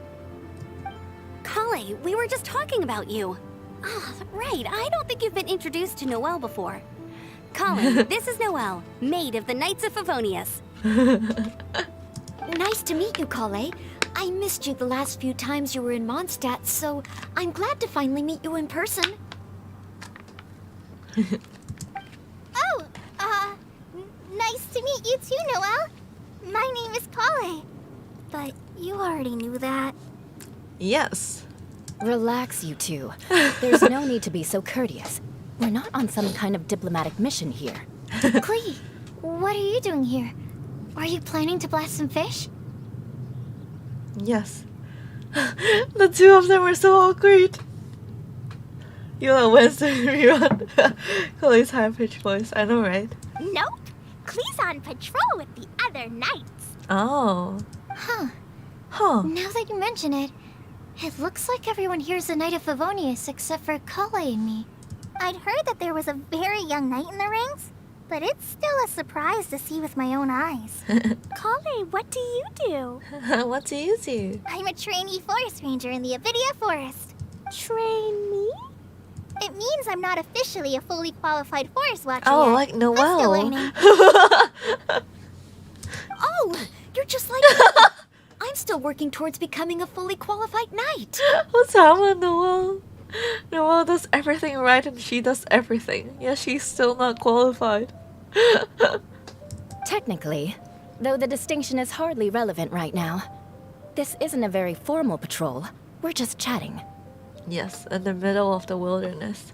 Kale, we were just talking about you. Ah, right. I don't think you've been introduced to Noelle before. Kale, this is Noelle, maid of the Knights of Favonius. Nice to meet you, Kale. I missed you the last few times you were in Mondstadt, so I'm glad to finally meet you in person. Oh, nice to meet you too, Noelle. My name is Kale. But you already knew that. Yes. Relax, you two. There's no need to be so courteous. We're not on some kind of diplomatic mission here. Klee, what are you doing here? Are you planning to blast some fish? Yes. The two of them were so awkward. Yula wins the rerun. Kale's high-pitched voice. I know, right? Nope. Klee's on patrol with the other knights. Oh. Huh. Huh. Now that you mention it, it looks like everyone here's a Knight of Favonius except for Kale and me. I'd heard that there was a very young knight in the rings, but it's still a surprise to see with my own eyes. Kale, what do you do? What do you do? I'm a trainee forest ranger in the Avidia Forest. Trainee? It means I'm not officially a fully qualified forest watcher Oh, yet. like I'm still Noelle. learning. Oh, you're just like me. I'm still working towards becoming a fully qualified knight. What's happening, Noelle? Noelle does everything right and she does everything. Yet she's still not qualified. Technically, though the distinction is hardly relevant right now. This isn't a very formal patrol. We're just chatting. Yes, in the middle of the wilderness.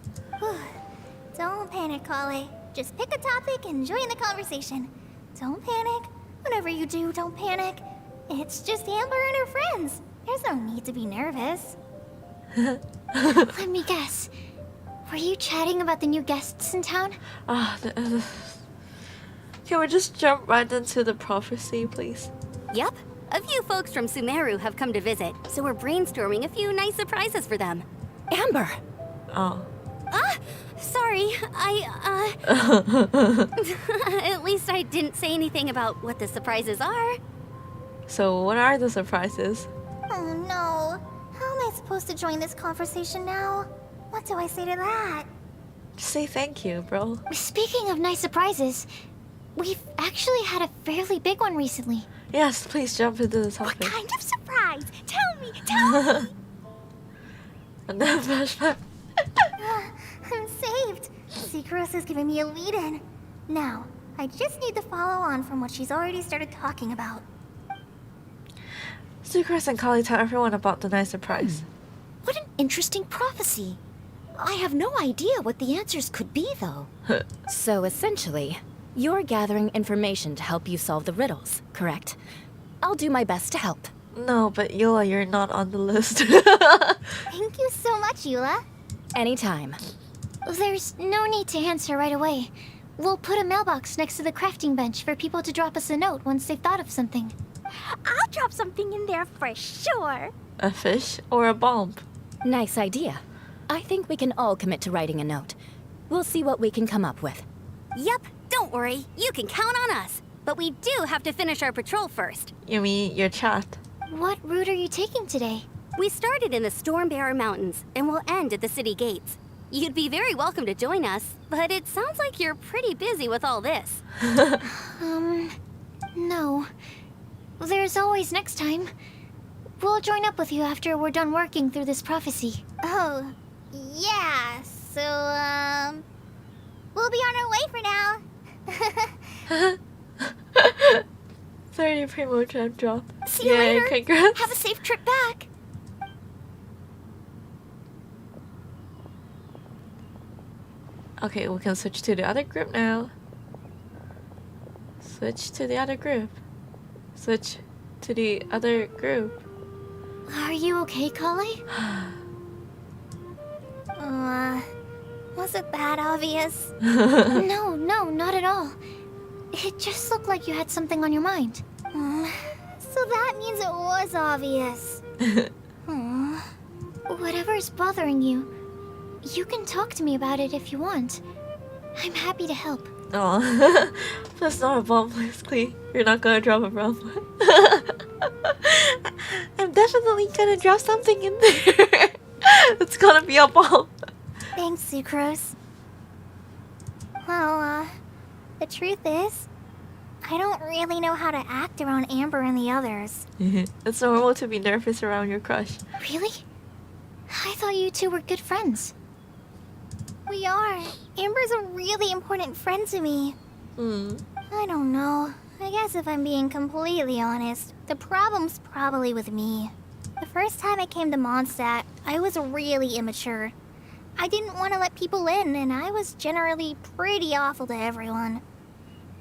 Don't panic, Kale. Just pick a topic and join the conversation. Don't panic. Whatever you do, don't panic. It's just Amber and her friends. There's no need to be nervous. Let me guess. Were you chatting about the new guests in town? Can we just jump right into the prophecy, please? Yep. A few folks from Sumeru have come to visit, so we're brainstorming a few nice surprises for them. Amber! Oh. Sorry, At least I didn't say anything about what the surprises are. So what are the surprises? Oh no. How am I supposed to join this conversation now? What do I say to that? Just say thank you, bro. Speaking of nice surprises, we've actually had a fairly big one recently. Yes, please jump into the topic. What kind of surprise? Tell me! And then flashback. I'm saved. Secros is giving me a lead-in. Now, I just need to follow on from what she's already started talking about. Sucrose and Kali tell everyone about the nice surprise. What an interesting prophecy. I have no idea what the answers could be, though. So essentially, you're gathering information to help you solve the riddles, correct? I'll do my best to help. No, but Eula, you're not on the list. Thank you so much, Eula. Anytime. There's no need to answer right away. We'll put a mailbox next to the crafting bench for people to drop us a note once they've thought of something. I'll drop something in there for sure. A fish or a bomb? Nice idea. I think we can all commit to writing a note. We'll see what we can come up with. Yep, don't worry. You can count on us. But we do have to finish our patrol first. You mean your chat? What route are you taking today? We started in the Stormbearer Mountains, and we'll end at the city gates. You'd be very welcome to join us, but it sounds like you're pretty busy with all this. No. There's always next time. We'll join up with you after we're done working through this prophecy. Oh, yeah, so, we'll be on our way for now. 30 primo trap drop. See you Yay, later. congrats. Have a safe trip back. Okay, we can switch to the other group now. Switch to the other group. Switch to the other group. Are you okay, Kale? Was it that obvious? No, not at all. It just looked like you had something on your mind. So that means it was obvious. Whatever's bothering you, you can talk to me about it if you want. I'm happy to help. Oh, that's not a bomb, please, Klee. You're not gonna drop a bomb. I'm definitely gonna drop something in there. It's gonna be a bomb. Thanks, Sucrose. Well, the truth is, I don't really know how to act around Amber and the others. It's normal to be nervous around your crush. Really? I thought you two were good friends. We are. Amber's a really important friend to me. I don't know. I guess if I'm being completely honest, the problem's probably with me. The first time I came to Mondstadt, I was really immature. I didn't want to let people in, and I was generally pretty awful to everyone.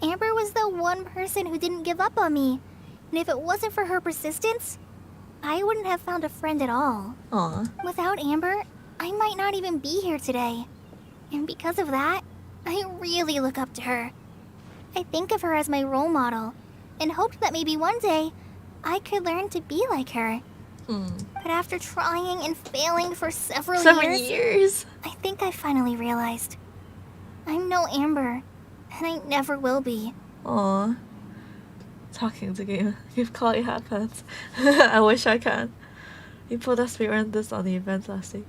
Amber was the one person who didn't give up on me, and if it wasn't for her persistence, I wouldn't have found a friend at all. Aw. Without Amber, I might not even be here today. And because of that, I really look up to her. I think of her as my role model, and hoped that maybe one day, I could learn to be like her. But after trying and failing for several years, I think I finally realized. I'm no Amber, and I never will be. Aw. Talking to game. Give Collie hat pants. I wish I can. You pulled us, we earned this on the event last week.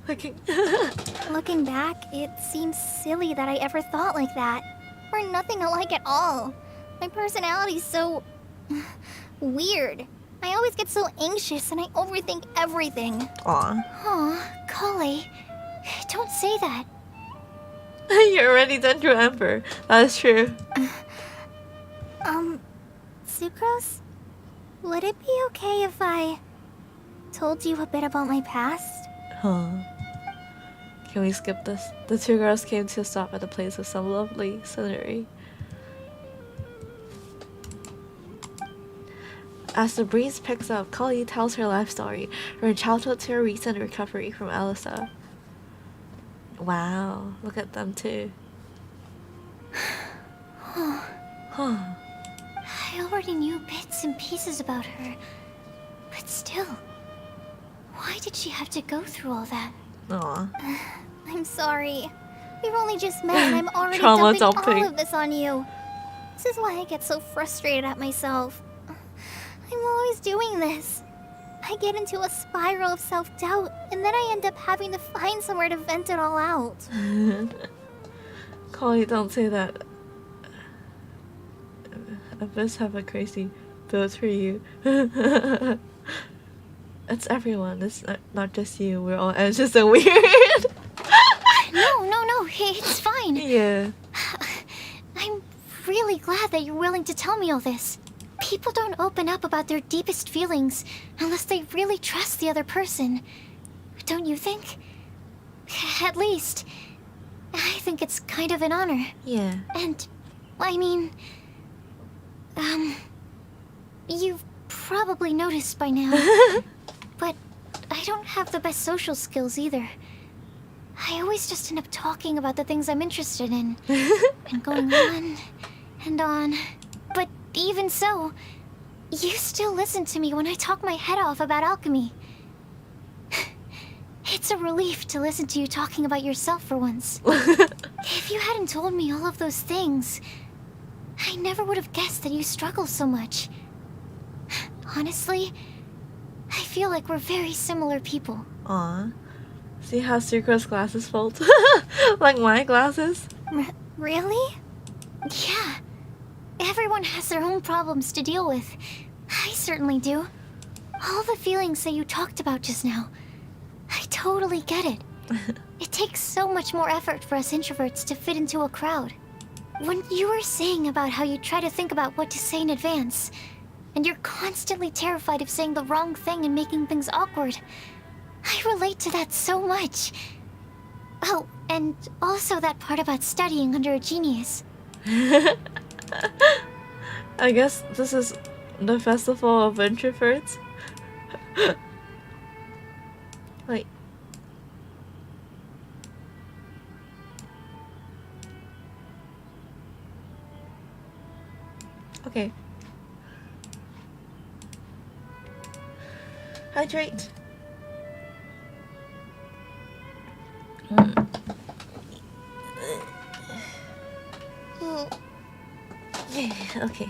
Looking back, it seems silly that I ever thought like that. We're nothing alike at all. My personality's so... weird. I always get so anxious and I overthink everything. Aw. Aw, Collie. Don't say that. You're already done through Amber. That is true. Sucrose? Would it be okay if I told you a bit about my past? Huh. Can we skip this? The two girls came to a stop at a place with some lovely scenery. As the breeze picks up, Collie tells her life story, from childhood to her recent recovery from Elisa. Wow, look at them too. Huh. I already knew bits and pieces about her, but still, why did she have to go through all that? Aw. I'm sorry. We've only just met and I'm already Trauma dumping dumping. all of this on you. This is why I get so frustrated at myself. I'm always doing this. I get into a spiral of self-doubt, and then I end up having to find somewhere to vent it all out. Collie, don't say that. I must have a crazy build for you. It's everyone. It's not just you. We're all anxious and weird. No, it's fine. Yeah. I'm really glad that you're willing to tell me all this. People don't open up about their deepest feelings unless they really trust the other person. Don't you think? At least, I think it's kind of an honor. Yeah. And, I mean... you've probably noticed by now. But I don't have the best social skills either. I always just end up talking about the things I'm interested in. And going on and on. But even so, you still listen to me when I talk my head off about alchemy. It's a relief to listen to you talking about yourself for once. If you hadn't told me all of those things, I never would have guessed that you struggle so much. Honestly, I feel like we're very similar people. Aw. See how Sucro's glasses fold? Like my glasses? Really? Yeah. Everyone has their own problems to deal with. I certainly do. All the feelings that you talked about just now, I totally get it. It takes so much more effort for us introverts to fit into a crowd. When you were saying about how you try to think about what to say in advance, and you're constantly terrified of saying the wrong thing and making things awkward, I relate to that so much. Oh, and also that part about studying under a genius. I guess this is the festival of introverts. Wait. Okay. Hydrate. Okay.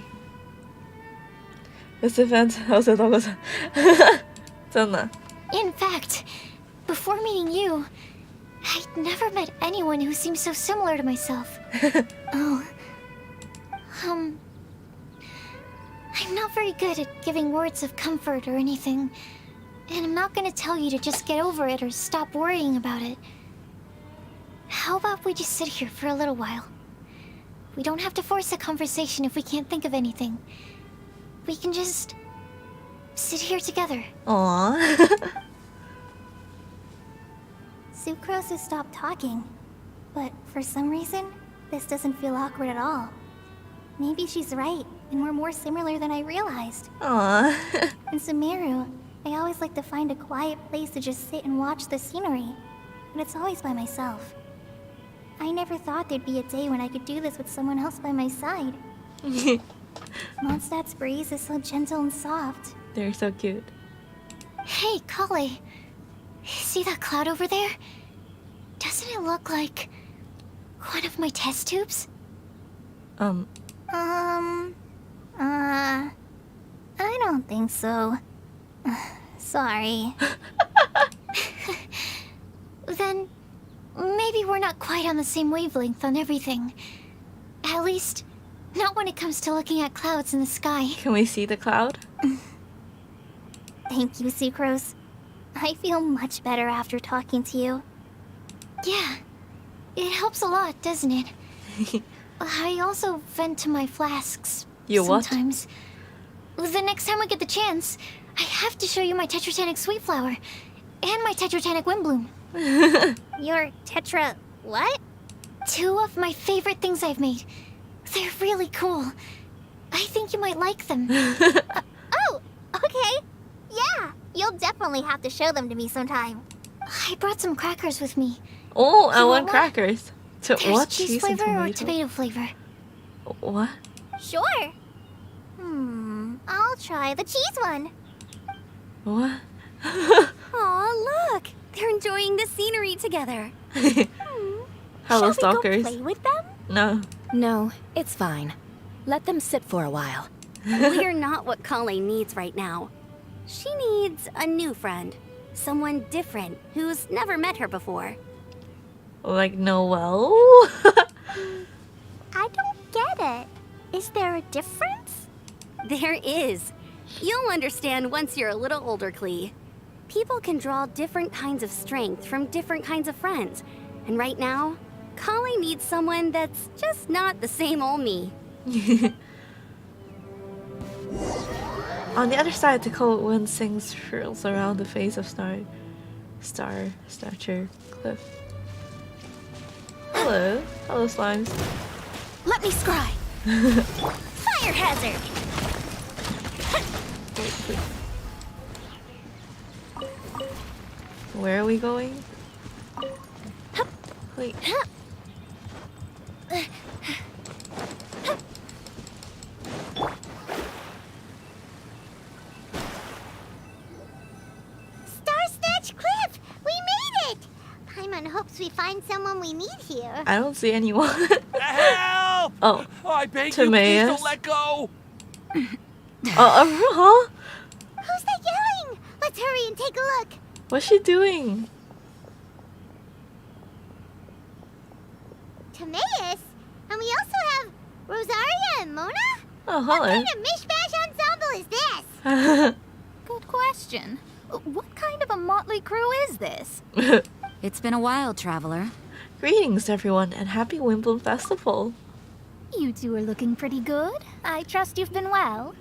This event 好想多個人，真的。 In fact, before meeting you, I'd never met anyone who seemed so similar to myself. Oh. I'm not very good at giving words of comfort or anything. And I'm not gonna tell you to just get over it or stop worrying about it. How about we just sit here for a little while? We don't have to force a conversation if we can't think of anything. We can just sit here together. Aww. Sucrose has stopped talking, but for some reason, this doesn't feel awkward at all. Maybe she's right, and we're more similar than I realized. Aww. In Sumeru, I always like to find a quiet place to just sit and watch the scenery, and it's always by myself. I never thought there'd be a day when I could do this with someone else by my side. Mondstadt's breeze is so gentle and soft. They're so cute. Hey, Kale. See that cloud over there? Doesn't it look like one of my test tubes? I don't think so. Sorry. Then maybe we're not quite on the same wavelength on everything. At least, not when it comes to looking at clouds in the sky. Can we see the cloud? Thank you, Sucrose. I feel much better after talking to you. Yeah, it helps a lot, doesn't it? I also vent to my flasks You what? sometimes. The next time we get the chance, I have to show you my Tetratanic Sweet Flower and my Tetratanic Windblume. Your Tetra... what? 2 of my favorite things I've made. They're really cool. I think you might like them. Oh, okay. Yeah, you'll definitely have to show them to me sometime. I brought some crackers with me. Oh, I You want want crackers. So There's what? cheese and flavor or tomato? tomato flavor? What? Sure. I'll try the cheese one. What? Aw, look! They're enjoying the scenery together. Hello, Shall stalkers. we go play with them? No. No, it's fine. Let them sit for a while. We're not what Colleen needs right now. She needs a new friend. Someone different who's never met her before. Like Noelle? I don't get it. Is there a difference? There is. You'll understand once you're a little older, Klee. People can draw different kinds of strength from different kinds of friends. And right now, Colleen needs someone that's just not the same old me. On the other side, the cold wind sings shrills around the face of Stature Cliff. Hello. Hello, slimes. Let me scry. Fire hazard! Where are we going? Wait. Star-Snatch Cliff! We made it! Paimon hopes we find someone we need here. I don't see anyone. Help! Oh. I beg you, please Timaeus. don't let go! Huh? Who's that yelling? Let's hurry and take a look. What's she doing? Timaeus? And we also have Rosaria and Mona? Oh, What hello. kind of mishmash ensemble is this? Good question. What kind of a motley crew is this? It's been a while, traveler. Greetings, everyone, and happy Windblume Festival. You two are looking pretty good. I trust you've been well.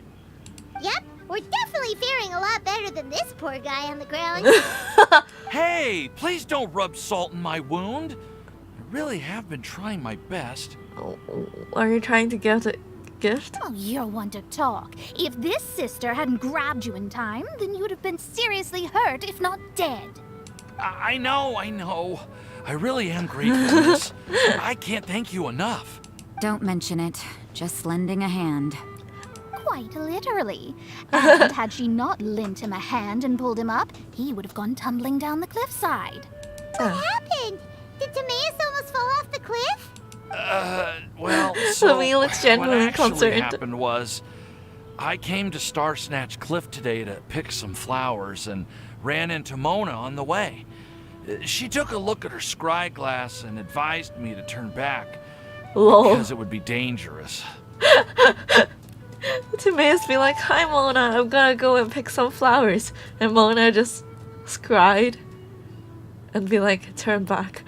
Yep, we're definitely faring a lot better than this poor guy on the ground. Hey, please don't rub salt in my wound. I really have been trying my best. Are you trying to get a gift? Oh, you're one to talk. If this sister hadn't grabbed you in time, then you'd have been seriously hurt, if not dead. I know. I really am grateful, miss. I can't thank you enough. Don't mention it. Just lending a hand. Quite literally. And had she not lent him a hand and pulled him up, he would have gone tumbling down the cliffside. What happened? Did Timaeus almost fall off the cliff? Well, so He looks what genuinely actually concerned. happened was, I came to Star Snatch Cliff today to pick some flowers and ran into Mona on the way. She took a look at her scry glass and advised me to turn back Lol. because it would be dangerous. Timaeus be like, "Hi Mona, I'm gonna go and pick some flowers," and Mona just cried and be like, "Turn back."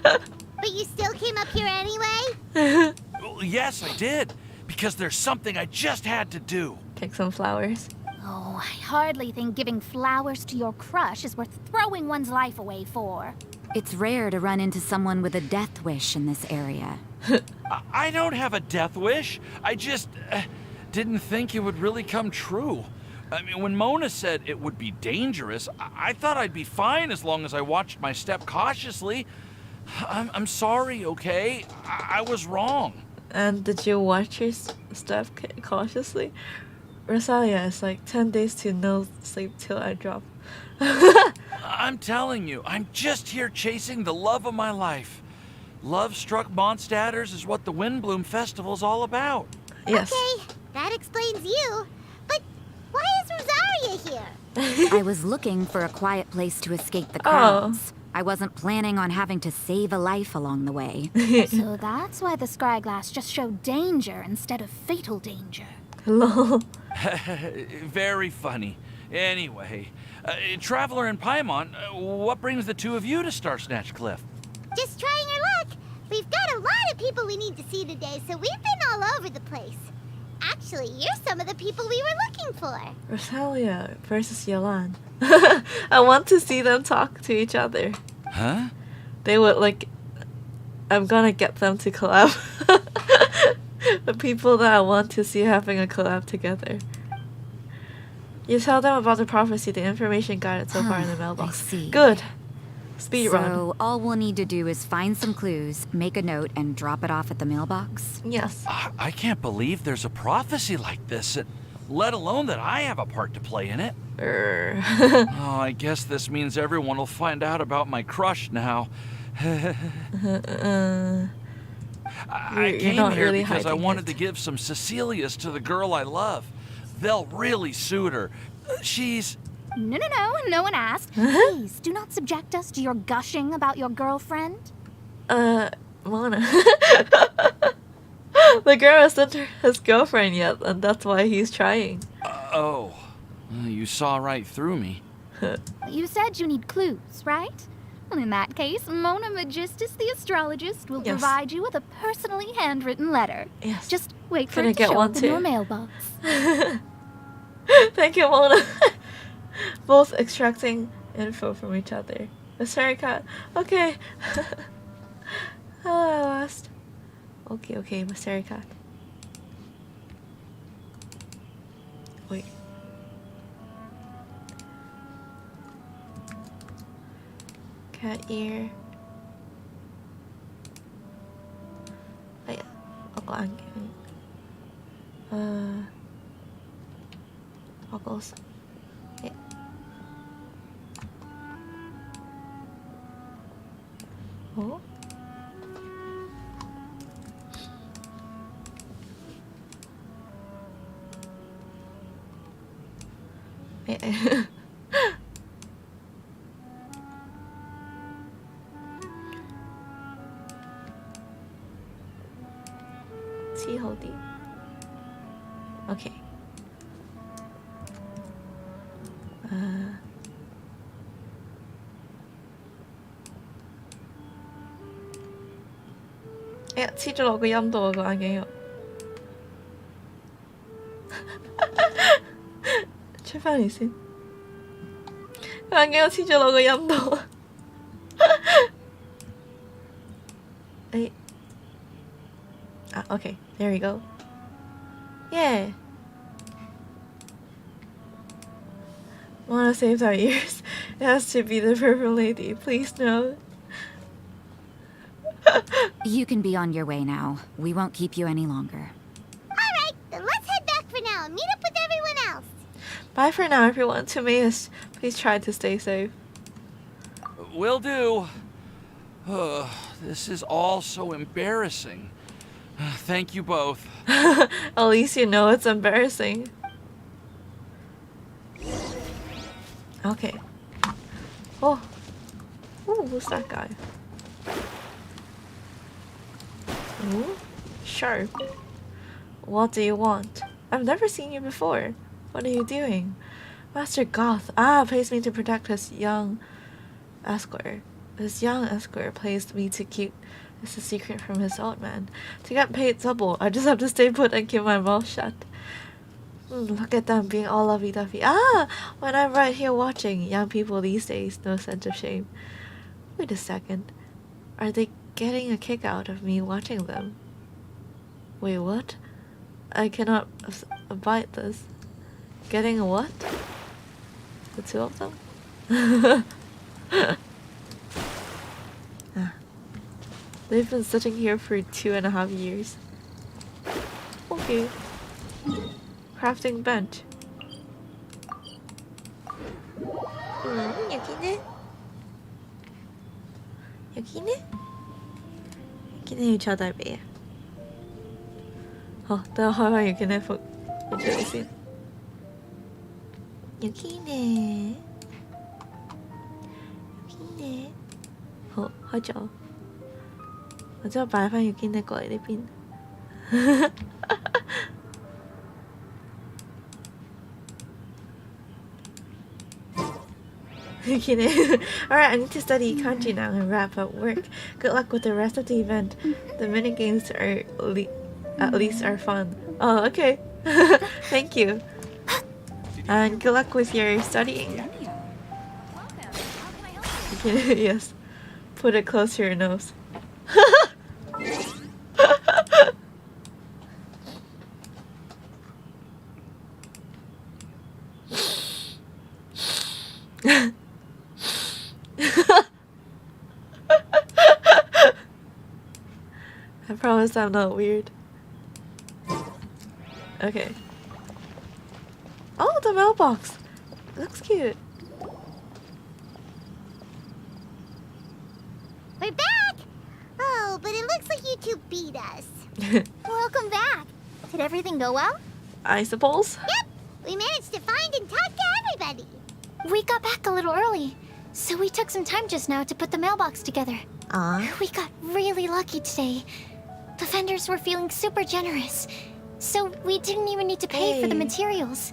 But you still came up here anyway? Well, yes, I did. Because there's something I just had to do. Pick some flowers. Oh, I hardly think giving flowers to your crush is worth throwing one's life away for. It's rare to run into someone with a death wish in this area. I don't have a death wish. I just didn't think it would really come true. I mean, when Mona said it would be dangerous, I thought I'd be fine as long as I watched my step cautiously. I'm sorry, okay? I was wrong. And did you watch your step cautiously? Rosalia, it's like 10 days to no sleep till I drop. I'm telling you, I'm just here chasing the love of my life. Love-struck Mondstadters is what the Windblume Festival's all about. Yes. Okay, that explains you. But why is Rosaria here? I was looking for a quiet place to escape the crowds. I wasn't planning on having to save a life along the way. So that's why the scryglass just showed danger instead of fatal danger. Lol. Very funny. Anyway, Traveler and Paimon, what brings the two of you to Starsnatch Cliff? Just trying our luck. We've got a lot of people we need to see today, so we've been all over the place. Actually, you're some of the people we were looking for. Rosalia versus Yolan. I want to see them talk to each other. Huh? They would like... I'm gonna get them to collab. The people that I want to see having a collab together. You tell them about the prophecy, the information guided so far in the mailbox. I see. Good. Speed run. So all we'll need to do is find some clues, make a note, and drop it off at the mailbox? Yes. I can't believe there's a prophecy like this, let alone that I have a part to play in it. Oh, I guess this means everyone will find out about my crush now. I came not here really because I hiding wanted it. to give some Cecilias to the girl I love. They'll really suit her. She's... No one asked. Please, do not subject us to your gushing about your girlfriend. Mona. The girl isn't his girlfriend yet, and that's why he's trying. You saw right through me. You said you need clues, right? Well, in that case, Mona Magistus the astrologist will provide you with a personally handwritten letter. Yes. Just wait for Can I it to get show one up in too? your mailbox. Thank you, Mona. Both extracting info from each other. Wisteria cat. Okay. Hello, last. Okay, Wisteria cat. Wait. Cat ear. Oh yeah. Ako angin. Goggles. Yeah. Oh. Yeah. Tea holding. Okay.黐咗落個陰度啊個眼鏡又。出返嚟先。個眼鏡又黐咗落個陰度。Okay, there we go. Yeah. Wanna save our ears? It has to be the purple lady. Please no. You can be on your way now. We won't keep you any longer. Alright, then let's head back for now and meet up with everyone else. Bye for now, everyone. Timaeus, please try to stay safe. Will do. This is all so embarrassing. Thank you both. At least you know it's embarrassing. Okay. Oh. Ooh, who's that guy? Ooh. Sharp. What do you want? I've never seen you before. What are you doing? Master Goth, pays me to protect his young escort. His young escort pays me to keep this a secret from his old man. To get paid double, I just have to stay put and keep my mouth shut. Look at them being all lovey-dovey. When I'm right here watching, young people these days, no sense of shame. Wait a second. Are they getting a kick out of me watching them? Wait, what? I cannot abide this. Getting a what? The two of them? They've been sitting here for 2.5 years. Okay. Crafting bench. 여기네? 여기네? 여기네 쳐다봐요. 내가 하면 여기네 여기네. 여기네. 여기네. 하죠. 我之後擺翻要見你過嚟呢邊。Alright, I need to study kanji now and wrap up work. Good luck with the rest of the event. The minigames are at least are fun. Oh, okay. Thank you. And good luck with your studying. Yes. Put it close to your nose. I promise I'm not weird. Okay. Oh, the mailbox! Looks cute. We're back! Oh, but it looks like you two beat us. Welcome back. Did everything go well? I suppose. Yep! We managed to find and talk to everybody. We got back a little early, so we took some time just now to put the mailbox together. We got really lucky today. The vendors were feeling super generous, so we didn't even need to pay for the materials.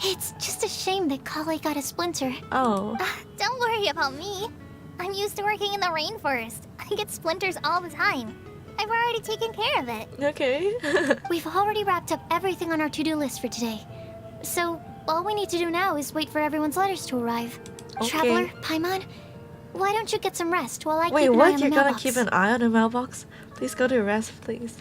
It's just a shame that Kale got a splinter. Oh. Don't worry about me. I'm used to working in the rainforest. I get splinters all the time. I've already taken care of it. Okay. We've already wrapped up everything on our to-do list for today. So, all we need to do now is wait for everyone's letters to arrive. Okay. Traveler, Paimon, why don't you get some rest while I Wait, keep an eye what? on You're the gonna mailbox? keep an eye on the mailbox? Please go to rest, please.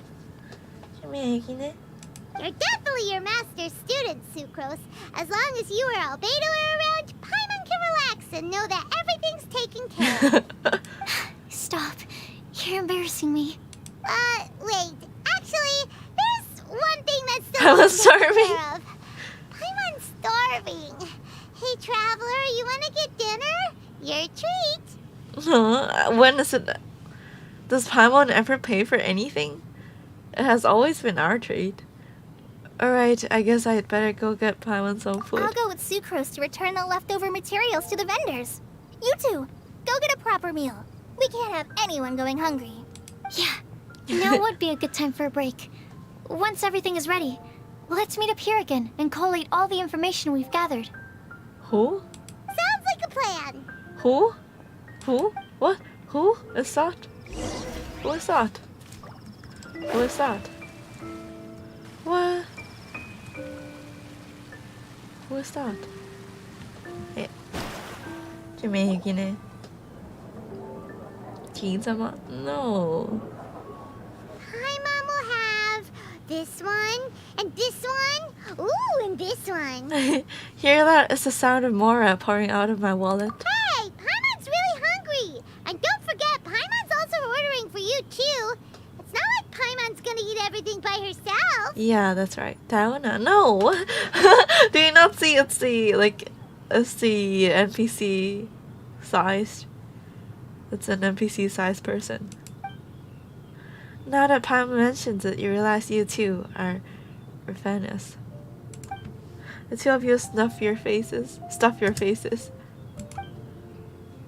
You're definitely your master's student, Sucrose. As long as you or Albedo are around, Paimon can relax and know that everything's taken care of. Stop. You're embarrassing me. Wait. Actually, there's one thing that's still I was taken starving. care of. Paimon's starving. Hey, Traveler, you wanna get dinner? Your treat. When is it? Does Paimon ever pay for anything? It has always been our treat. Alright, I guess I'd better go get Paimon some food. I'll go with Sucrose to return the leftover materials to the vendors. You two, go get a proper meal. We can't have anyone going hungry. Yeah, now would be a good time for a break. Once everything is ready, let's meet up here again and collate all the information we've gathered. Who? Sounds like a plan. Who? Who? What? Who is that? Who is that? Who is that? What? Who is that? Eh. 좀 얘기긴 해. 진짜만? No. Paimon will have this one, and this one, ooh, and this one. Hear that? It's the sound of Mora pouring out of my wallet. Hey, Paimon's really hungry. And don't forget, Paimon's also ordering for you too. It's not like Paimon's gonna eat everything by herself. Yeah, that's right. Daona, no. Do you not see it's the NPC sized? It's an NPC sized person. Now that Paimon mentions it, you realize you two are faunus. The two of you stuff your faces.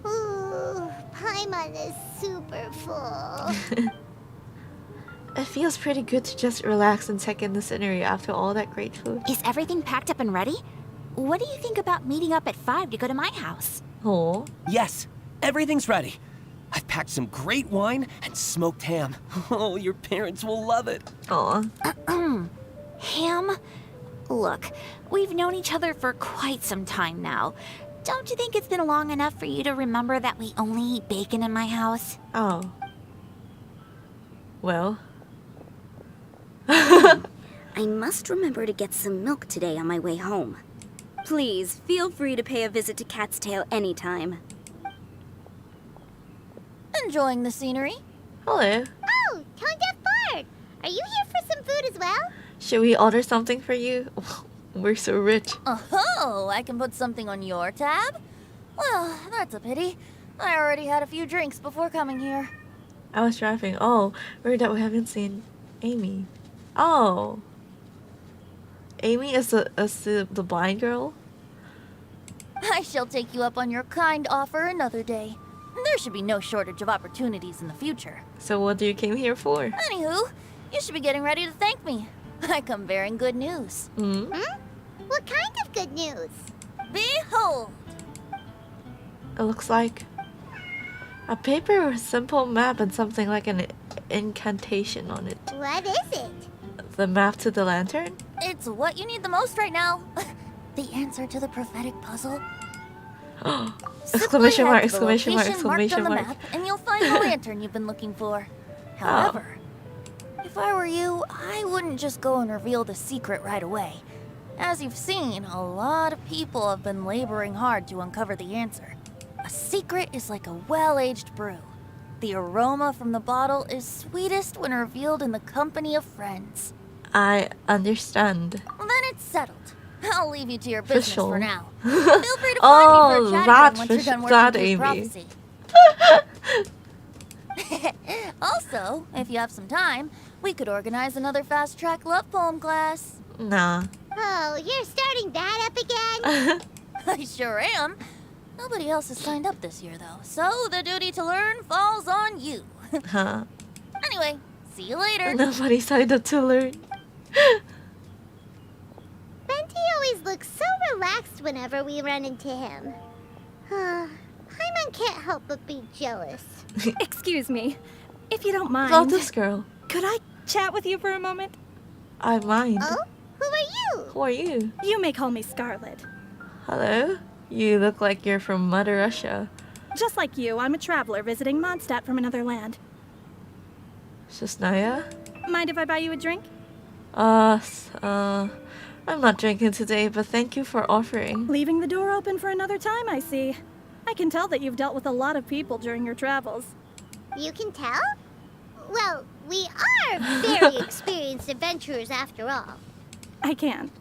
Ooh, Paimon is super full. It feels pretty good to just relax and take in the scenery after all that great food. Is everything packed up and ready? What do you think about meeting up at 5 to go to my house? Oh. Yes, everything's ready. I've packed some great wine and smoked ham. Oh, your parents will love it. Aw. Ham? Look, we've known each other for quite some time now. Don't you think it's been long enough for you to remember that we only eat bacon in my house? Oh. Well. I must remember to get some milk today on my way home. Please, feel free to pay a visit to Cat's Tail anytime. Enjoying the scenery? Hello. Oh, Tone Deaf Bard! Are you here for some food as well? Should we order something for you? We're so rich. Oh, I can put something on your tab? Well, that's a pity. I already had a few drinks before coming here. I was driving. Oh, weird that we haven't seen Amy. Oh. Amy is the blind girl? I shall take you up on your kind offer another day. There should be no shortage of opportunities in the future. So what do you came here for? Anywho, you should be getting ready to thank me. I come bearing good news. Hmm? What kind of good news? Behold! It looks like a paper with a simple map and something like an incantation on it. What is it? The map to the lantern? It's what you need the most right now. The answer to the prophetic puzzle. Exclamation mark, Simply head to exclamation the mark, location exclamation marked on mark. the map, and you'll find the lantern you've been looking for. However, if I were you, I wouldn't just go and reveal the secret right away. As you've seen, a lot of people have been laboring hard to uncover the answer. A secret is like a well-aged brew. The aroma from the bottle is sweetest when revealed in the company of friends. I understand. Well, then it's settled. I'll leave you to your business Official. for now. Feel free to find me for a chat again once you're done working through Amy. prophecy. Also, if you have some time, we could organize another fast-track love poem class. Nah. Oh, you're starting that up again? I sure am. Nobody else has signed up this year, though, so the duty to learn falls on you. Huh. Anyway, see you later. Nobody signed up to learn. Venti always looks so relaxed whenever we run into him. Paimon can't help but be jealous. Excuse me, if you don't mind. Love this girl. Could I chat with you for a moment? I mind. Oh? Who are you? Who are you? You may call me Scarlet. Hello? You look like you're from Mother Russia. Just like you, I'm a traveler visiting Mondstadt from another land. Shasnaya? Mind if I buy you a drink? I'm not drinking today, but thank you for offering. Leaving the door open for another time, I see. I can tell that you've dealt with a lot of people during your travels. You can tell? Well, we are very experienced adventurers after all. I can.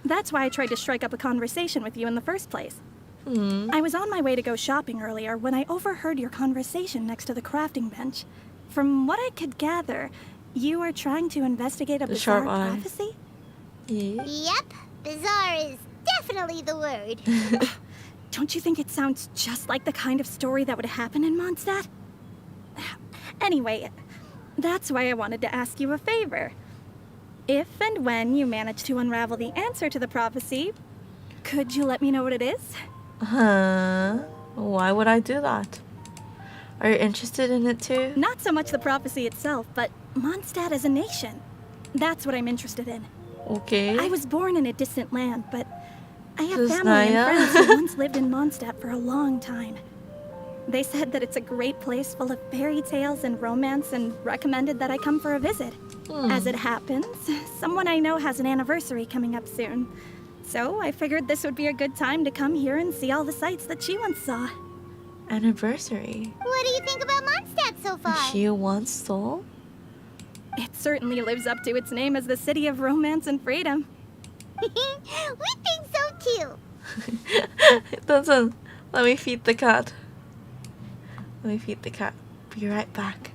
That's why I tried to strike up a conversation with you in the first place. I was on my way to go shopping earlier when I overheard your conversation next to the crafting bench. From what I could gather, you are trying to investigate a bizarre prophecy? Yeah. Yep, bizarre is definitely the word. Don't you think it sounds just like the kind of story that would happen in Mondstadt? Anyway, that's why I wanted to ask you a favor. If and when you manage to unravel the answer to the prophecy, could you let me know what it is? Huh? Why would I do that? Are you interested in it too? Not so much the prophecy itself, but Mondstadt as a nation. That's what I'm interested in. Okay. I was born in a distant land, but I have family and friends who once lived in Mondstadt for a long time. They said that it's a great place full of fairy tales and romance and recommended that I come for a visit. As it happens, someone I know has an anniversary coming up soon. So I figured this would be a good time to come here and see all the sights that she once saw. Anniversary? What do you think about Mondstadt so far? She once saw? It certainly lives up to its name as the city of romance and freedom. We think so too. It doesn't. Let me feed the cat. Let me feed the cat. Be right back.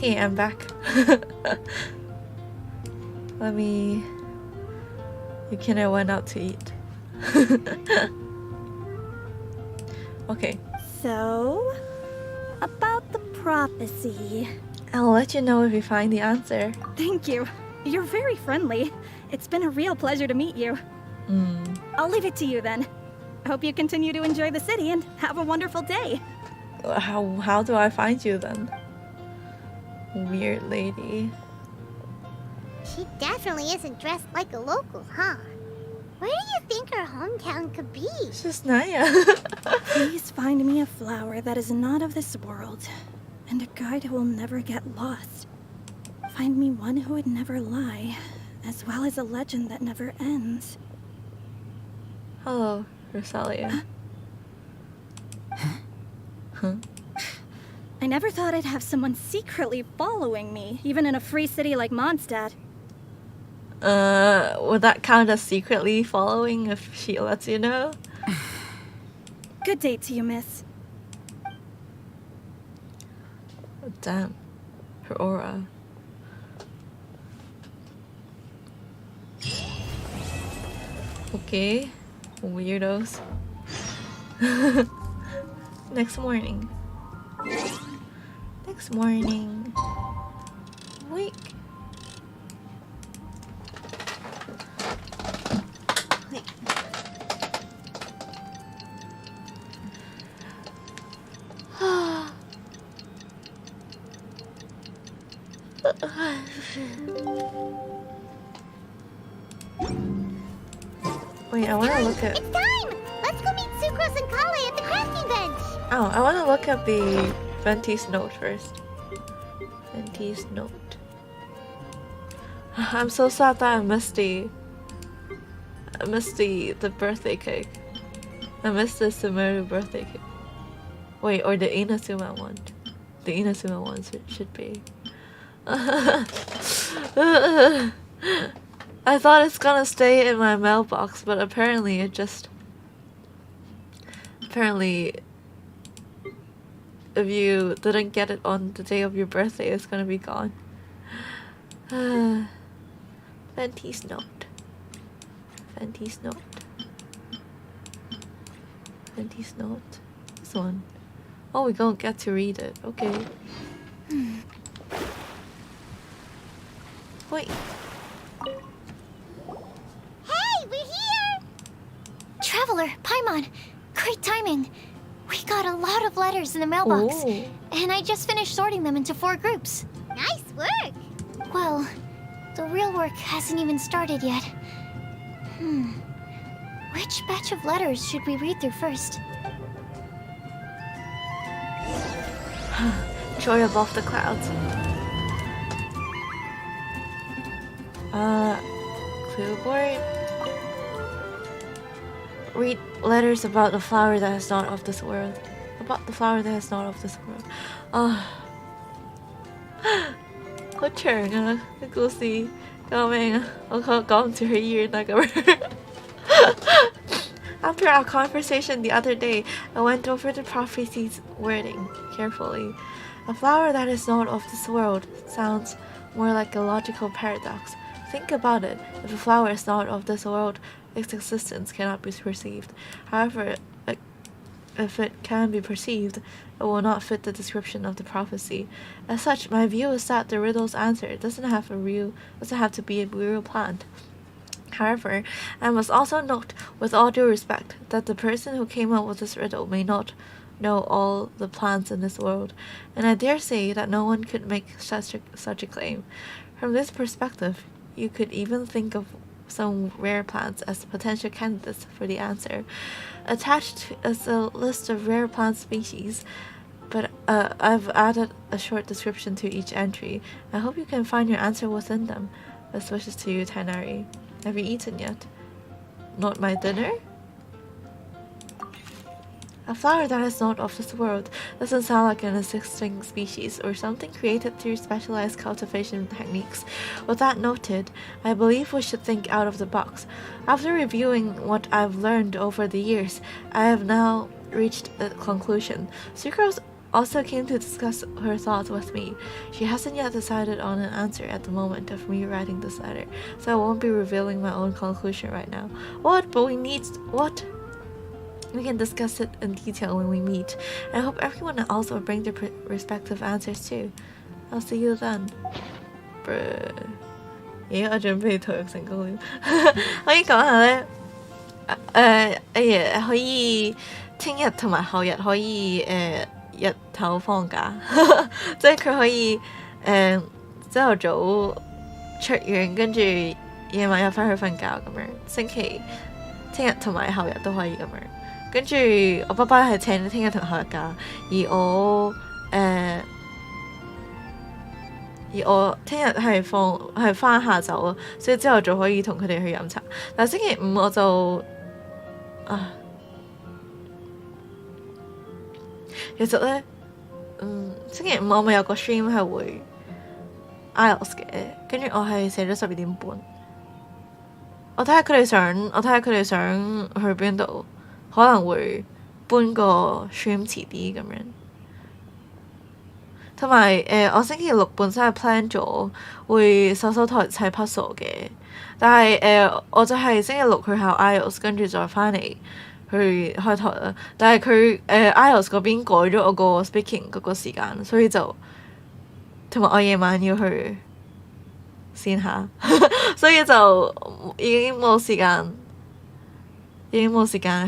Okay, I'm back. You kinda went out to eat. Okay. So, about the prophecy. I'll let you know if you find the answer. Thank you. You're very friendly. It's been a real pleasure to meet you. I'll leave it to you then. I hope you continue to enjoy the city and have a wonderful day. How do I find you then? Weird lady. She definitely isn't dressed like a local, huh? Where do you think her hometown could be? It's just Naya. Please find me a flower that is not of this world, and a guide who will never get lost. Find me one who would never lie, as well as a legend that never ends. Hello, Rosalia. Huh? I never thought I'd have someone secretly following me, even in a free city like Mondstadt. Would that count as secretly following if she lets you know? Good day to you, miss. Oh, damn. Her aura. Okay. Weirdos. Next morning. Next morning. Wake. Wait, I want to look at... It's time! Let's go meet Sucrose and Kale at the crafting bench! Oh, I want to look at the Venti's note first. Venti's note. I'm so sad that I missed the birthday cake. I missed the Sumeru birthday cake. Wait, or the Inazuma one. The Inazuma one should be. I thought it's gonna stay in my mailbox, but apparently it just... Apparently, if you didn't get it on the day of your birthday, it's gonna be gone. Venti's note. Venti's note. Venti's note. This one. Oh, we don't get to read it. Okay. Wait. Hey, we're here! Traveler, Paimon, great timing. We got a lot of letters in the mailbox, and I just finished sorting them into 4 groups. Nice work! Well, the real work hasn't even started yet. Which batch of letters should we read through first? Joy above the clouds. Clue board. Read letters about the flower that is not of this world. About the flower that is not of this world. 好長啊，個故事，救命啊！我講唔住去醫院啦咁樣。After our conversation the other day, I went over the prophecy's wording carefully. A flower that is not of this world sounds more like a logical paradox. Think about it. If a flower is not of this world, its existence cannot be perceived. However, if it can be perceived, it will not fit the description of the prophecy. As such, my view is that the riddle's answer doesn't have to be a real plant. However, I must also note, with all due respect, that the person who came up with this riddle may not know all the plants in this world, and I dare say that no one could make such a claim. From this perspective, you could even think of some rare plants as potential candidates for the answer. Attached is a list of rare plant species, but I've added a short description to each entry. I hope you can find your answer within them. Best wishes to you, Tainari. Have you eaten yet? Not my dinner? A flower that is not of this world doesn't sound like an existing species or something created through specialized cultivation techniques. With that noted, I believe we should think out of the box. After reviewing what I've learned over the years, I have now reached a conclusion. Sucrose also came to discuss her thoughts with me. She hasn't yet decided on an answer at the moment of me writing this letter, so I won't be revealing my own conclusion right now. What? But we need... What? We can discuss it in detail when we meet. I hope everyone else will bring their respective answers too. I'll see you then. Bruh. 咦，我準備投入成功了。可以講下咧，可以聽日同埋後日可以日頭放假，即係佢可以朝頭早出院，跟住夜晚又翻去瞓覺咁樣。聽日同埋後日都可以咁樣。跟住我爸爸係請聽日同後日假，而我聽日係翻下晝咯，所以朝頭早可以同佢哋去飲茶。但係星期五我就其實咧，星期五我咪有個 stream 係會 IELTS 嘅，跟住我係寫咗12點半。我睇下佢哋想去邊度，可能會搬個 stream 遲啲咁樣。同埋我星期六本身係 plan 咗會手台砌 puzzle 嘅，但係我就係星期六去考 IELTS， 跟住再翻嚟去開台啦。但係佢IELTS 嗰邊改咗我個 speaking 嗰個時間，所以就同埋我夜晚要去線下，所以就已經冇時間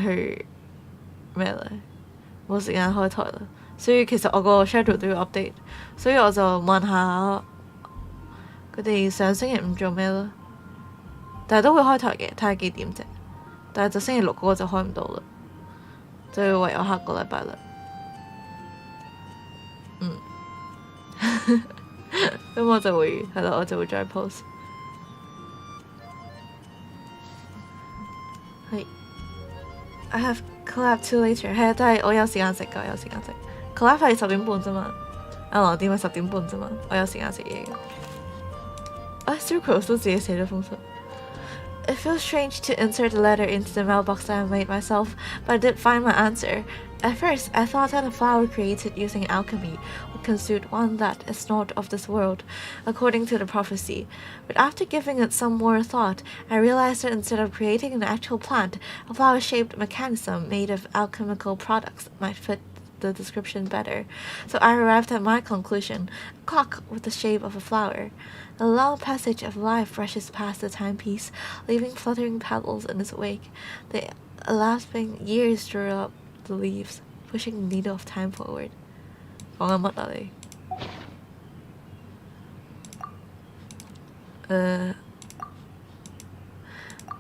去咩咧，冇時間開台啦。所以其實我個 schedule 都要 update， 所以我就問下佢哋上星期五做咩咯。但係都會開台嘅，睇下幾點啫。但係就星期六嗰個就開唔到啦，就要唯有下個禮拜啦。咁我就會再 post。係 I have collab too later， 係啊，但係我有時間食㗎，collab 係10點半啫嘛，阿羅店係10點半啫嘛，我有時間食嘢嘅。Sucrose 都自己寫咗封信。It feels strange to insert a letter into the mailbox that I made myself, but I did find my answer. At first, I thought that a flower created using alchemy would consume one that is not of this world, according to the prophecy. But after giving it some more thought, I realized that instead of creating an actual plant, a flower-shaped mechanism made of alchemical products might fit the description better. So I arrived at my conclusion: a clock with the shape of a flower. The long passage of life rushes past the timepiece, leaving fluttering petals in its wake. The elapsing years drew up the leaves, pushing the needle of time forward. 講緊乜啊你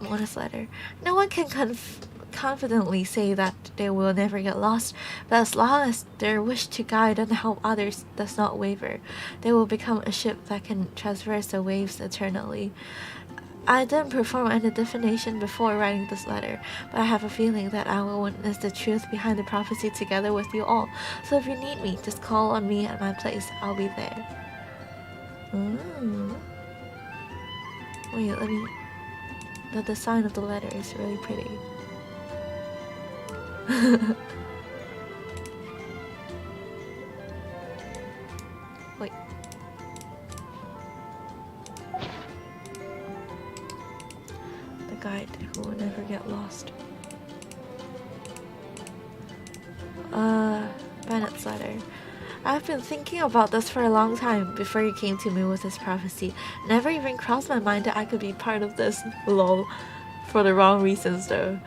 ？Mona's letter. No one can confidently say that they will never get lost, but as long as their wish to guide and help others does not waver, they will become a ship that can traverse the waves eternally. I didn't perform any divination before writing this letter, but I have a feeling that I will witness the truth behind the prophecy together with you all. So if you need me, just call on me at my place. I'll be there. Wait, let me... The design of the letter is really pretty. Wait. The guide who will never get lost. Bennett's letter. I've been thinking about this for a long time before you came to me with this prophecy. Never even crossed my mind that I could be part of this. Lol. For the wrong reasons though.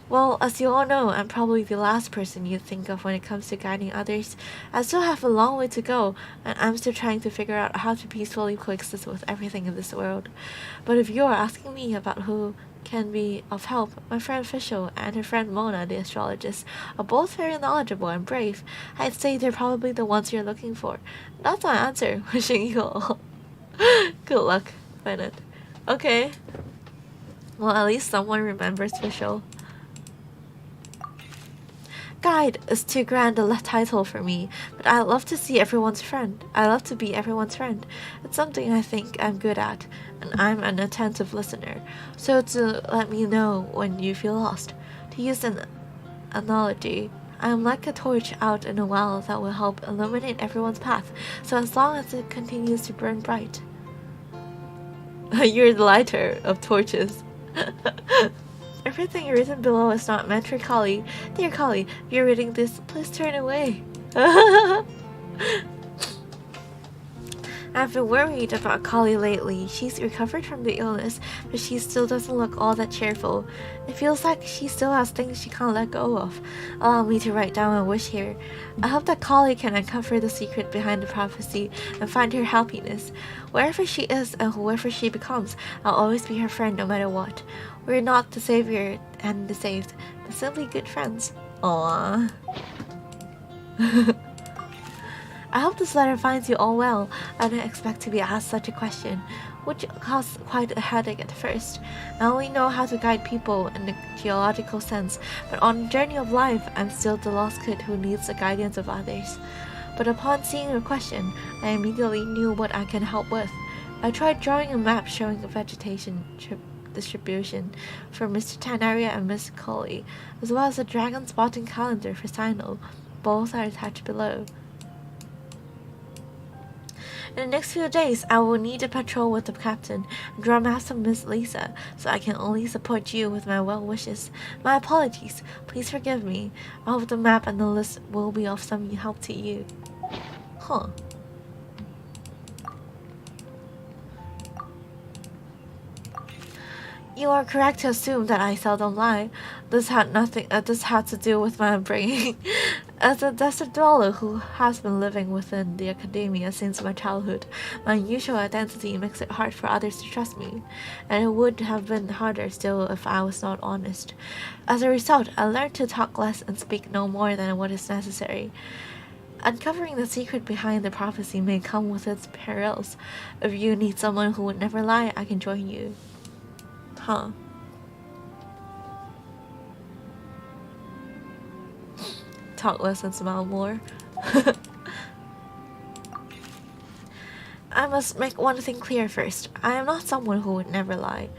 Well, as you all know, I'm probably the last person you'd think of when it comes to guiding others. I still have a long way to go, and I'm still trying to figure out how to peacefully coexist with everything in this world. But if you're asking me about who can be of help, my friend Fischl and her friend Mona, the astrologist, are both very knowledgeable and brave. I'd say they're probably the ones you're looking for. That's my answer. Wishing you all good luck, Bennett. Okay. Well, at least someone remembers Fischl. Guide is too grand a title for me, but I love to see everyone's friend. I love to be everyone's friend. It's something I think I'm good at, and I'm an attentive listener. So to let me know when you feel lost. To use an analogy, I am like a torch out in a well that will help illuminate everyone's path, so as long as it continues to burn bright. You're the lighter of torches. Everything written below is not meant for Kali. Dear Kali, if you're reading this, please turn away. I've been worried about Kali lately. She's recovered from the illness, but she still doesn't look all that cheerful. It feels like she still has things she can't let go of. Allow me to write down a wish here. I hope that Kali can uncover the secret behind the prophecy and find her happiness. Wherever she is and whoever she becomes, I'll always be her friend no matter what. We're not the savior and the saved, but simply good friends. Aww. I hope this letter finds you all well. I didn't expect to be asked such a question, which caused quite a headache at first. I only know how to guide people in the geological sense, but on the journey of life, I'm still the lost kid who needs the guidance of others. But upon seeing your question, I immediately knew what I can help with. I tried drawing a map showing the vegetation distribution for Mr. Tanaria and Miss Coley, as well as a dragon spotting calendar for Sino. Both are attached below. In the next few days, I will need to patrol with the captain and draw maps of Miss Lisa, so I can only support you with my well wishes. My apologies. Please forgive me. I hope the map and the list will be of some help to you. Huh. You are correct to assume that I seldom lie. This had to do with my upbringing. As a desert dweller who has been living within the academia since my childhood, my unusual identity makes it hard for others to trust me, and it would have been harder still if I was not honest. As a result, I learned to talk less and speak no more than what is necessary. Uncovering the secret behind the prophecy may come with its perils. If you need someone who would never lie, I can join you. Huh. Talk less and smile more. I must make one thing clear first. I am not someone who would never lie.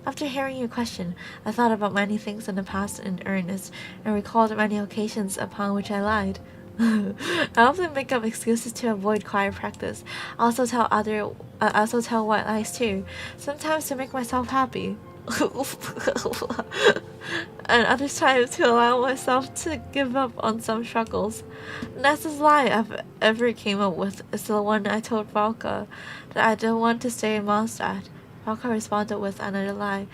After hearing your question, I thought about many things in the past in earnest and recalled many occasions upon which I lied. I often make up excuses to avoid choir practice. I also tell white lies too, sometimes to make myself happy. And other times to allow myself to give up on some struggles. The nicest lie I've ever came up with is the one I told Valka, that I don't want to stay in Mondstadt. Valka responded with another lie,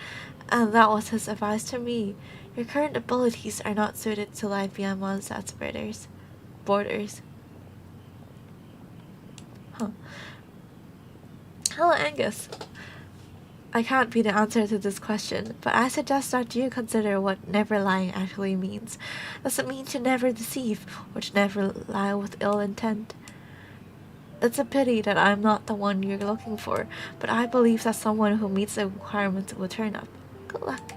and that was his advice to me. Your current abilities are not suited to life beyond Mondstadt's borders. Huh. Hello, Angus. I can't be the answer to this question, but I suggest that you consider what never lying actually means. Does it mean to never deceive, or to never lie with ill intent? It's a pity that I'm not the one you're looking for, but I believe that someone who meets the requirements will turn up. Good luck.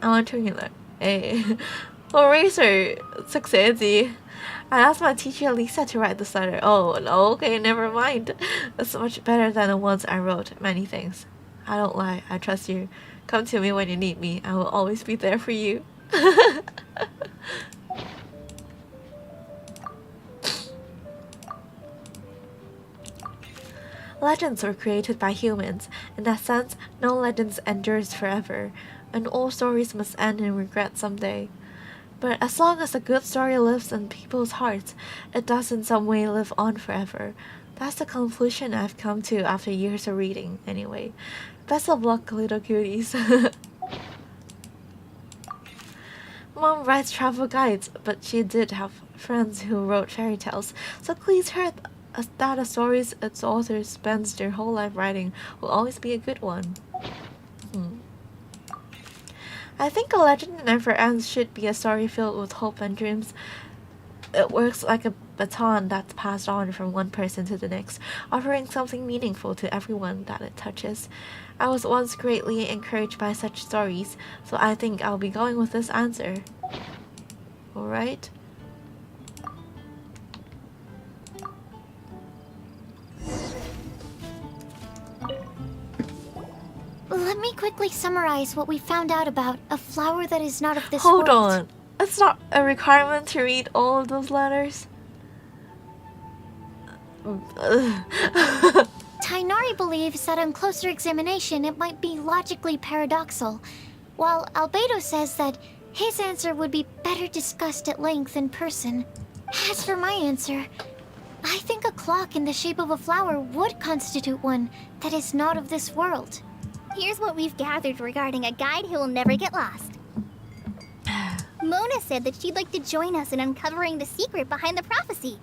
I want to hear that. Hey. Razor, 識寫字. I asked my teacher Lisa to write this letter. Oh, no, okay, never mind. It's much better than the ones I wrote. Many thanks. I don't lie. I trust you. Come to me when you need me. I will always be there for you. Legends were created by humans. In that sense, no legends endures forever, and all stories must end in regret someday. But as long as a good story lives in people's hearts, it does in some way live on forever. That's the conclusion I've come to after years of reading, anyway. Best of luck, little cuties. Mom writes travel guides, but she did have friends who wrote fairy tales, so please her that a story its author spends their whole life writing will always be a good one. I think A Legend Never Ends should be a story filled with hope and dreams. It works like a baton that's passed on from one person to the next, offering something meaningful to everyone that it touches. I was once greatly encouraged by such stories, so I think I'll be going with this answer. Alright? Let let me quickly summarize what we found out about a flower that is not of this world. Hold on. It's not a requirement to read all of those letters. Tainari believes that on closer examination it might be logically paradoxal, while Albedo says that his answer would be better discussed at length in person. As for my answer, I think a clock in the shape of a flower would constitute one that is not of this world. Here's what we've gathered regarding a guide who will never get lost. Mona said that she'd like to join us in uncovering the secret behind the prophecy,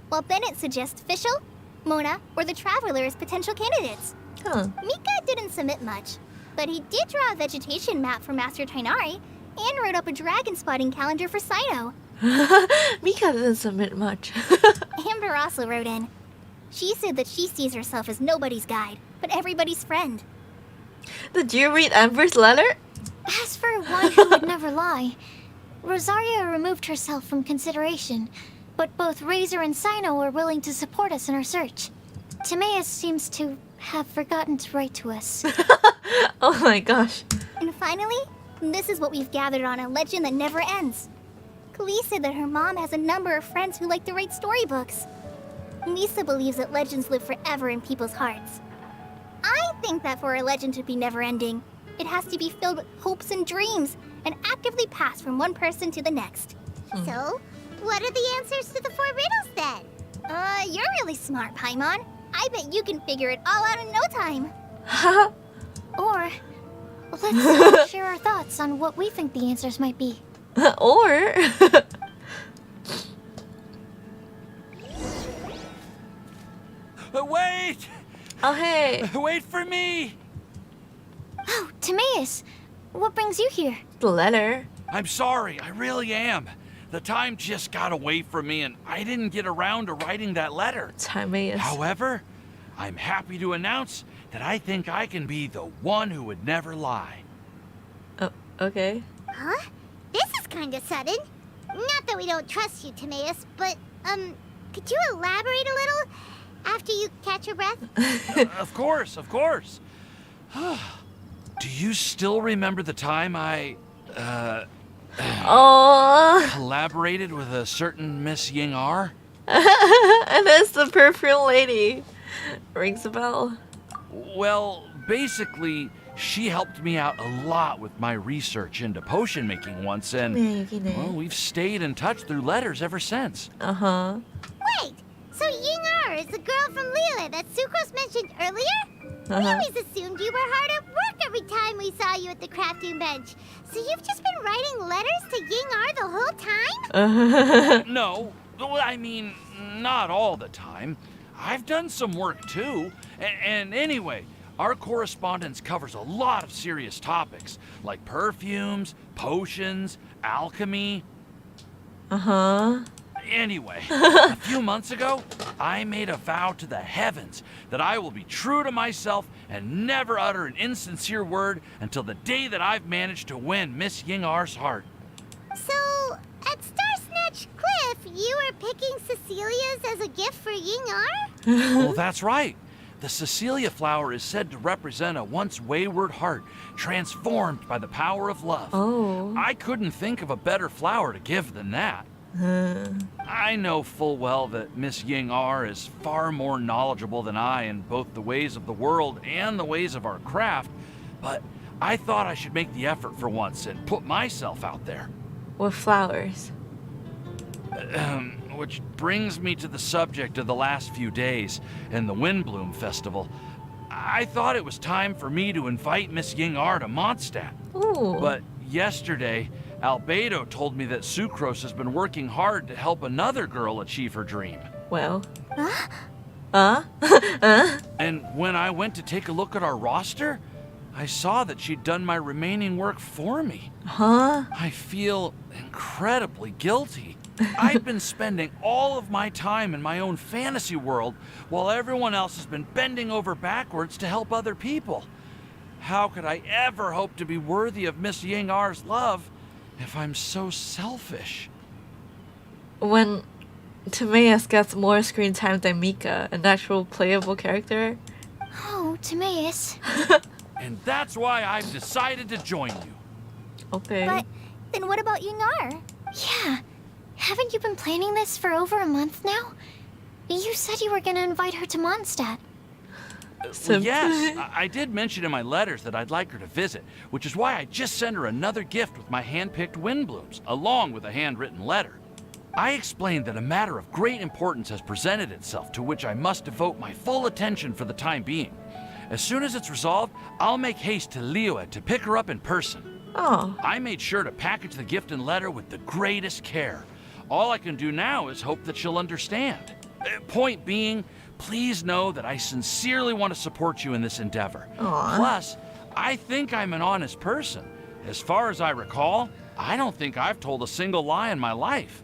while Bennett suggests Fischl, Mona, or the Traveler as potential candidates. Mika didn't submit much, but he did draw a vegetation map for Master Tainari and wrote up a dragon spotting calendar for Sino. Mika didn't submit much. Amber also wrote in. She said that she sees herself as nobody's guide, but everybody's friend. Did you read Amber's letter? As for one who would never lie, Rosaria removed herself from consideration, but both Razor and Sino are willing to support us in our search. Timaeus seems to have forgotten to write to us. Oh my gosh. And finally, this is what we've gathered on a legend that never ends. Klee said that her mom has a number of friends who like to write storybooks. Lisa believes that legends live forever in people's hearts. I think that for a legend to be never-ending, it has to be filled with hopes and dreams, and actively passed from one person to the next. So, what are the answers to the 4 riddles then? You're really smart, Paimon. I bet you can figure it all out in no time. Or, let's share our thoughts on what we think the answers might be. Or... Wait! Oh, hey. Wait for me! Oh, Timaeus, what brings you here? The letter. I'm sorry, I really am. The time just got away from me and I didn't get around to writing that letter. Timaeus. However, I'm happy to announce that I think I can be the one who would never lie. Oh, okay. Huh? This is kinda sudden. Not that we don't trust you, Timaeus, but, could you elaborate a little after you catch your breath? Of course, of course. Do you still remember the time I, collaborated with a certain Miss Ying-ar? And that's the perfume lady. Rings a bell. Well, basically, she helped me out a lot with my research into potion making once, and well, we've stayed in touch through letters ever since. Wait, so Ying-ar is the girl from Liyue that Sucrose mentioned earlier? We always assumed you were hard at work every time we saw you at the crafting bench. So you've just been writing letters to Ying-ar the whole time? No, I mean, not all the time. I've done some work too. And anyway, our correspondence covers a lot of serious topics, like perfumes, potions, alchemy. Anyway, a few months ago, I made a vow to the heavens that I will be true to myself and never utter an insincere word until the day that I've managed to win Miss Ying-ar's heart. So, at Starsnatch Cliff, you were picking Cecilia's as a gift for Ying-ar? Well, that's right. The Cecilia flower is said to represent a once wayward heart, transformed by the power of love. I couldn't think of a better flower to give than that. I know full well that Miss Ying-ar is far more knowledgeable than I in both the ways of the world and the ways of our craft, but I thought I should make the effort for once and put myself out there. With flowers. Which brings me to the subject of the last few days and the Windblume festival. I thought it was time for me to invite Miss Ying-ar to Mondstadt. But yesterday, Albedo told me that Sucrose has been working hard to help another girl achieve her dream. Well. And when I went to take a look at our roster, I saw that she'd done my remaining work for me. I feel incredibly guilty. I've been spending all of my time in my own fantasy world while everyone else has been bending over backwards to help other people. How could I ever hope to be worthy of Miss Ying-ar's love if I'm so selfish? When Timaeus gets more screen time than Mika, an actual playable character. Oh, Timaeus. And that's why I've decided to join you. Okay. But then what about Yingar? Yeah. Haven't you been planning this for over a month now? You said you were gonna invite her to Mondstadt. Well, yes, I did mention in my letters that I'd like her to visit, which is why I just sent her another gift with my hand-picked Windblumes, along with a handwritten letter. I explained that a matter of great importance has presented itself to which I must devote my full attention for the time being. As soon as it's resolved, I'll make haste to Liyue to pick her up in person. Oh. I made sure to package the gift and letter with the greatest care. All I can do now is hope that she'll understand. Point being, please know that I sincerely want to support you in this endeavor. Aww. Plus, I think I'm an honest person. As far as I recall, I don't think I've told a single lie in my life.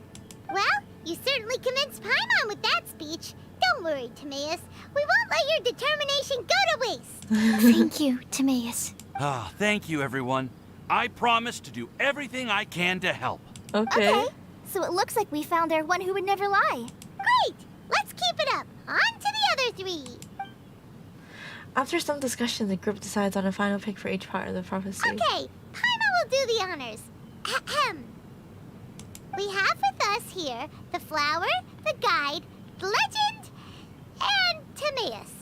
Well, you certainly convinced Paimon with that speech. Don't worry, Timaeus. We won't let your determination go to waste. Thank you, Timaeus. Ah, thank you, everyone. I promise to do everything I can to help. Okay. So it looks like we found our one who would never lie. Great! Let's keep it up. On to the other three. After some discussion, the group decides on a final pick for each part of the prophecy. Okay, Paimon will do the honors. Ahem. We have with us here the flower, the guide, the legend, and Timaeus.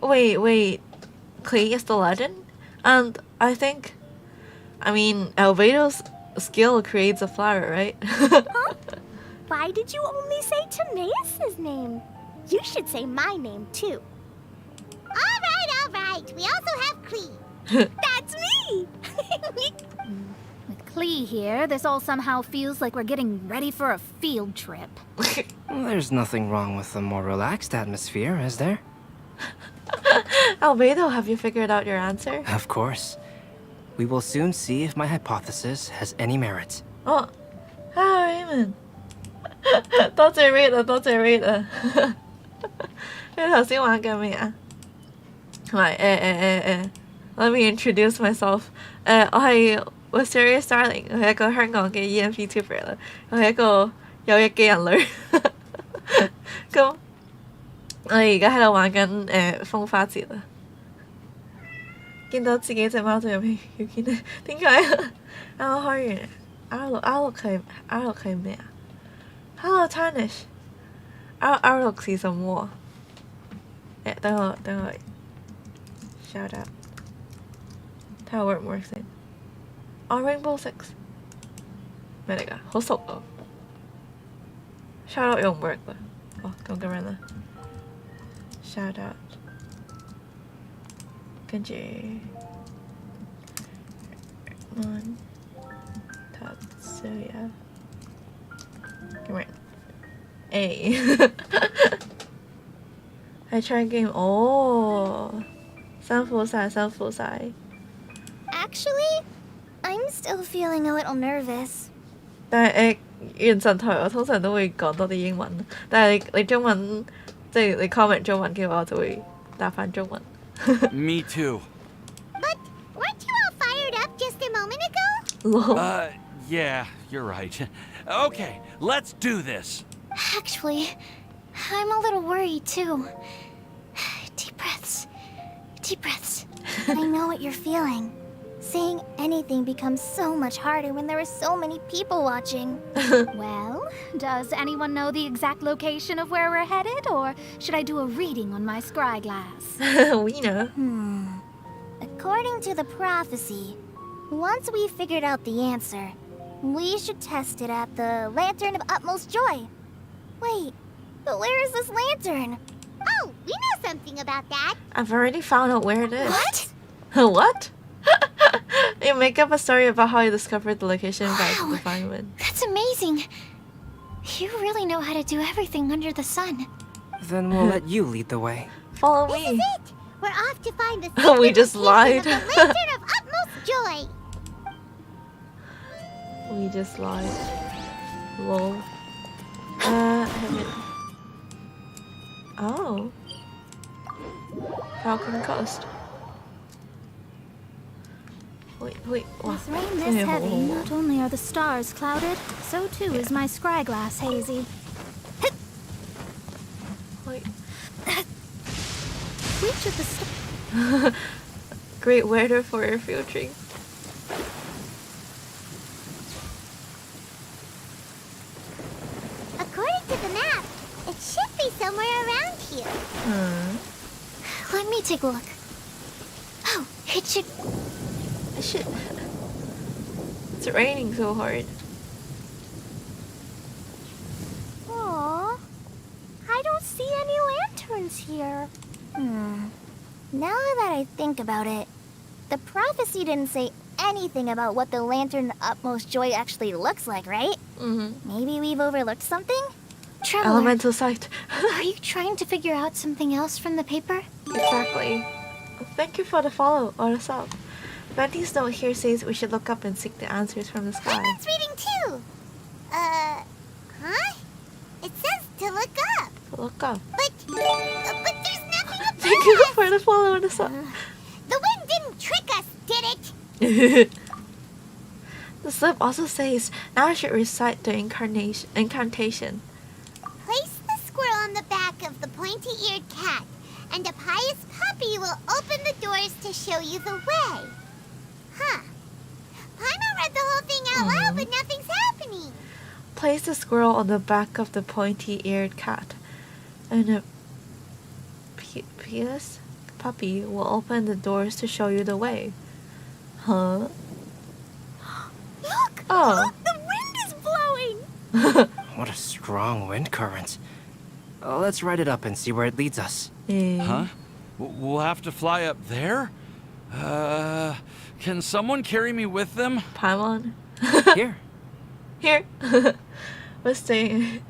Wait. Clay is the legend? And I mean, Albedo's skill creates a flower, right? Huh? Why did you only say Timaeus' name? You should say my name, too. All right. We also have Klee. That's me! With Klee here, this all somehow feels like we're getting ready for a field trip. There's nothing wrong with a more relaxed atmosphere, is there? Albedo, have you figured out your answer? Of course. We will soon see if my hypothesis has any merit. Oh, Raymond. 多謝 Rita。你頭先玩緊咩啊？同埋Let me introduce myself。我係 Wisteria Starling， 我係一個香港嘅 vtuber 啦。我係一個有益嘅人類。咁我哋而家喺度玩緊風花節啊！見到自己隻貓就有咩要見咧？點解啊？啱啱開完 R6係咩啊？ Hello Tarnish。R6是什麼？等我 shout out。睇下 work 唔 work 先。Rainbow Six 咩嚟㗎？好熟啊 ！shout out 用唔 work 啦。咁樣啦。shout out。跟住Tatsuya。咁樣。係唱 game 辛苦晒。 Actually, I'm still feeling a little nervous. 但係原神台我通常都會講多啲英文，但係你中文即係你 comment 中文嘅話，我就會答返中文。Me too. But weren't you all fired up just a moment ago? Yeah, you're right. Okay, let's do this. Actually, I'm a little worried too. Deep breaths. I know what you're feeling. Saying anything becomes so much harder when there are so many people watching. Well, does anyone know the exact location of where we're headed, or should I do a reading on my scry glass? We know. According to the prophecy, once we figured out the answer, we should test it at the Lantern of Utmost Joy. Wait, but where is this lantern? Oh, we know something about that. I've already found out where it is. What? What? You make up a story about how you discovered the location by confinement. That's amazing. You really know how to do everything under the sun. Then we'll let you lead the way. Follow This me. is it. We're off to find the We just lied. of the Lantern of Utmost Joy. We just lied. Lol. Oh. Falcon Coast. Wait. With rain this heavy, not only are the stars clouded, so too is my scry glass hazy. Wait. Which of the Great weather for your filtering. According to the map, it should be somewhere around here. Let me take a look. Oh, it should... It's raining so hard. Aww. I don't see any lanterns here. Now that I think about it, the prophecy didn't say anything about what the Lantern Utmost Joy actually looks like, right? Maybe we've overlooked something? Traveler, Elemental sight. are you trying to figure out something else from the paper? Exactly. Thank you for the follow or the sub. Venti's note here says we should look up and seek the answers from the sky. Hyman's reading too. Huh? It says to look up. Look up. But there's nothing above Thank you us. for the follow and the sub. The wind didn't trick us, did it? The slip also says now I should recite the incantation. Place the squirrel on the back of the pointy-eared cat, and a pious puppy will open the doors to show you the way. Huh. Paimon read the whole thing out loud, but nothing's happening. Place the squirrel on the back of the pointy-eared cat, and a pious puppy will open the doors to show you the way. Huh? Look! Oh. The wind is blowing! What a strong wind current. Let's ride it up and see where it leads us. Huh? We'll have to fly up there? Can someone carry me with them? Paimon. Here. Here. We're staying.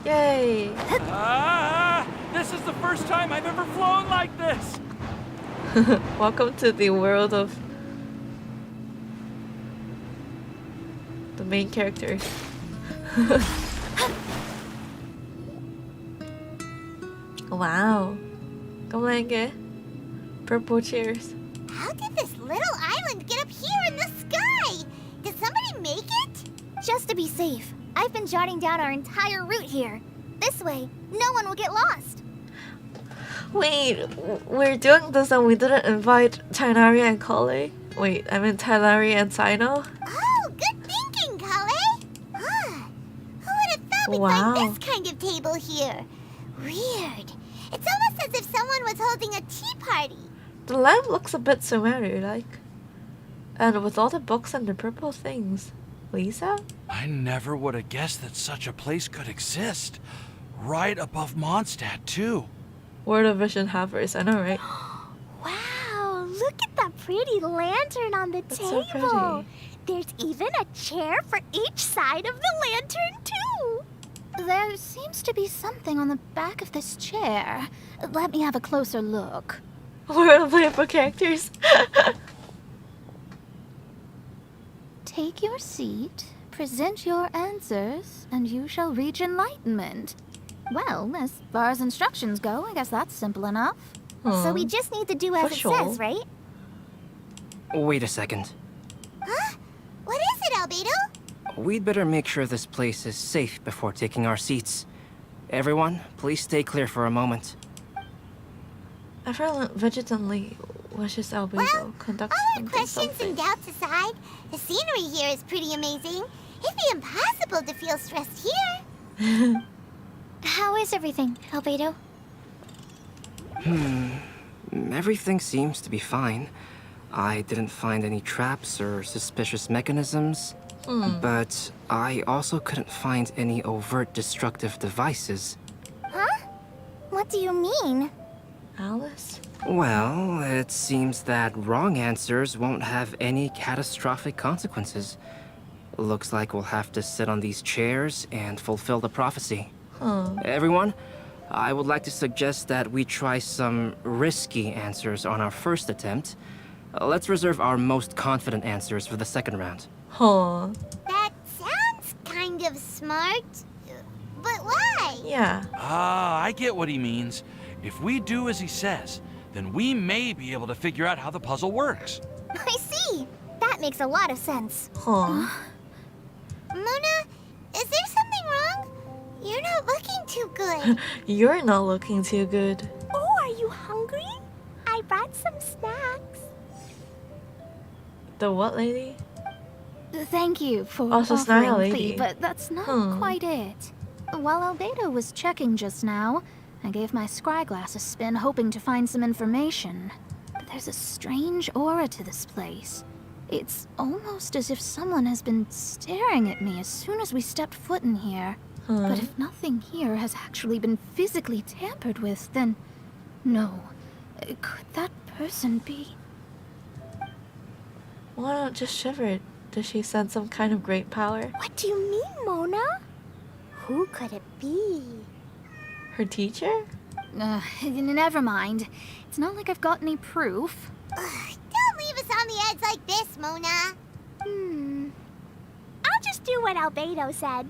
Yay! This is the first time I've ever flown like this! Welcome to the world of the main characters. Wow. Kamalenge. Purple chairs. How did this little island get up here in the sky? Did somebody make it? Just to be safe, I've been jotting down our entire route here. This way, no one will get lost. Wait, we're doing this and we didn't invite Tighnari and Kale? Wait, I mean Tighnari and Sino? Oh, good thinking, Kale. Huh. Who would have thought we'd find this kind of table here? Weird. It's almost as if someone was holding a tea party. The lamp looks a bit Sumeri-like. And with all the books and the purple things. Lisa? I never would have guessed that such a place could exist. Right above Mondstadt, too. Word of Vision Havers, I know, right? Wow, look at that pretty lantern on the table. So pretty. There's even a chair for each side of the lantern, too. There seems to be something on the back of this chair. Let me have a closer look. We're playing for characters. Take your seat, present your answers, and you shall reach enlightenment. Well, as far as instructions go, I guess that's simple enough. So we just need to do as it says, right? Wait a second. Huh? What is it, Albedo? We'd better make sure this place is safe before taking our seats. Everyone, please stay clear for a moment. I feel vigilantly wishes Albedo conducts All our questions and doubts aside, the scenery here is pretty amazing. It'd be impossible to feel stressed here. How is everything, Albedo? Everything seems to be fine. I didn't find any traps or suspicious mechanisms, but I also couldn't find any overt destructive devices. Huh? What do you mean? Alice? Well, it seems that wrong answers won't have any catastrophic consequences. Looks like we'll have to sit on these chairs and fulfill the prophecy. Everyone, I would like to suggest that we try some risky answers on our first attempt. Let's reserve our most confident answers for the second round. That sounds kind of smart. But why? Yeah. I get what he means. If we do as he says, then we may be able to figure out how the puzzle works. I see. That makes a lot of sense. Mona, is there something wrong? You're not looking too good. You're not looking too good. Oh, are you hungry? I brought some snacks. The what lady? Thank you for Oh, so it's not a offering, lady. Clee, but that's not quite it. While Albedo was checking just now, I gave my scryglass a spin hoping to find some information. But there's a strange aura to this place. It's almost as if someone has been staring at me as soon as we stepped foot in here. But if nothing here has actually been physically tampered with, then no. Could that person be? Why not just shiver it? Does she sense some kind of great power? What do you mean, Mona? Who could it be? Her teacher? Never mind. It's not like I've got any proof. Don't leave us on the edge like this, Mona. I'll just do what Albedo said.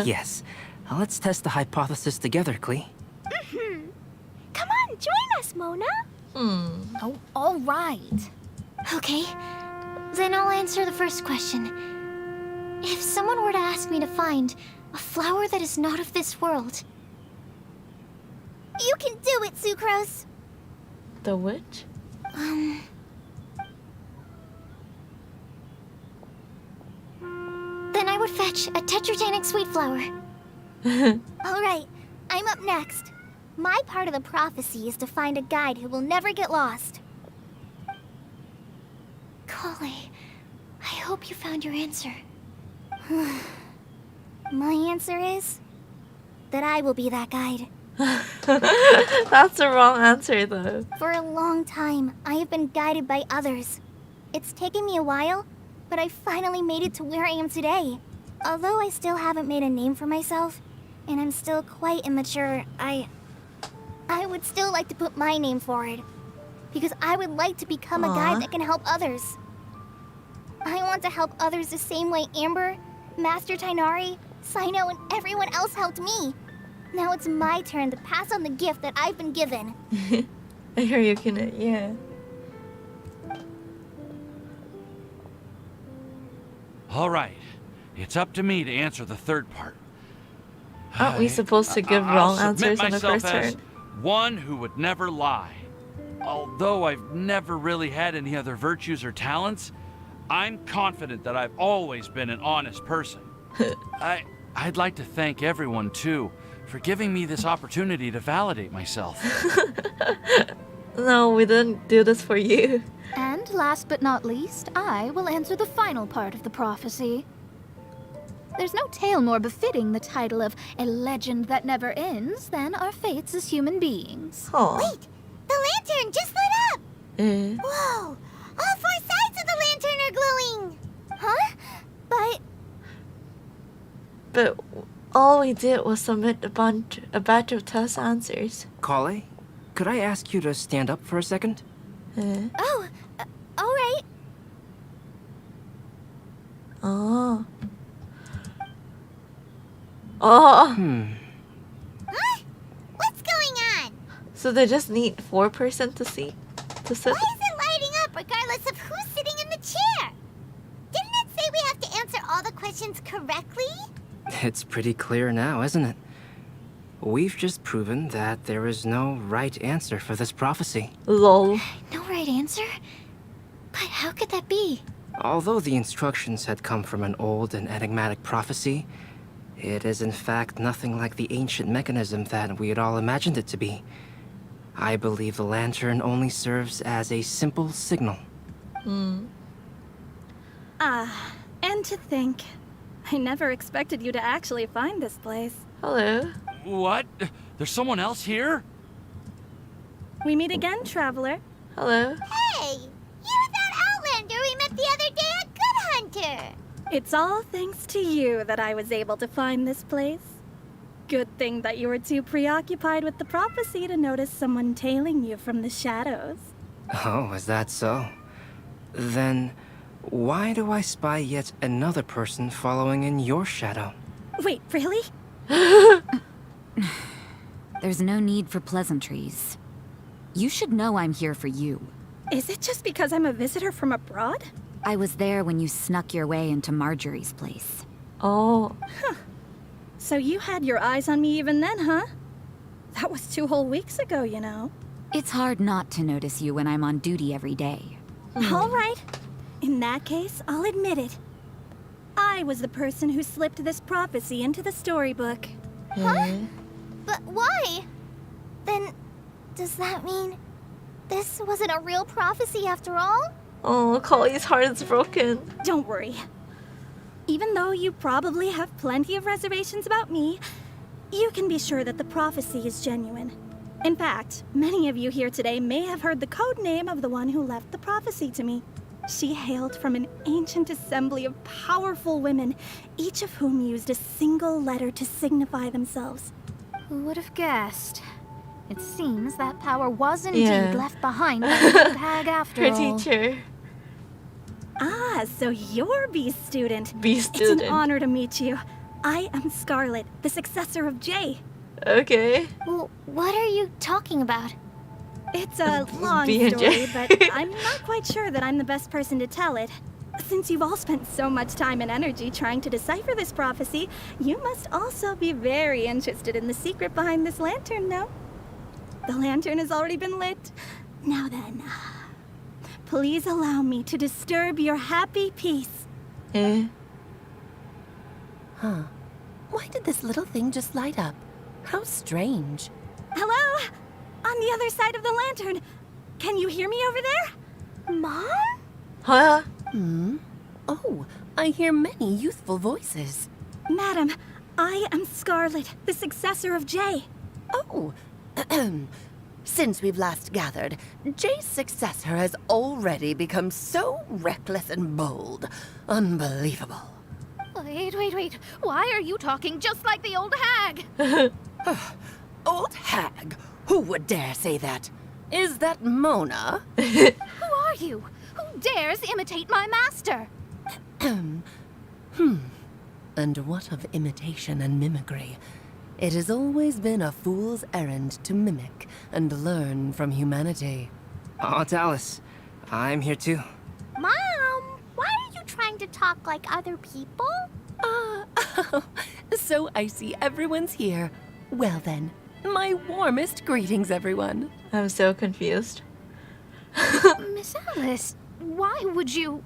Yes. Let's test the hypothesis together, Clee. Come on, join us, Mona. Oh, all right. Okay, then I'll answer the first question. If someone were to ask me to find a flower that is not of this world... You can do it, Sucrose. The witch? Then I would fetch a tetragenic sweet flower. All right, I'm up next. My part of the prophecy is to find a guide who will never get lost. Kale, I hope you found your answer. My answer is that I will be that guide. That's the wrong answer, though. For a long time, I have been guided by others. It's taken me a while, but I finally made it to where I am today. Although I still haven't made a name for myself, and I'm still quite immature, I would still like to put my name forward. Because I would like to become a guide that can help others. I want to help others the same way Amber, Master Tighnari, Cyno, and everyone else helped me. Now it's my turn to pass on the gift that I've been given. I hear you can, yeah. All right. It's up to me to answer the third part. Aren't we supposed to give I'll wrong submit answers on the myself first as turn? one who would never lie. Although I've never really had any other virtues or talents, I'm confident that I've always been an honest person. I'd like to thank everyone, too, for giving me this opportunity to validate myself. No, we didn't do this for you. And last but not least, I will answer the final part of the prophecy. There's no tale more befitting the title of a legend that never ends than our fates as human beings. Wait! The lantern just lit up! Whoa! All four sides of the lantern are glowing! Huh? But all we did was submit a batch of test answers. Kale, could I ask you to stand up for a second? Oh, alright. Oh. Huh? What's going on? So they just need 4% to sit? Why is it lighting up regardless of who's sitting in the chair? Didn't it say we have to answer all the questions correctly? It's pretty clear now, isn't it? We've just proven that there is no right answer for this prophecy. Lol. No right answer? But how could that be? Although the instructions had come from an old and enigmatic prophecy, it is in fact nothing like the ancient mechanism that we had all imagined it to be. I believe the lantern only serves as a simple signal. And to think, I never expected you to actually find this place. Hello. What? There's someone else here? We meet again, traveler. Hello. Hey! You're that Outlander we met the other day at Good Hunter! It's all thanks to you that I was able to find this place. Good thing that you were too preoccupied with the prophecy to notice someone tailing you from the shadows. Oh, is that so? Then, why do I spy yet another person following in your shadow? Wait, really? There's no need for pleasantries. You should know I'm here for you. Is it just because I'm a visitor from abroad? I was there when you snuck your way into Marjorie's place. Oh. So you had your eyes on me even then, huh? That was 2 whole weeks ago, you know. It's hard not to notice you when I'm on duty every day. All right. In that case, I'll admit it. I was the person who slipped this prophecy into the storybook. Huh? But why? Then, does that mean this wasn't a real prophecy after all? Oh, Collie's heart is broken. Don't worry. Even though you probably have plenty of reservations about me, you can be sure that the prophecy is genuine. In fact, many of you here today may have heard the code name of the one who left the prophecy to me. She hailed from an ancient assembly of powerful women, each of whom used a single letter to signify themselves. Who would have guessed? It seems that power was indeed left behind by the old hag after Her all. teacher. Ah, so you're B student. B student. It's an honor to meet you. I am Scarlet, the successor of Jay. Okay. Well, what are you talking about? It's a long B&J. story, but I'm not quite sure that I'm the best person to tell it. Since you've all spent so much time and energy trying to decipher this prophecy, you must also be very interested in the secret behind this lantern, no? The lantern has already been lit. Now then, please allow me to disturb your happy peace. Huh. Why did this little thing just light up? How strange. Hello? On the other side of the lantern. Can you hear me over there? Mom? Huh? Oh, I hear many youthful voices. Madam, I am Scarlet, the successor of Jay. Oh, since we've last gathered, Jay's successor has already become so reckless and bold. Unbelievable. Wait. Why are you talking just like the old hag? Old hag? Who would dare say that? Is that Mona? Who are you? Who dares imitate my master? And what of imitation and mimicry? It has always been a fool's errand to mimic and learn from humanity. Aunt Alice, I'm here too. Mom, why are you trying to talk like other people? So I see everyone's here. Well then, my warmest greetings, everyone. I'm so confused. Miss Alice, why would you...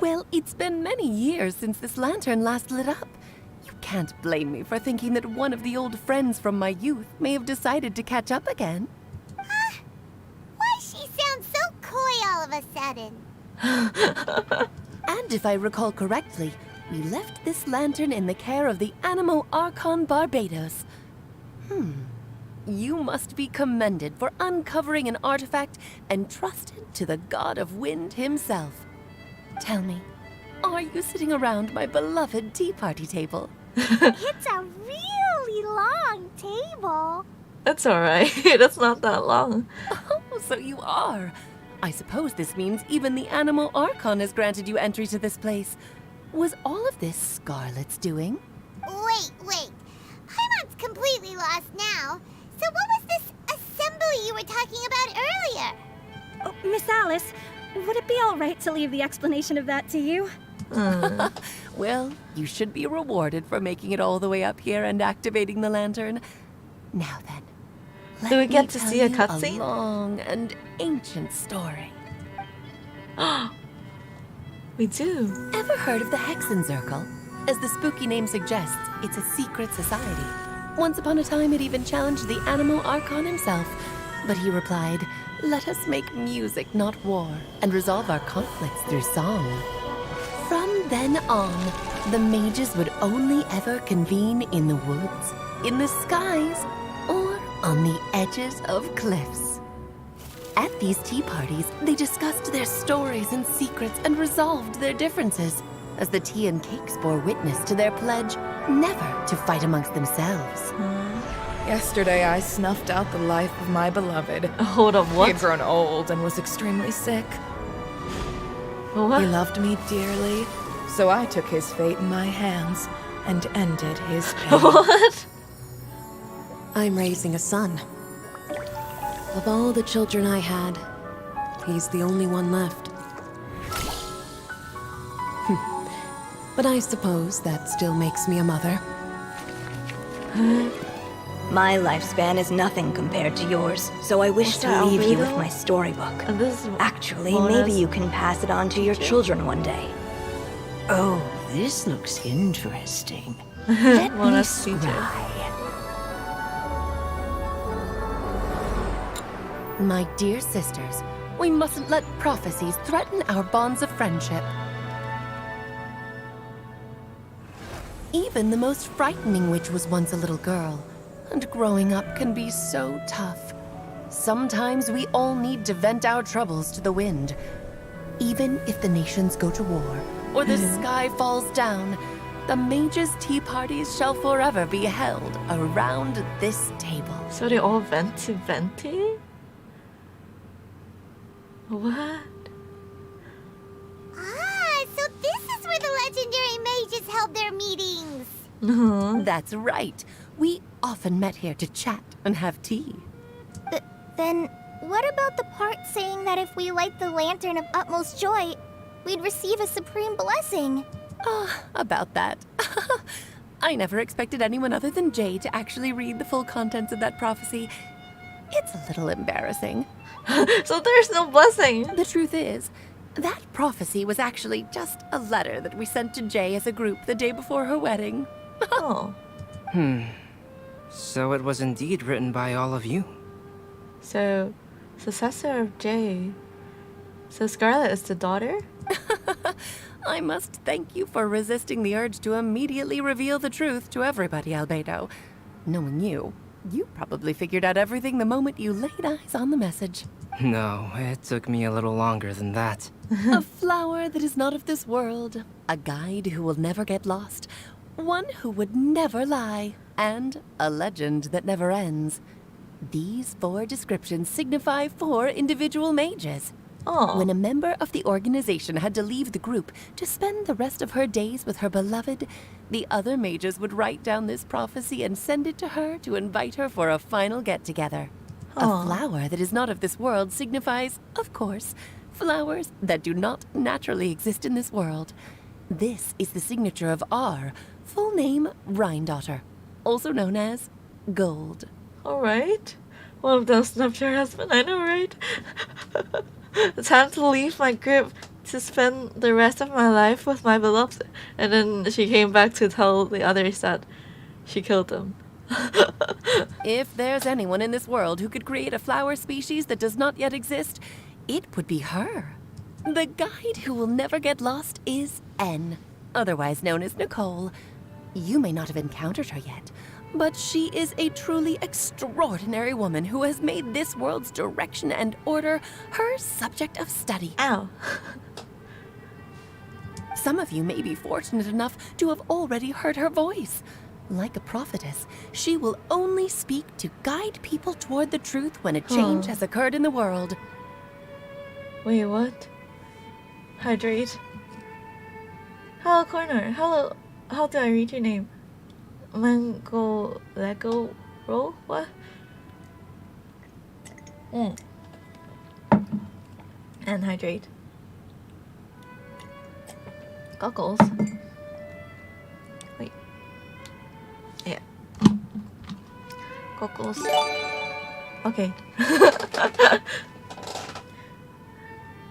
Well, it's been many years since this lantern last lit up. You can't blame me for thinking that one of the old friends from my youth may have decided to catch up again. Why she sounds so coy all of a sudden? And if I recall correctly, we left this lantern in the care of the Animo Archon Barbados. You must be commended for uncovering an artifact entrusted to the god of wind himself. Tell me, are you sitting around my beloved tea party table? It's a really long table. That's alright. That's not that long. Oh, so you are. I suppose this means even the Animo Archon has granted you entry to this place. Was all of this Scarlet's doing? Wait. Paimon's completely lost now. So what was this assembly you were talking about earlier? Oh, Miss Alice, would it be all right to leave the explanation of that to you? Well, you should be rewarded for making it all the way up here and activating the lantern. Now then, Do we get to tell see a you cutscene? A long and ancient story. We do. Ever heard of the Hexenzirkel? As the spooky name suggests, it's a secret society. Once upon a time, it even challenged the Animo Archon himself. But he replied, "Let us make music, not war, and resolve our conflicts through song." From then on, the mages would only ever convene in the woods, in the skies, or on the edges of cliffs. At these tea parties, they discussed their stories and secrets and resolved their differences, as the tea and cakes bore witness to their pledge never to fight amongst themselves. Yesterday, I snuffed out the life of my beloved. Hold on, what? He had grown old and was extremely sick. What? He loved me dearly, so I took his fate in my hands and ended his pain. What? I'm raising a son. Of all the children I had, he's the only one left. But I suppose that still makes me a mother. My lifespan is nothing compared to yours, so I wish to leave you with my storybook. Actually, maybe you can pass it on to your children one day. Oh, this looks interesting. Let me scry. My dear sisters, we mustn't let prophecies threaten our bonds of friendship. Even the most frightening witch was once a little girl, and growing up can be so tough. Sometimes we all need to vent our troubles to the wind. Even if the nations go to war, or the sky falls down, the mages' tea parties shall forever be held around this table. So they all vent to Venti? What? Ah, so this is where the legendary mages held their meetings. That's right. We often met here to chat and have tea. Then, what about the part saying that if we light the lantern of utmost joy, we'd receive a supreme blessing? About that. I never expected anyone other than Jay to actually read the full contents of that prophecy. It's a little embarrassing. So there's no blessing. The truth is, that prophecy was actually just a letter that we sent to Jay as a group the day before her wedding. Oh. So it was indeed written by all of you. So, successor of Jay. So Scarlet is the daughter? I must thank you for resisting the urge to immediately reveal the truth to everybody, Albedo. Knowing you, you probably figured out everything the moment you laid eyes on the message. No, it took me a little longer than that. A flower that is not of this world, a guide who will never get lost, one who would never lie, and a legend that never ends. These 4 descriptions signify 4 individual mages. When a member of the organization had to leave the group to spend the rest of her days with her beloved, the other mages would write down this prophecy and send it to her to invite her for a final get-together. A flower that is not of this world signifies, of course, flowers that do not naturally exist in this world. This is the signature of our full name, Rhindaughter, also known as Gold. Alright. One of those snapped your husband, I know, right? Time to leave my group to spend the rest of my life with my beloved. And then she came back to tell the others that she killed them. If there's anyone in this world who could create a flower species that does not yet exist, it would be her. The guide who will never get lost is N, otherwise known as Nicole. You may not have encountered her yet, but she is a truly extraordinary woman who has made this world's direction and order her subject of study. Ow. Some of you may be fortunate enough to have already heard her voice. Like a prophetess, she will only speak to guide people toward the truth when a change has occurred in the world. Wait, what? Hydrate. Hello, Corner. Hello. How do I read your name? Mango Lego roll? What? And hydrate. Goggles. Wait. Yeah. Goggles. Okay.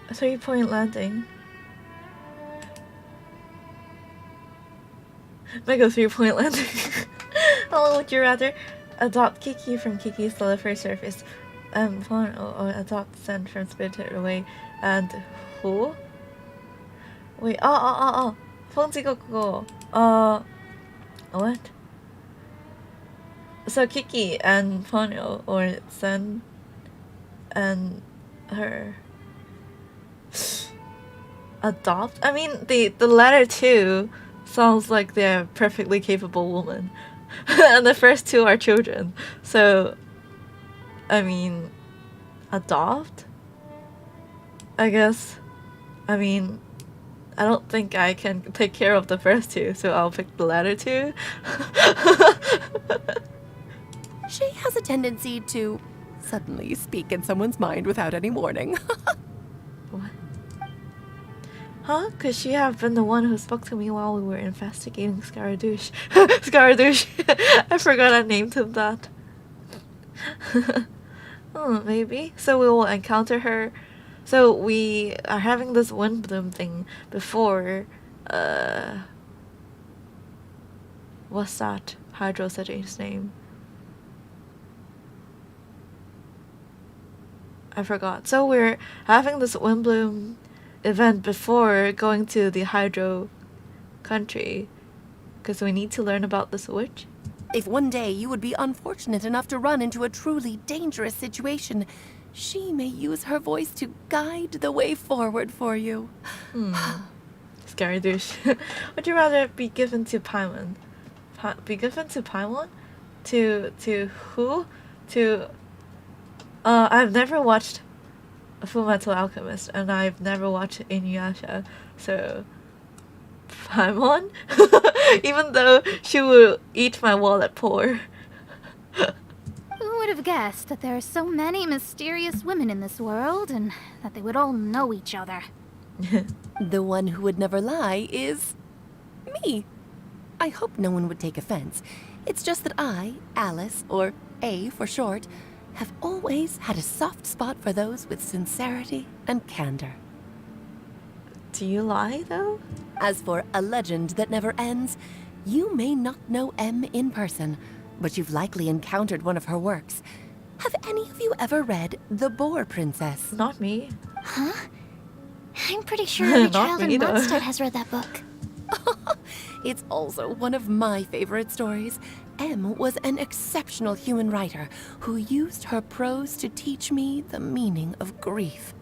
3-point landing. Mega 3-point landing. Hello, would you rather adopt Kiki from Kiki's delivery service, fawn or adopt Send from Spirited Away, and who? Wait, 펑지가 그거. What? So Kiki and fawn or Send and her adopt? I mean, the latter two sounds like they're a perfectly capable woman. And the first 2 are children. So, I mean, adopt? I guess. I mean, I don't think I can take care of the first 2, so I'll pick the latter 2. She has a tendency to suddenly speak in someone's mind without any warning. What? Huh? Could she have been the one who spoke to me while we were investigating Scaradouche? Scaradouche. I forgot I named him that. Maybe. So we will encounter her. So we are having this Windblume thing before, what's that Hydro City's name? I forgot. So we're having this Windblume event before going to the Hydro country, because we need to learn about this witch. If one day you would be unfortunate enough to run into a truly dangerous situation, she may use her voice to guide the way forward for you. Scaradouche. Would you rather be given to Paimon? Be given to Paimon? To who? To... I've never watched Fullmetal Alchemist, and I've never watched Inuyasha, so Paimon? Even though she will eat my wallet poor. Who would have guessed that there are so many mysterious women in this world, and that they would all know each other? The one who would never lie is... me. I hope no one would take offense. It's just that I, Alice, or A for short, have always had a soft spot for those with sincerity and candor. Do you lie, though? As for a legend that never ends, you may not know M in person, but you've likely encountered one of her works. Have any of you ever read The Boar Princess? Not me. Huh? I'm pretty sure every child in Mondstadt has read that book. It's also one of my favorite stories. M was an exceptional human writer who used her prose to teach me the meaning of grief.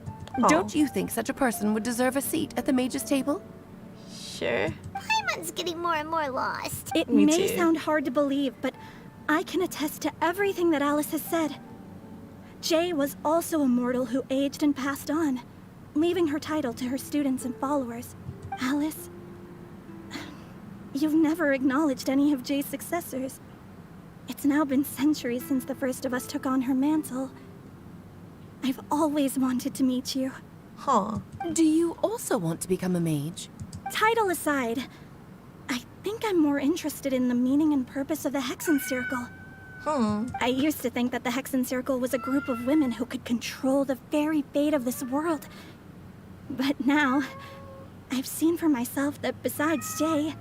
Don't you think such a person would deserve a seat at the mage's table? Sure. Paimon's getting more and more lost. It may sound hard to believe, but I can attest to everything that Alice has said. Jay was also a mortal who aged and passed on, leaving her title to her students and followers. Alice, you've never acknowledged any of Jay's successors. It's now been centuries since the first of us took on her mantle. I've always wanted to meet you. Huh. Do you also want to become a mage? Title aside, I think I'm more interested in the meaning and purpose of the Hexen Circle. I used to think that the Hexen Circle was a group of women who could control the very fate of this world. But now, I've seen for myself that besides Jay,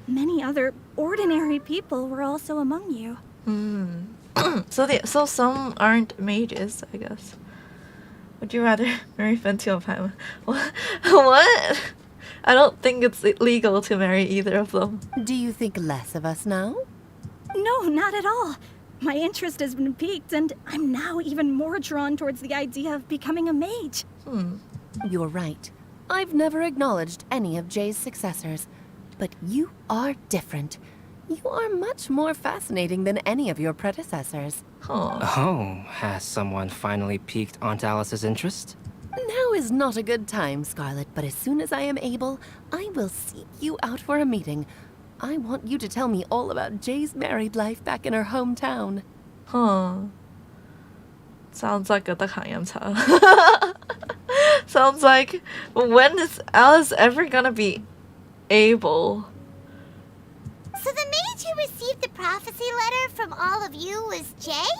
many other ordinary people were also among you. So some aren't mages, I guess. Would you rather marry Venti or Paimon? What? I don't think it's legal to marry either of them. Do you think less of us now? No, not at all. My interest has been piqued, and I'm now even more drawn towards the idea of becoming a mage. You're right. I've never acknowledged any of Jay's successors, but you are different. You are much more fascinating than any of your predecessors. Oh, has someone finally piqued Aunt Alice's interest? Now is not a good time, Scarlet, but as soon as I am able, I will seek you out for a meeting. I want you to tell me all about Jay's married life back in her hometown. Sounds like a Dakayamcha. Sounds like, when is Alice ever gonna be able? So the mage who received the prophecy letter from all of you was Jay?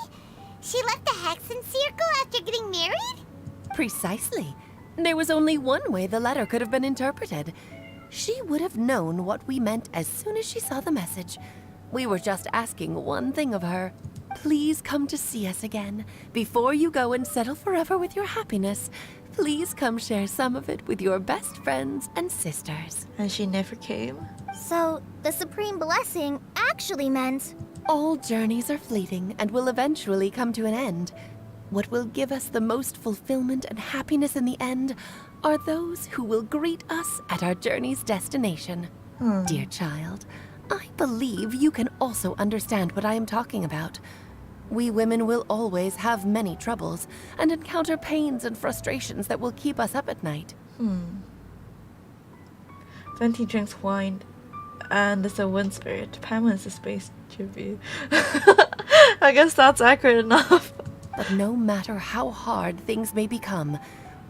She left the Hexen Circle after getting married? Precisely. There was only one way the letter could have been interpreted. She would have known what we meant as soon as she saw the message. We were just asking one thing of her. Please come to see us again. Before you go and settle forever with your happiness, please come share some of it with your best friends and sisters. And she never came? So, the Supreme Blessing actually meant... All journeys are fleeting and will eventually come to an end. What will give us the most fulfillment and happiness in the end are those who will greet us at our journey's destination. Dear child, I believe you can also understand what I am talking about. We women will always have many troubles and encounter pains and frustrations that will keep us up at night. Venti drinks wine and is a wind spirit. Paimon is a space tribute. I guess that's accurate enough. But no matter how hard things may become,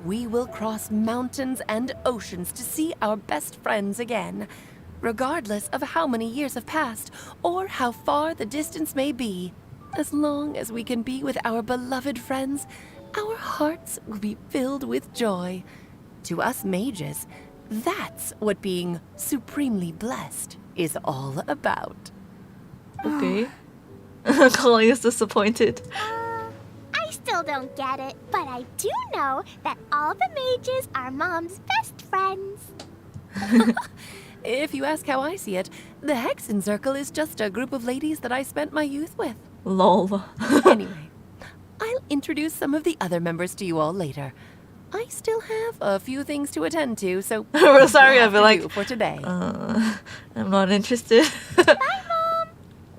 we will cross mountains and oceans to see our best friends again, regardless of how many years have passed or how far the distance may be. As long as we can be with our beloved friends, our hearts will be filled with joy. To us mages, that's what being supremely blessed is all about. Okay. Chloe is disappointed. I still don't get it, but I do know that all the mages are Mom's best friends. If you ask how I see it, the Hexen Circle is just a group of ladies that I spent my youth with. Lol. Anyway, I'll introduce some of the other members to you all later. I still have a few things to attend to, so Rosario, I'd be like, for today. I'm not interested. Bye, Mom.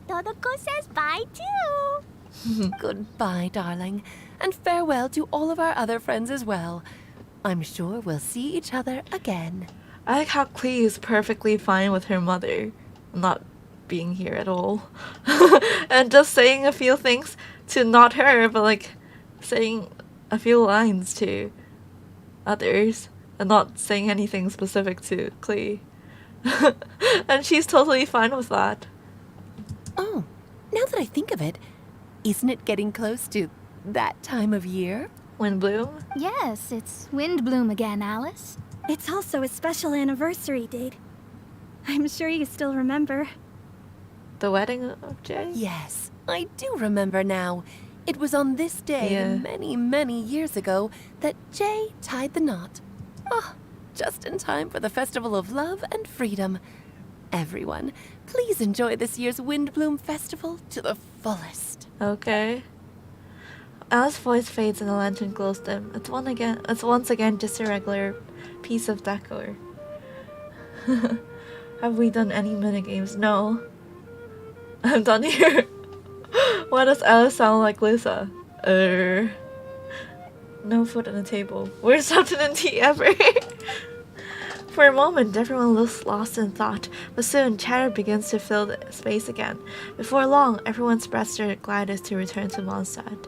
Todoko says bye too. Goodbye, darling, and farewell to all of our other friends as well. I'm sure we'll see each other again. I like how Clee is perfectly fine with her mother not being here at all. And just saying a few things to not her, but like saying a few lines to others and not saying anything specific to Clee. And she's totally fine with that. Oh, now that I think of it, isn't it getting close to that time of year? Windblume? Yes, it's Windblume again, Alice. It's also a special anniversary date. I'm sure you still remember. The wedding of Jay? Yes, I do remember now. It was on this day many, many years ago that Jay tied the knot. Oh, just in time for the Festival of Love and Freedom. Everyone, please enjoy this year's Windblume Festival to the fullest. Okay. Alice's voice fades and the lantern glows dim. It's once again just a regular piece of decor. Have we done any minigames? No. I'm done here. Why does Alice sound like Lisa? No food on the table. Worst afternoon tea ever. For a moment, everyone looks lost in thought, but soon chatter begins to fill the space again. Before long, everyone spreads their gliders to return to Mondstadt.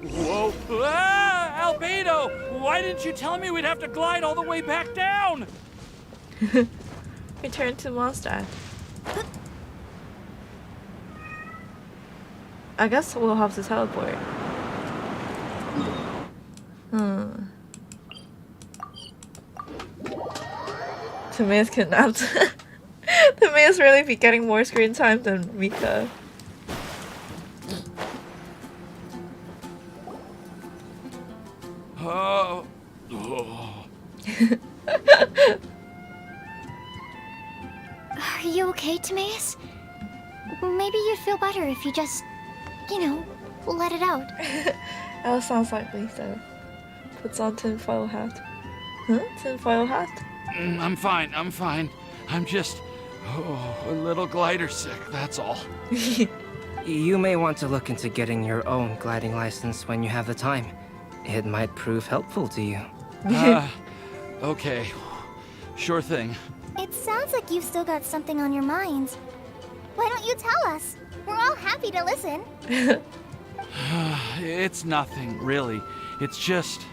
Whoa! Ah, Albedo! Why didn't you tell me we'd have to glide all the way back down? Return to Mondstadt. I guess we'll have to teleport. Tomea's kidnapped. Tomea's really be getting more screen time than Mika. Oh. Are you okay, Timaeus? Maybe you'd feel better if you just, you know, let it out. Alice sounds like Lisa. Puts on tinfoil hat. Huh? Tinfoil hat? I'm fine. I'm just a little glider sick, that's all. You may want to look into getting your own gliding license when you have the time. It might prove helpful to you. Okay. Sure thing. It sounds like you've still got something on your mind. Why don't you tell us? We're all happy to listen. It's nothing, really. It's just...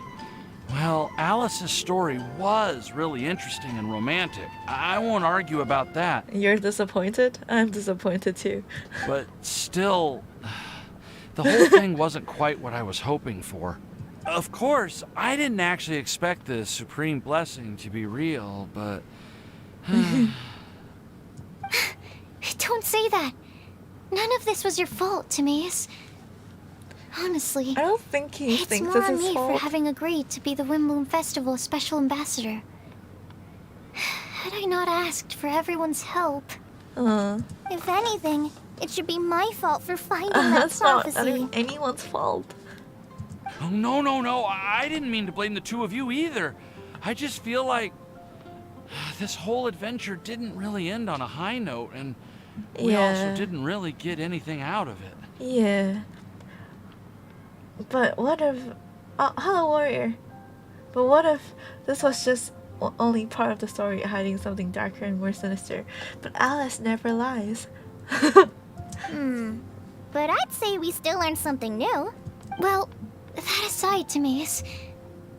Well, Alice's story was really interesting and romantic. I won't argue about that. You're disappointed? I'm disappointed too. But still, the whole thing wasn't quite what I was hoping for. Of course, I didn't actually expect the supreme blessing to be real, but... Don't say that. None of this was your fault, Timaeus. Honestly, I don't think he it's thinks more this on is me fault. for having agreed to be the Windblume Festival special ambassador. Had I not asked for everyone's help? If anything, it should be my fault for finding that That's prophecy. not anyone's fault. Oh, no. I didn't mean to blame the two of you either. I just feel like this whole adventure didn't really end on a high note, and we also didn't really get anything out of it. Yeah. But what if... hello, warrior. But what if this was just only part of the story, hiding something darker and more sinister? But Alice never lies. But I'd say we still learned something new. Well, that aside, Timaeus,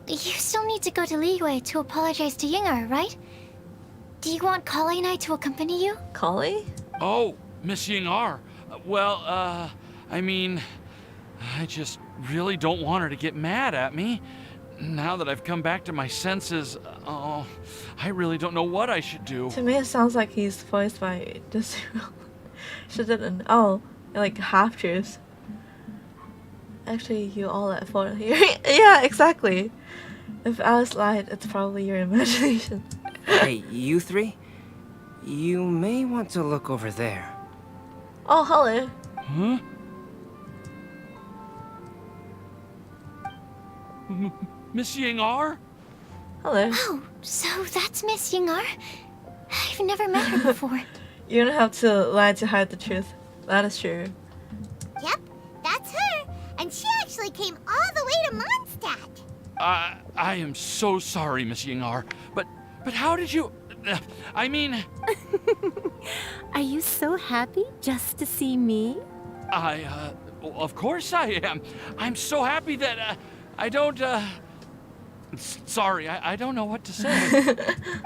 you still need to go to Liyue to apologize to Yingar, right? Do you want Kali and I to accompany you? Kali? Oh, Miss Yingar. Well, I mean, I just really don't want her to get mad at me. Now that I've come back to my senses, oh, I really don't know what I should do. To me, it sounds like he's voiced by this. She didn't. Oh, like half-truths. Actually, you all at fault here. Yeah, exactly. If Alice lied, it's probably your imagination. Hey, you three? You may want to look over there. Oh, hello. Huh? Miss Yingar? Hello. Oh, so that's Miss Yingar? I've never met her before. You don't have to lie to hide the truth. That is true. Yep, that's her. And she actually came all the way to Mondstadt. I am so sorry, Miss Yingar. But how did you... I mean... Are you so happy just to see me? Well, of course I am. I'm so happy that, I don't, Sorry, I don't know what to say.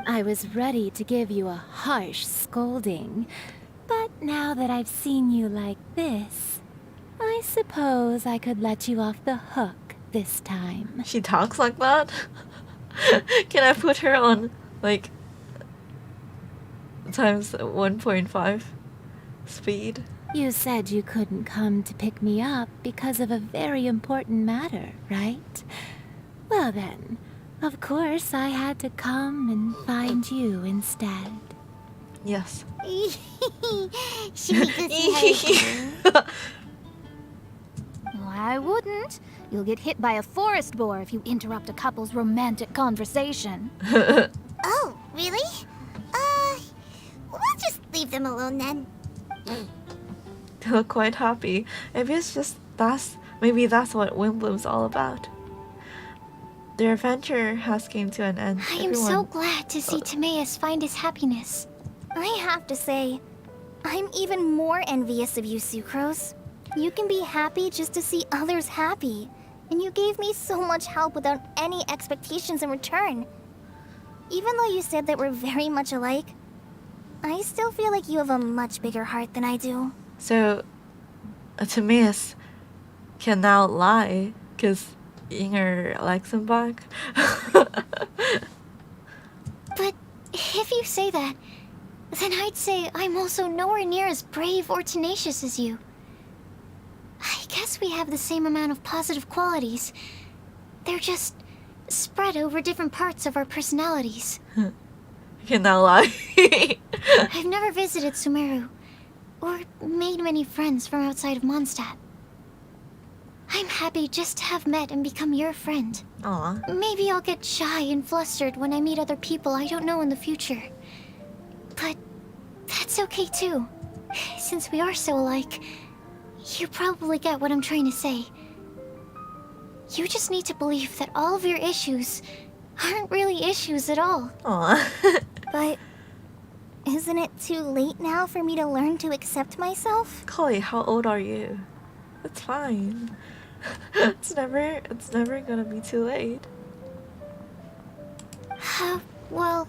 I was ready to give you a harsh scolding, but now that I've seen you like this, I suppose I could let you off the hook this time. She talks like that? Can I put her on, like, times 1.5 speed? You said you couldn't come to pick me up because of a very important matter, right? Well then, of course I had to come and find you instead. Yes. Should we go see her? I wouldn't. You'll get hit by a forest boar if you interrupt a couple's romantic conversation. Oh, really? We'll just leave them alone then. They look quite happy. Maybe it's just maybe that's what Windblume's all about. Their adventure has came to an end. I am so glad to see Timaeus find his happiness. I have to say, I'm even more envious of you, Sucrose. You can be happy just to see others happy. And you gave me so much help without any expectations in return. Even though you said that we're very much alike, I still feel like you have a much bigger heart than I do. So, Timaeus can now lie because Inger likes him back. But if you say that, then I'd say I'm also nowhere near as brave or tenacious as you. I guess we have the same amount of positive qualities. They're just spread over different parts of our personalities. I can now lie. I've never visited Sumeru, or made many friends from outside of Mondstadt. I'm happy just to have met and become your friend. Aw. Maybe I'll get shy and flustered when I meet other people I don't know in the future. But that's okay too. Since we are so alike, you probably get what I'm trying to say. You just need to believe that all of your issues aren't really issues at all. Aw. But isn't it too late now for me to learn to accept myself? Kali, how old are you? It's fine. It's never gonna be too late. Well...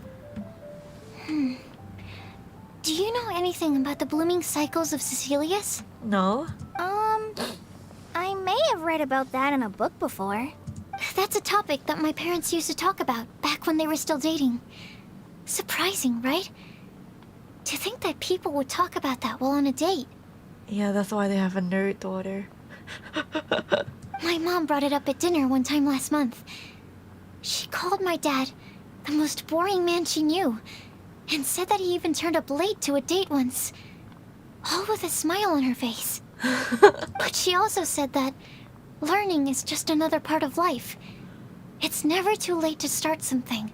Do you know anything about the blooming cycles of Cecilius? No. I may have read about that in a book before. That's a topic that my parents used to talk about back when they were still dating. Surprising, right? To think that people would talk about that while on a date. Yeah, that's why they have a nerd daughter. My mom brought it up at dinner one time last month. She called my dad the most boring man she knew, and said that he even turned up late to a date once, all with a smile on her face. But she also said that learning is just another part of life. It's never too late to start something,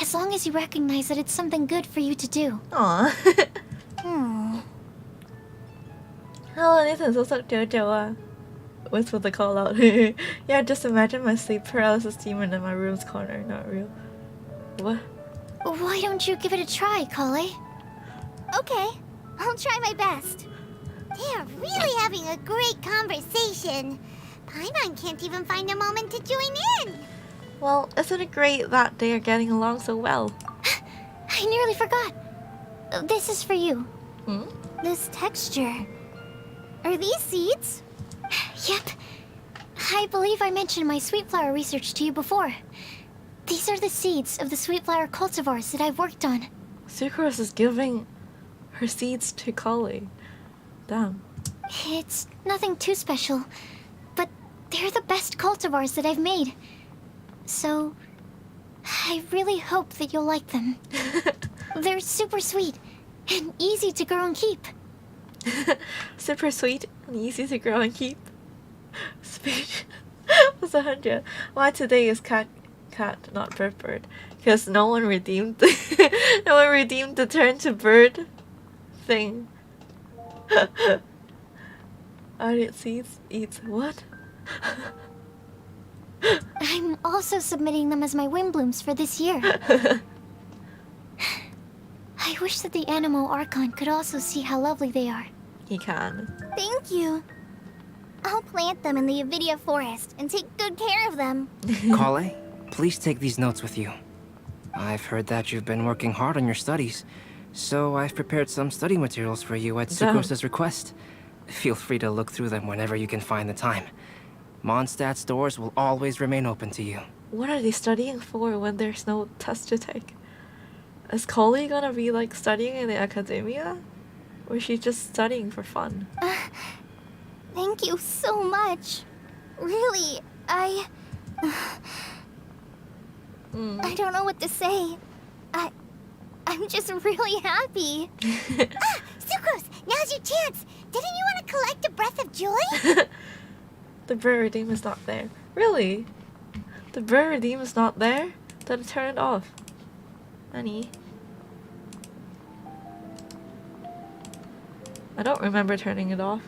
as long as you recognize that it's something good for you to do. Aw. Hello, 你成熟熟久久啊. What's with the call out? Yeah, just imagine my sleep paralysis demon in my room's corner. Not real. What? Why don't you give it a try, Kale? Okay, I'll try my best. They are really having a great conversation. Paimon can't even find a moment to join in. Well, isn't it great that they are getting along so well? I nearly forgot. This is for you. Hmm? This texture. Are these seeds? Yep. I believe I mentioned my sweet flower research to you before. These are the seeds of the sweet flower cultivars that I've worked on. Sucrose is giving her seeds to Kali. Damn. It's nothing too special, but they're the best cultivars that I've made. So, I really hope that you'll like them. They're super sweet and easy to grow and keep. Super sweet and easy to grow and keep. Speech was 100. Why today is cat, not bird? Because no one redeemed the turn to bird thing. Ardent seeds eats what? I'm also submitting them as my Windblooms for this year. I wish that the Animo Archon could also see how lovely they are. He can. Thank you. I'll plant them in the Avidia forest and take good care of them. Kale, please take these notes with you. I've heard that you've been working hard on your studies, so I've prepared some study materials for you at Sucrose's request. Feel free to look through them whenever you can find the time. Mondstadt's doors will always remain open to you. What are they studying for when there's no test to take? Is Kali gonna be like studying in the academia? Or is she just studying for fun? Thank you so much. Really, I don't know what to say. I'm just really happy. Sucrose, now's your chance. Didn't you want to collect a breath of joy? The bird redeem is not there. Really? The bird redeem is not there? Then turn it off. Honey. I don't remember turning it off.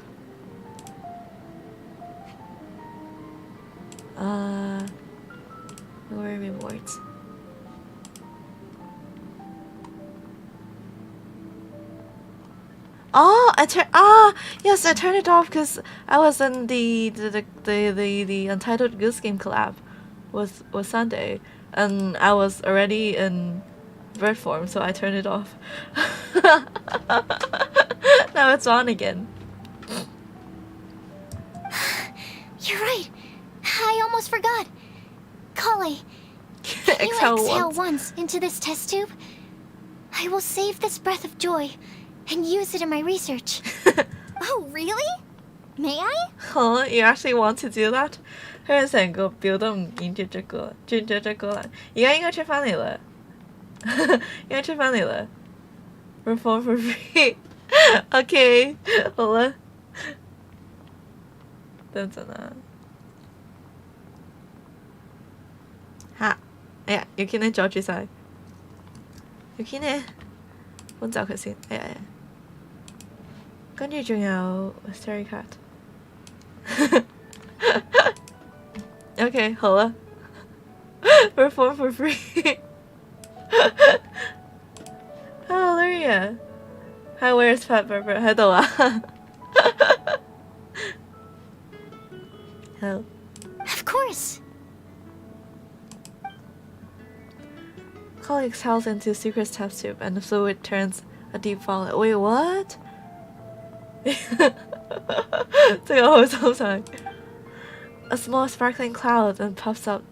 Lower rewards. Oh, yes, I turned it off because I was in the Untitled Goose Game collab with Sunday, and I was already in bird form, so I turned it off. Now it's on again. You're right. I almost forgot. Kale, can you exhale once into this test tube? I will save this breath of joy and use it in my research. Oh, really? May I? Huh? You actually want to do that? 佢成個表都唔見咗隻歌，轉咗隻歌啦。而家應該出返嚟啦，應該出返嚟啦。Reform for free 。OK， 好啦。等陣啊。嚇！哎呀，要見你阻住晒。要見你搬走佢先。哎呀！跟住仲有 Wisteria Cat。OK， 好啦。Reform for free 。Hallelujah！ Hi, where's Fat Berber？ 喺度啊。Hello. Of course. Kale exhales into Sucrose's test tube, and the fluid turns a deep violet. Wait, what? 這個好收晒。A small sparkling cloud then puffs up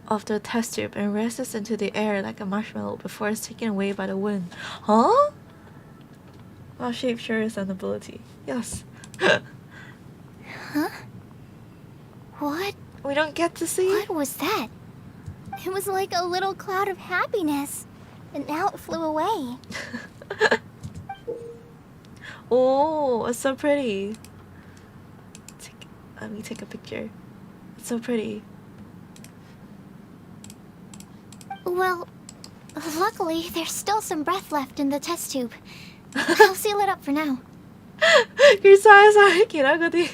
of the test tube and rises into the air like a marshmallow before it's taken away by the wind. Huh? Wow, shape sure is an ability. Yes. Huh? What? We don't get to see. What was that? It was like a little cloud of happiness, and now it flew away. Oh, it's so pretty. Let me take a picture. It's so pretty. Well, luckily there's still some breath left in the test tube. I'll seal it up for now. 글 사이사이 기라거든.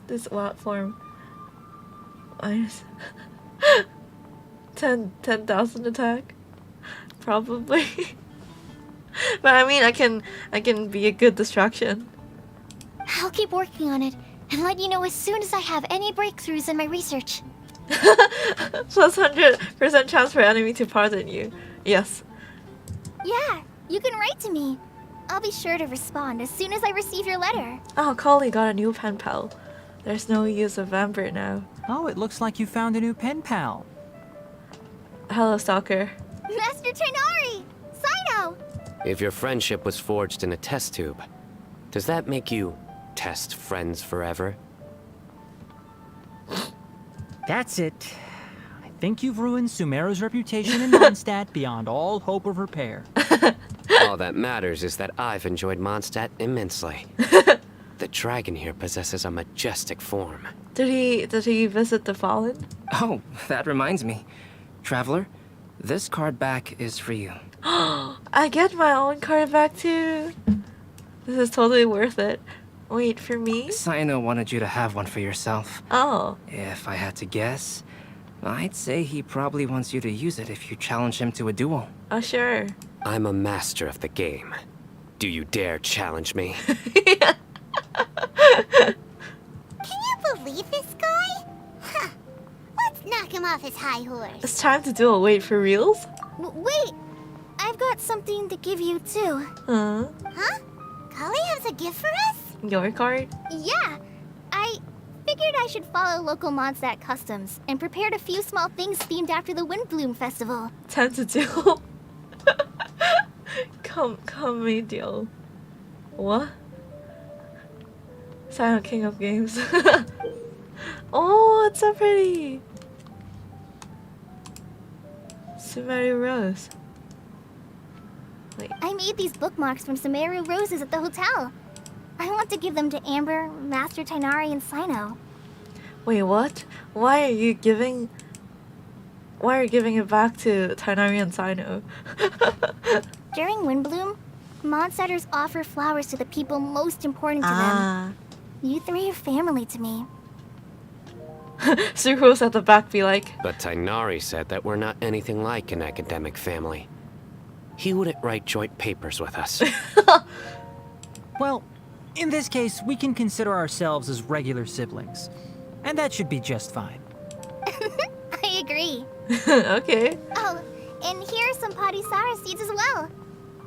This wild form. Minus 10,000 attack, probably. But I mean, I can be a good distraction. I'll keep working on it and let you know as soon as I have any breakthroughs in my research. Plus 100% chance for enemy to pardon you. Yes. Yeah, you can write to me. I'll be sure to respond as soon as I receive your letter. Oh, Collie got a new pen pal. There's no use of Amber now. Oh, it looks like you found a new pen pal. Hello, Stalker. Master Tainari! Sino! If your friendship was forged in a test tube, does that make you test friends forever? That's it. I think you've ruined Sumeru's reputation in Mondstadt beyond all hope of repair. All that matters is that I've enjoyed Mondstadt immensely. The dragon here possesses a majestic form. Did he visit the Fallen? Oh, that reminds me. Traveler, this card back is for you. I get my own card back too. This is totally worth it. Wait, for me? Sino wanted you to have one for yourself. Oh. If I had to guess, I'd say he probably wants you to use it if you challenge him to a duel. Oh, sure. I'm a master of the game. Do you dare challenge me? Can you believe this guy? Huh. Let's knock him off his high horse. It's time to do a wait for reals? Wait! I've got something to give you too. Huh? Kali has a gift for us? Your card? Yeah! I figured I should follow local Mondstadt customs and prepared a few small things themed after the Windblume festival. Time to do. Come, deal. What? Silent King of Games. Oh, it's so pretty. Sumeru Rose. Wait. I made these bookmarks from Sumeru roses at the hotel. I want to give them to Amber, Master Tainari, and Sino. Wait, what? Why are you giving it back to Tainari and Sino? During Windblume, Mondstatters offer flowers to the people most important to them. You three are family to me. Sucrose at the back be like... But Tainari said that we're not anything like an academic family. He wouldn't write joint papers with us. Well, in this case, we can consider ourselves as regular siblings. And that should be just fine. I agree. Okay. Oh, and here are some Padisara seeds as well.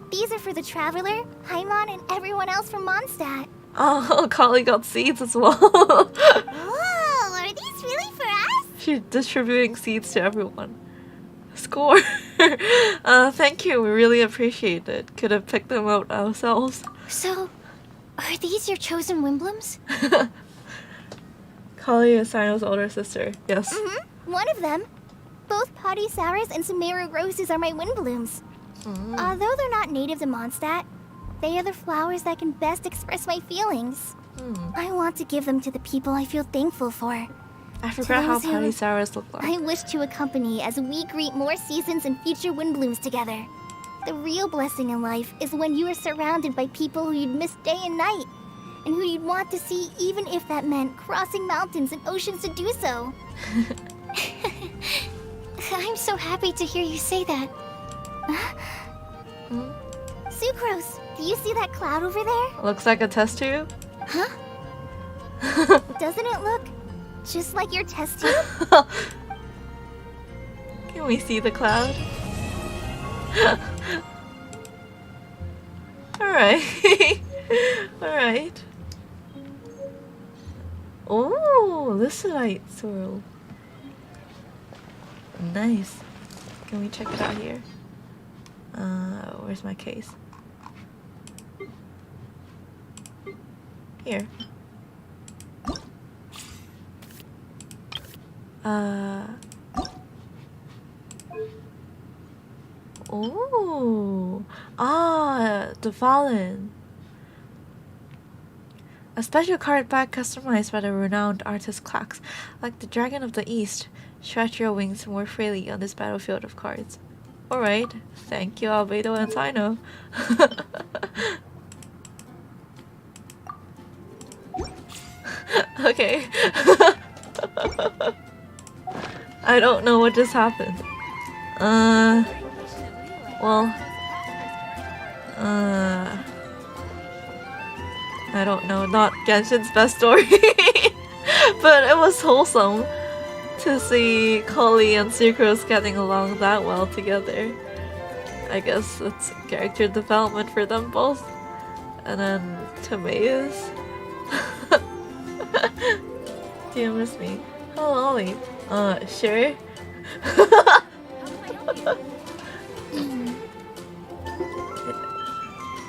These are for the Traveler, Paimon, and everyone else from Mondstadt. Oh, Kali got seeds as well. Whoa, are these really for us? She's distributing seeds to everyone. Score. Thank you, we really appreciate it. Could have picked them out ourselves. So, are these your chosen Windblooms? Kali is Sino's older sister. Yes. Mm-hmm. One of them. Both Padisauras and Sumeru roses are my Windblooms. Although they're not native to Mondstadt, they are the flowers that can best express my feelings. I want to give them to the people I feel thankful for. I forgot how Padisauras look like. I wish to accompany as we greet more seasons and future Windblooms together. The real blessing in life is when you are surrounded by people who you'd miss day and night, and who you'd want to see even if that meant crossing mountains and oceans to do so. I'm so happy to hear you say that. Sucrose, do you see that cloud over there? Looks like a test tube. Huh? Doesn't it look just like your test tube? Can we see the cloud? Alright. Alright. Oh, lucite swirl. Nice. Can we check it out here? Where's my case? Here. Oh. The Fallen. A special card back customized by the renowned artist Clax. Like the Dragon of the East, stretch your wings more freely on this battlefield of cards. Alright, thank you Albedo and Sino. Okay. I don't know what just happened. I don't know, not Genshin's best story. But it was wholesome to see Collie and Sucrose getting along that well together. I guess it's character development for them both. And then Tomatoes. Do you miss me? Oh, Ollie. Sure.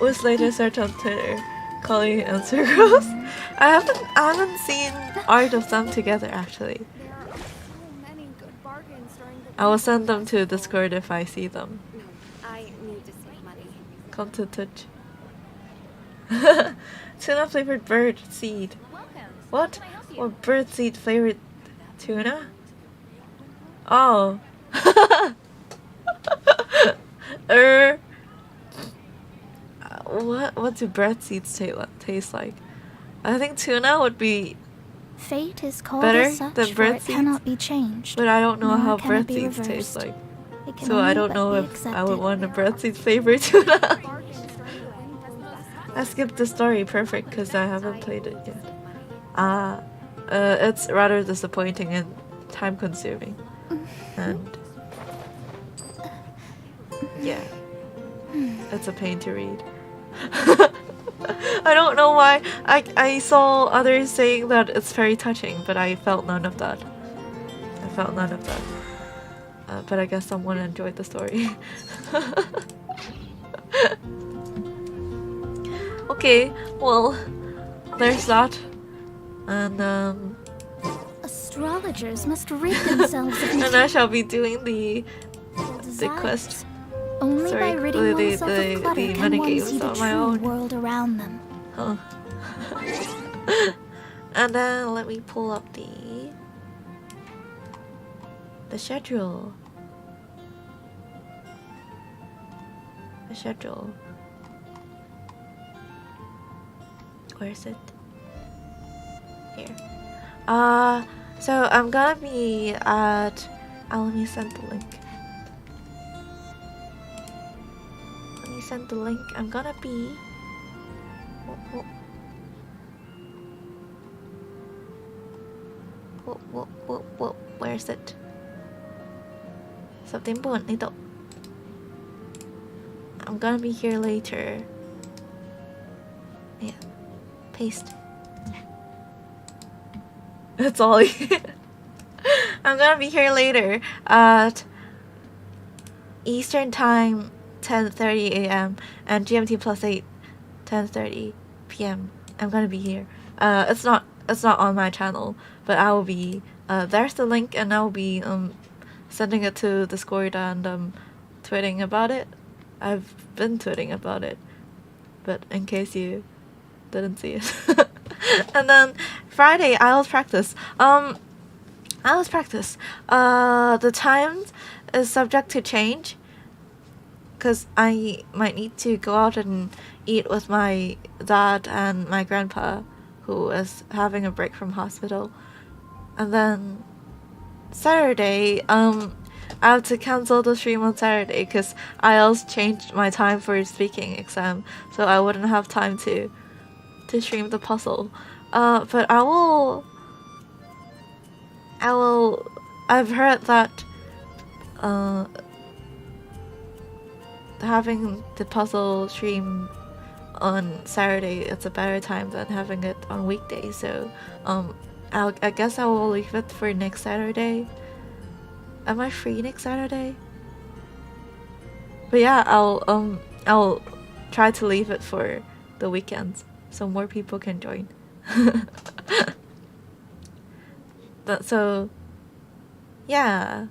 Was later search on Twitter. Collie and Sucrose. I haven't seen art of them together actually. I will send them to Discord if I see them. I need to save money. Come to Twitch. Tuna flavored bird seed. What? What bird seed flavored tuna? Oh. What do bird seeds taste like? I think tuna would be Fate is called better as such, than for bird it seeds, cannot be changed. but I don't know nor how can bird it be seeds reversed. taste like. It can So I only don't but know be if I would accepted. want a bird seed flavored tuna. I skipped the story, perfect, because I haven't played it yet. It's rather disappointing and time consuming. And yeah, it's a pain to read. I don't know why. I saw others saying that it's very touching, but I felt none of that. But I guess someone enjoyed the story. Okay, well, there's that. And Astrologers must rid themselves of and I shall be doing the quest. Only Sorry, by ridding oneself of clutter the can one minigames see the on my true own. world around them. Huh. And then let me pull up the schedule. The schedule. Where is it? Here. So I'm gonna be at. Let me send the link. I'm gonna be. Where is it? September nito. I'm gonna be here later. Yeah. Paste. That's all. I'm gonna be here later at Eastern Time, 10:30 a.m. and GMT +8, 10:30 p.m. I'm gonna be here. It's not on my channel, but I will be. There's the link, and I will be sending it to Discord and tweeting about it. I've been tweeting about it, but in case you didn't see it. And then Friday, IELTS practice. IELTS practice. The time is subject to change, because I might need to go out and eat with my dad and my grandpa, who is having a break from hospital. And then Saturday, I have to cancel the stream on Saturday because IELTS changed my time for speaking exam, so I wouldn't have time to stream the puzzle. But I've heard that having the puzzle stream on Saturday, it's a better time than having it on weekdays. So I guess I will leave it for next Saturday. Am I free next Saturday? But yeah, I'll try to leave it for the weekends so more people can join. So yeah,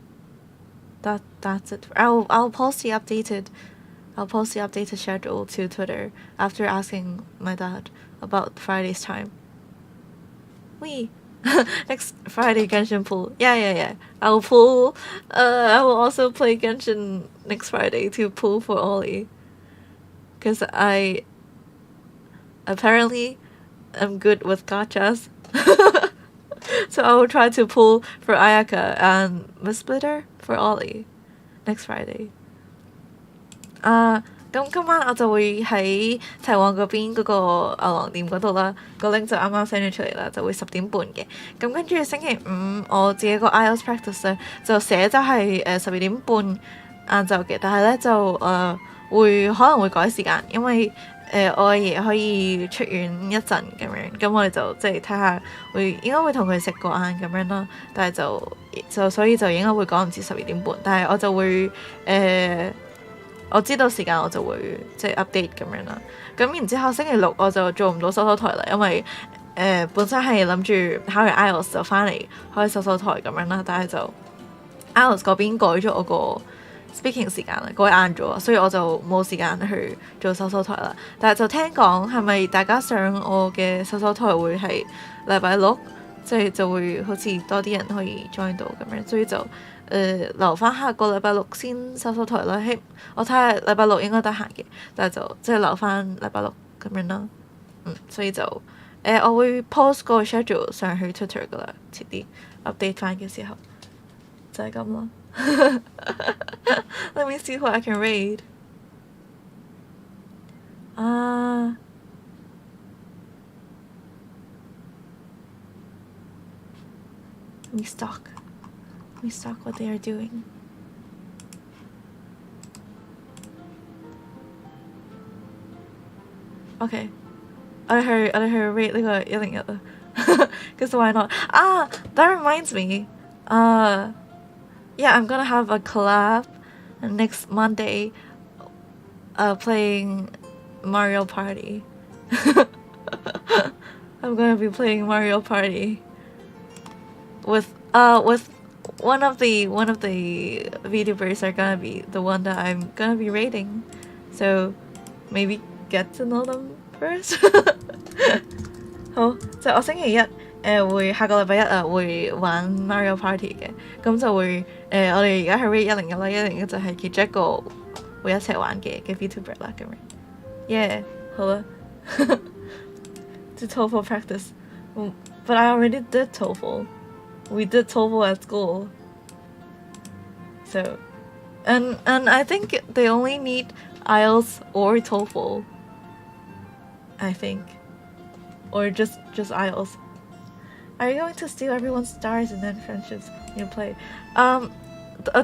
that's it. I'll post the updated schedule to Twitter after asking my dad about Friday's time. Next Friday Genshin pool. Yeah. I'll pool. I will also play Genshin next Friday to pool for Ollie. Cause I apparently am good with gachas. So I will try to pull for Ayaka and Miss Splitter for Ollie next Friday. Gonna 咁今晚我就會喺齊旺嗰邊嗰個牛郎店嗰度啦，個 link 就啱啱 send 咗出嚟啦，就會10點半嘅。咁跟住星期五我自己個 IELTS practice 咧就寫咗係12點半晏晝嘅，但係咧就可能會改時間，因為我阿爺可以出院一陣咁樣，咁我哋就即係睇下應該會同佢食個晏咁樣啦，但係就所以就應該會趕唔至12點半，但係我就會我知道時間我就會即係 update 咁樣啦。咁然之後星期六我就做唔到手台啦，因為本身係諗住考完 IELTS 就翻嚟開手台咁樣啦，但係就 IELTS 嗰邊改咗我個speaking 時間啦，改晏咗，所以我就冇時間去做手台啦。但係就聽講係咪大家上我嘅手台會係禮拜六，即係就會好似多啲人可以 join 到咁樣，所以就留翻下個禮拜六先手台啦。我睇下禮拜六應該得閒嘅，但係就即係留翻禮拜六咁樣啦。所以就我會 post 個 schedule 上去 Twitter 噶啦，遲啲 update 翻嘅時候就係咁咯。Let me see who I can raid. Let me stalk what they are doing. Okay. 我哋去 raid 呢個101啦。Because why not? That reminds me. Yeah, I'm gonna have a collab next Monday playing Mario Party. I'm gonna be playing Mario Party with one of the VTubers are gonna be the one that I'm gonna be rating. So maybe get to know them first. 好，就我星期一會下個禮拜一會玩 Mario Party 嘅，咁就會我哋而家去 rate 101啦，101就係其中一個會一齊玩嘅 VTuber 啦，咁樣 ，yeah 好啦，do TOEFL practice, but I already did TOEFL. We did TOEFL at school, so and I think they only need IELTS or TOEFL, I think, or just IELTS. Are you going to steal everyone's stars and then friendships when you play? A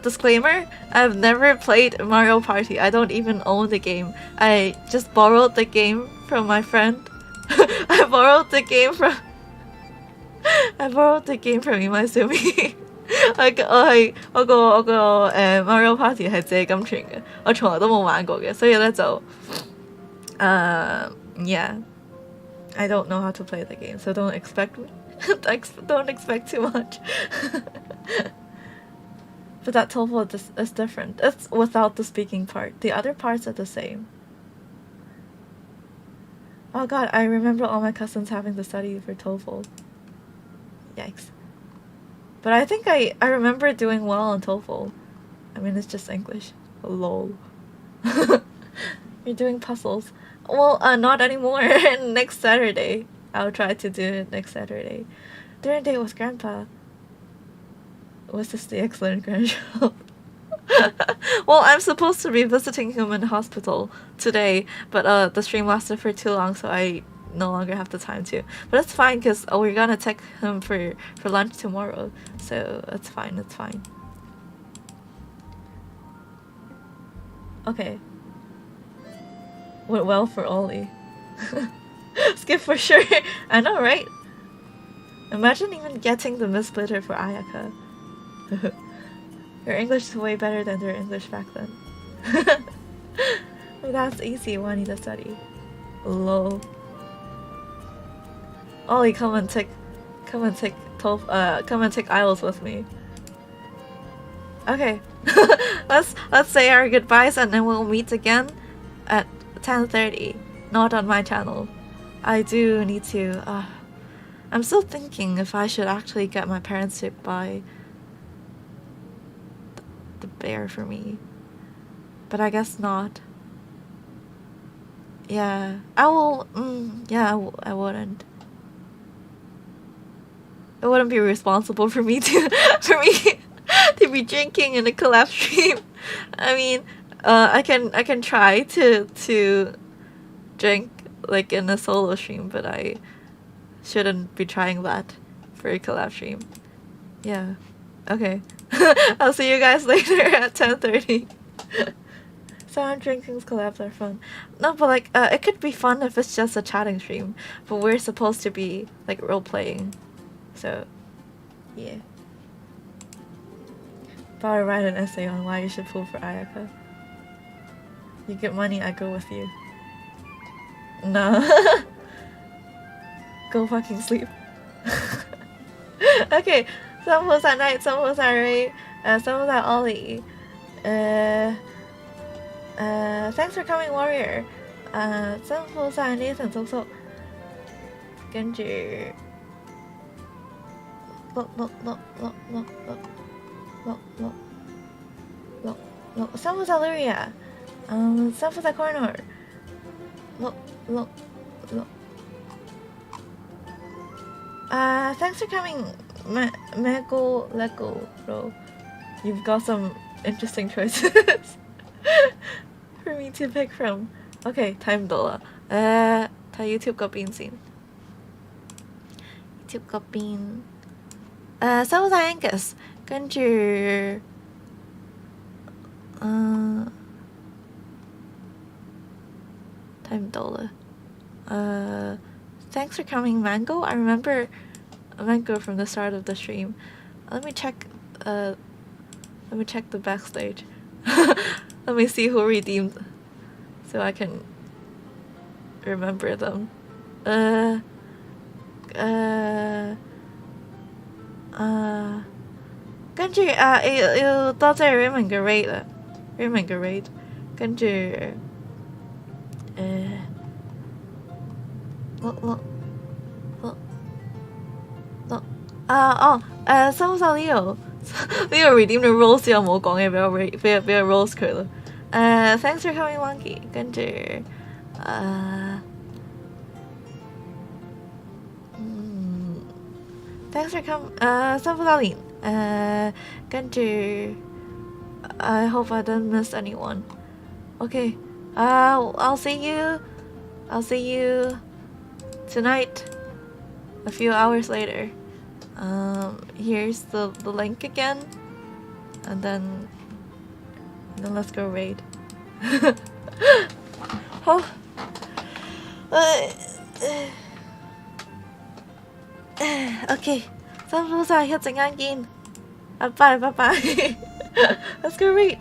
disclaimer, I've never played Mario Party. I don't even own the game. I just borrowed the game from my friend. I borrowed the game from Imaizumi. 我個Mario Party 係借金傳嘅，我從來都冇玩過嘅，所以咧就yeah, I don't know how to play the game, so don't expect too much. But that TOEFL is different. It's without the speaking part. The other parts are the same. Oh god, I remember all my cousins having to study for TOEFL. Yikes. But I think I remember doing well on TOEFL. I mean, it's just English. Lol. You're doing puzzles. Well, not anymore. Next Saturday. I'll try to do it next Saturday. Dinner date with Grandpa. Was this the excellent grandchild? Well, I'm supposed to be visiting him in hospital today, but the stream lasted for too long, so I no longer have the time to. But it's fine, because we're gonna take him for lunch tomorrow, so it's fine, it's fine. Okay. Went well for Ollie. Skip for sure. I know, right? Imagine even getting the missplitter for Ayaka. Your English is way better than their English back then. Well, that's easy, wanting to study. Lol. Ollie, come and take IELTS with me. Okay. let's say our goodbyes and then we'll meet again at 10:30. Not on my channel. I do need to I'm still thinking if I should actually get my parents to buy the bear for me. But I guess not. Yeah, I will. Yeah, I wouldn't. It wouldn't be responsible for me to be drinking in a collab stream. I mean, I can try to drink like in a solo stream, but I shouldn't be trying that for a collab stream. Yeah. Okay. I'll see you guys later at 10:30. Sound drinking's collabs are fun. No, but like it could be fun if it's just a chatting stream, but we're supposed to be like role playing. So, yeah. If I were to write an essay on why you should pull for Ayaka. You get money, I go with you. Nah. Go fucking sleep. Okay, some was at night, some was at Ray, some was at Ollie. Thanks for coming, Warrior. Some was at Nathan, so. 跟住 look, some was at Luria. Some was at Corner. Look. Thanks for coming, Mego Lego Bro. You've got some interesting choices for me to pick from. Okay, time dollar. Ta YouTube got bean scene. YouTube got bean. So was Angus. 跟住睇唔到啦。Thanks for coming, Mango. I remember Mango from the start of the stream. Let me check the backstage. Let me see who redeemed so I can remember them. 跟住要多謝 Raymond 嘅 raid 啦 ，Raymond 嘅 raid， 跟住收晒 Leo redeem 咗 Rose 之後冇講嘢，俾個 Rose 佢啦。Thanks for coming, Monkey。跟住thanks for coming，辛苦曬年。跟住 I hope I didn't miss anyone. Okay, I'll see you tonight, a few hours later. Here's the link again, and then let's go raid. Oh. Okay, 辛苦晒，一陣間見，拜拜。Let's go raid.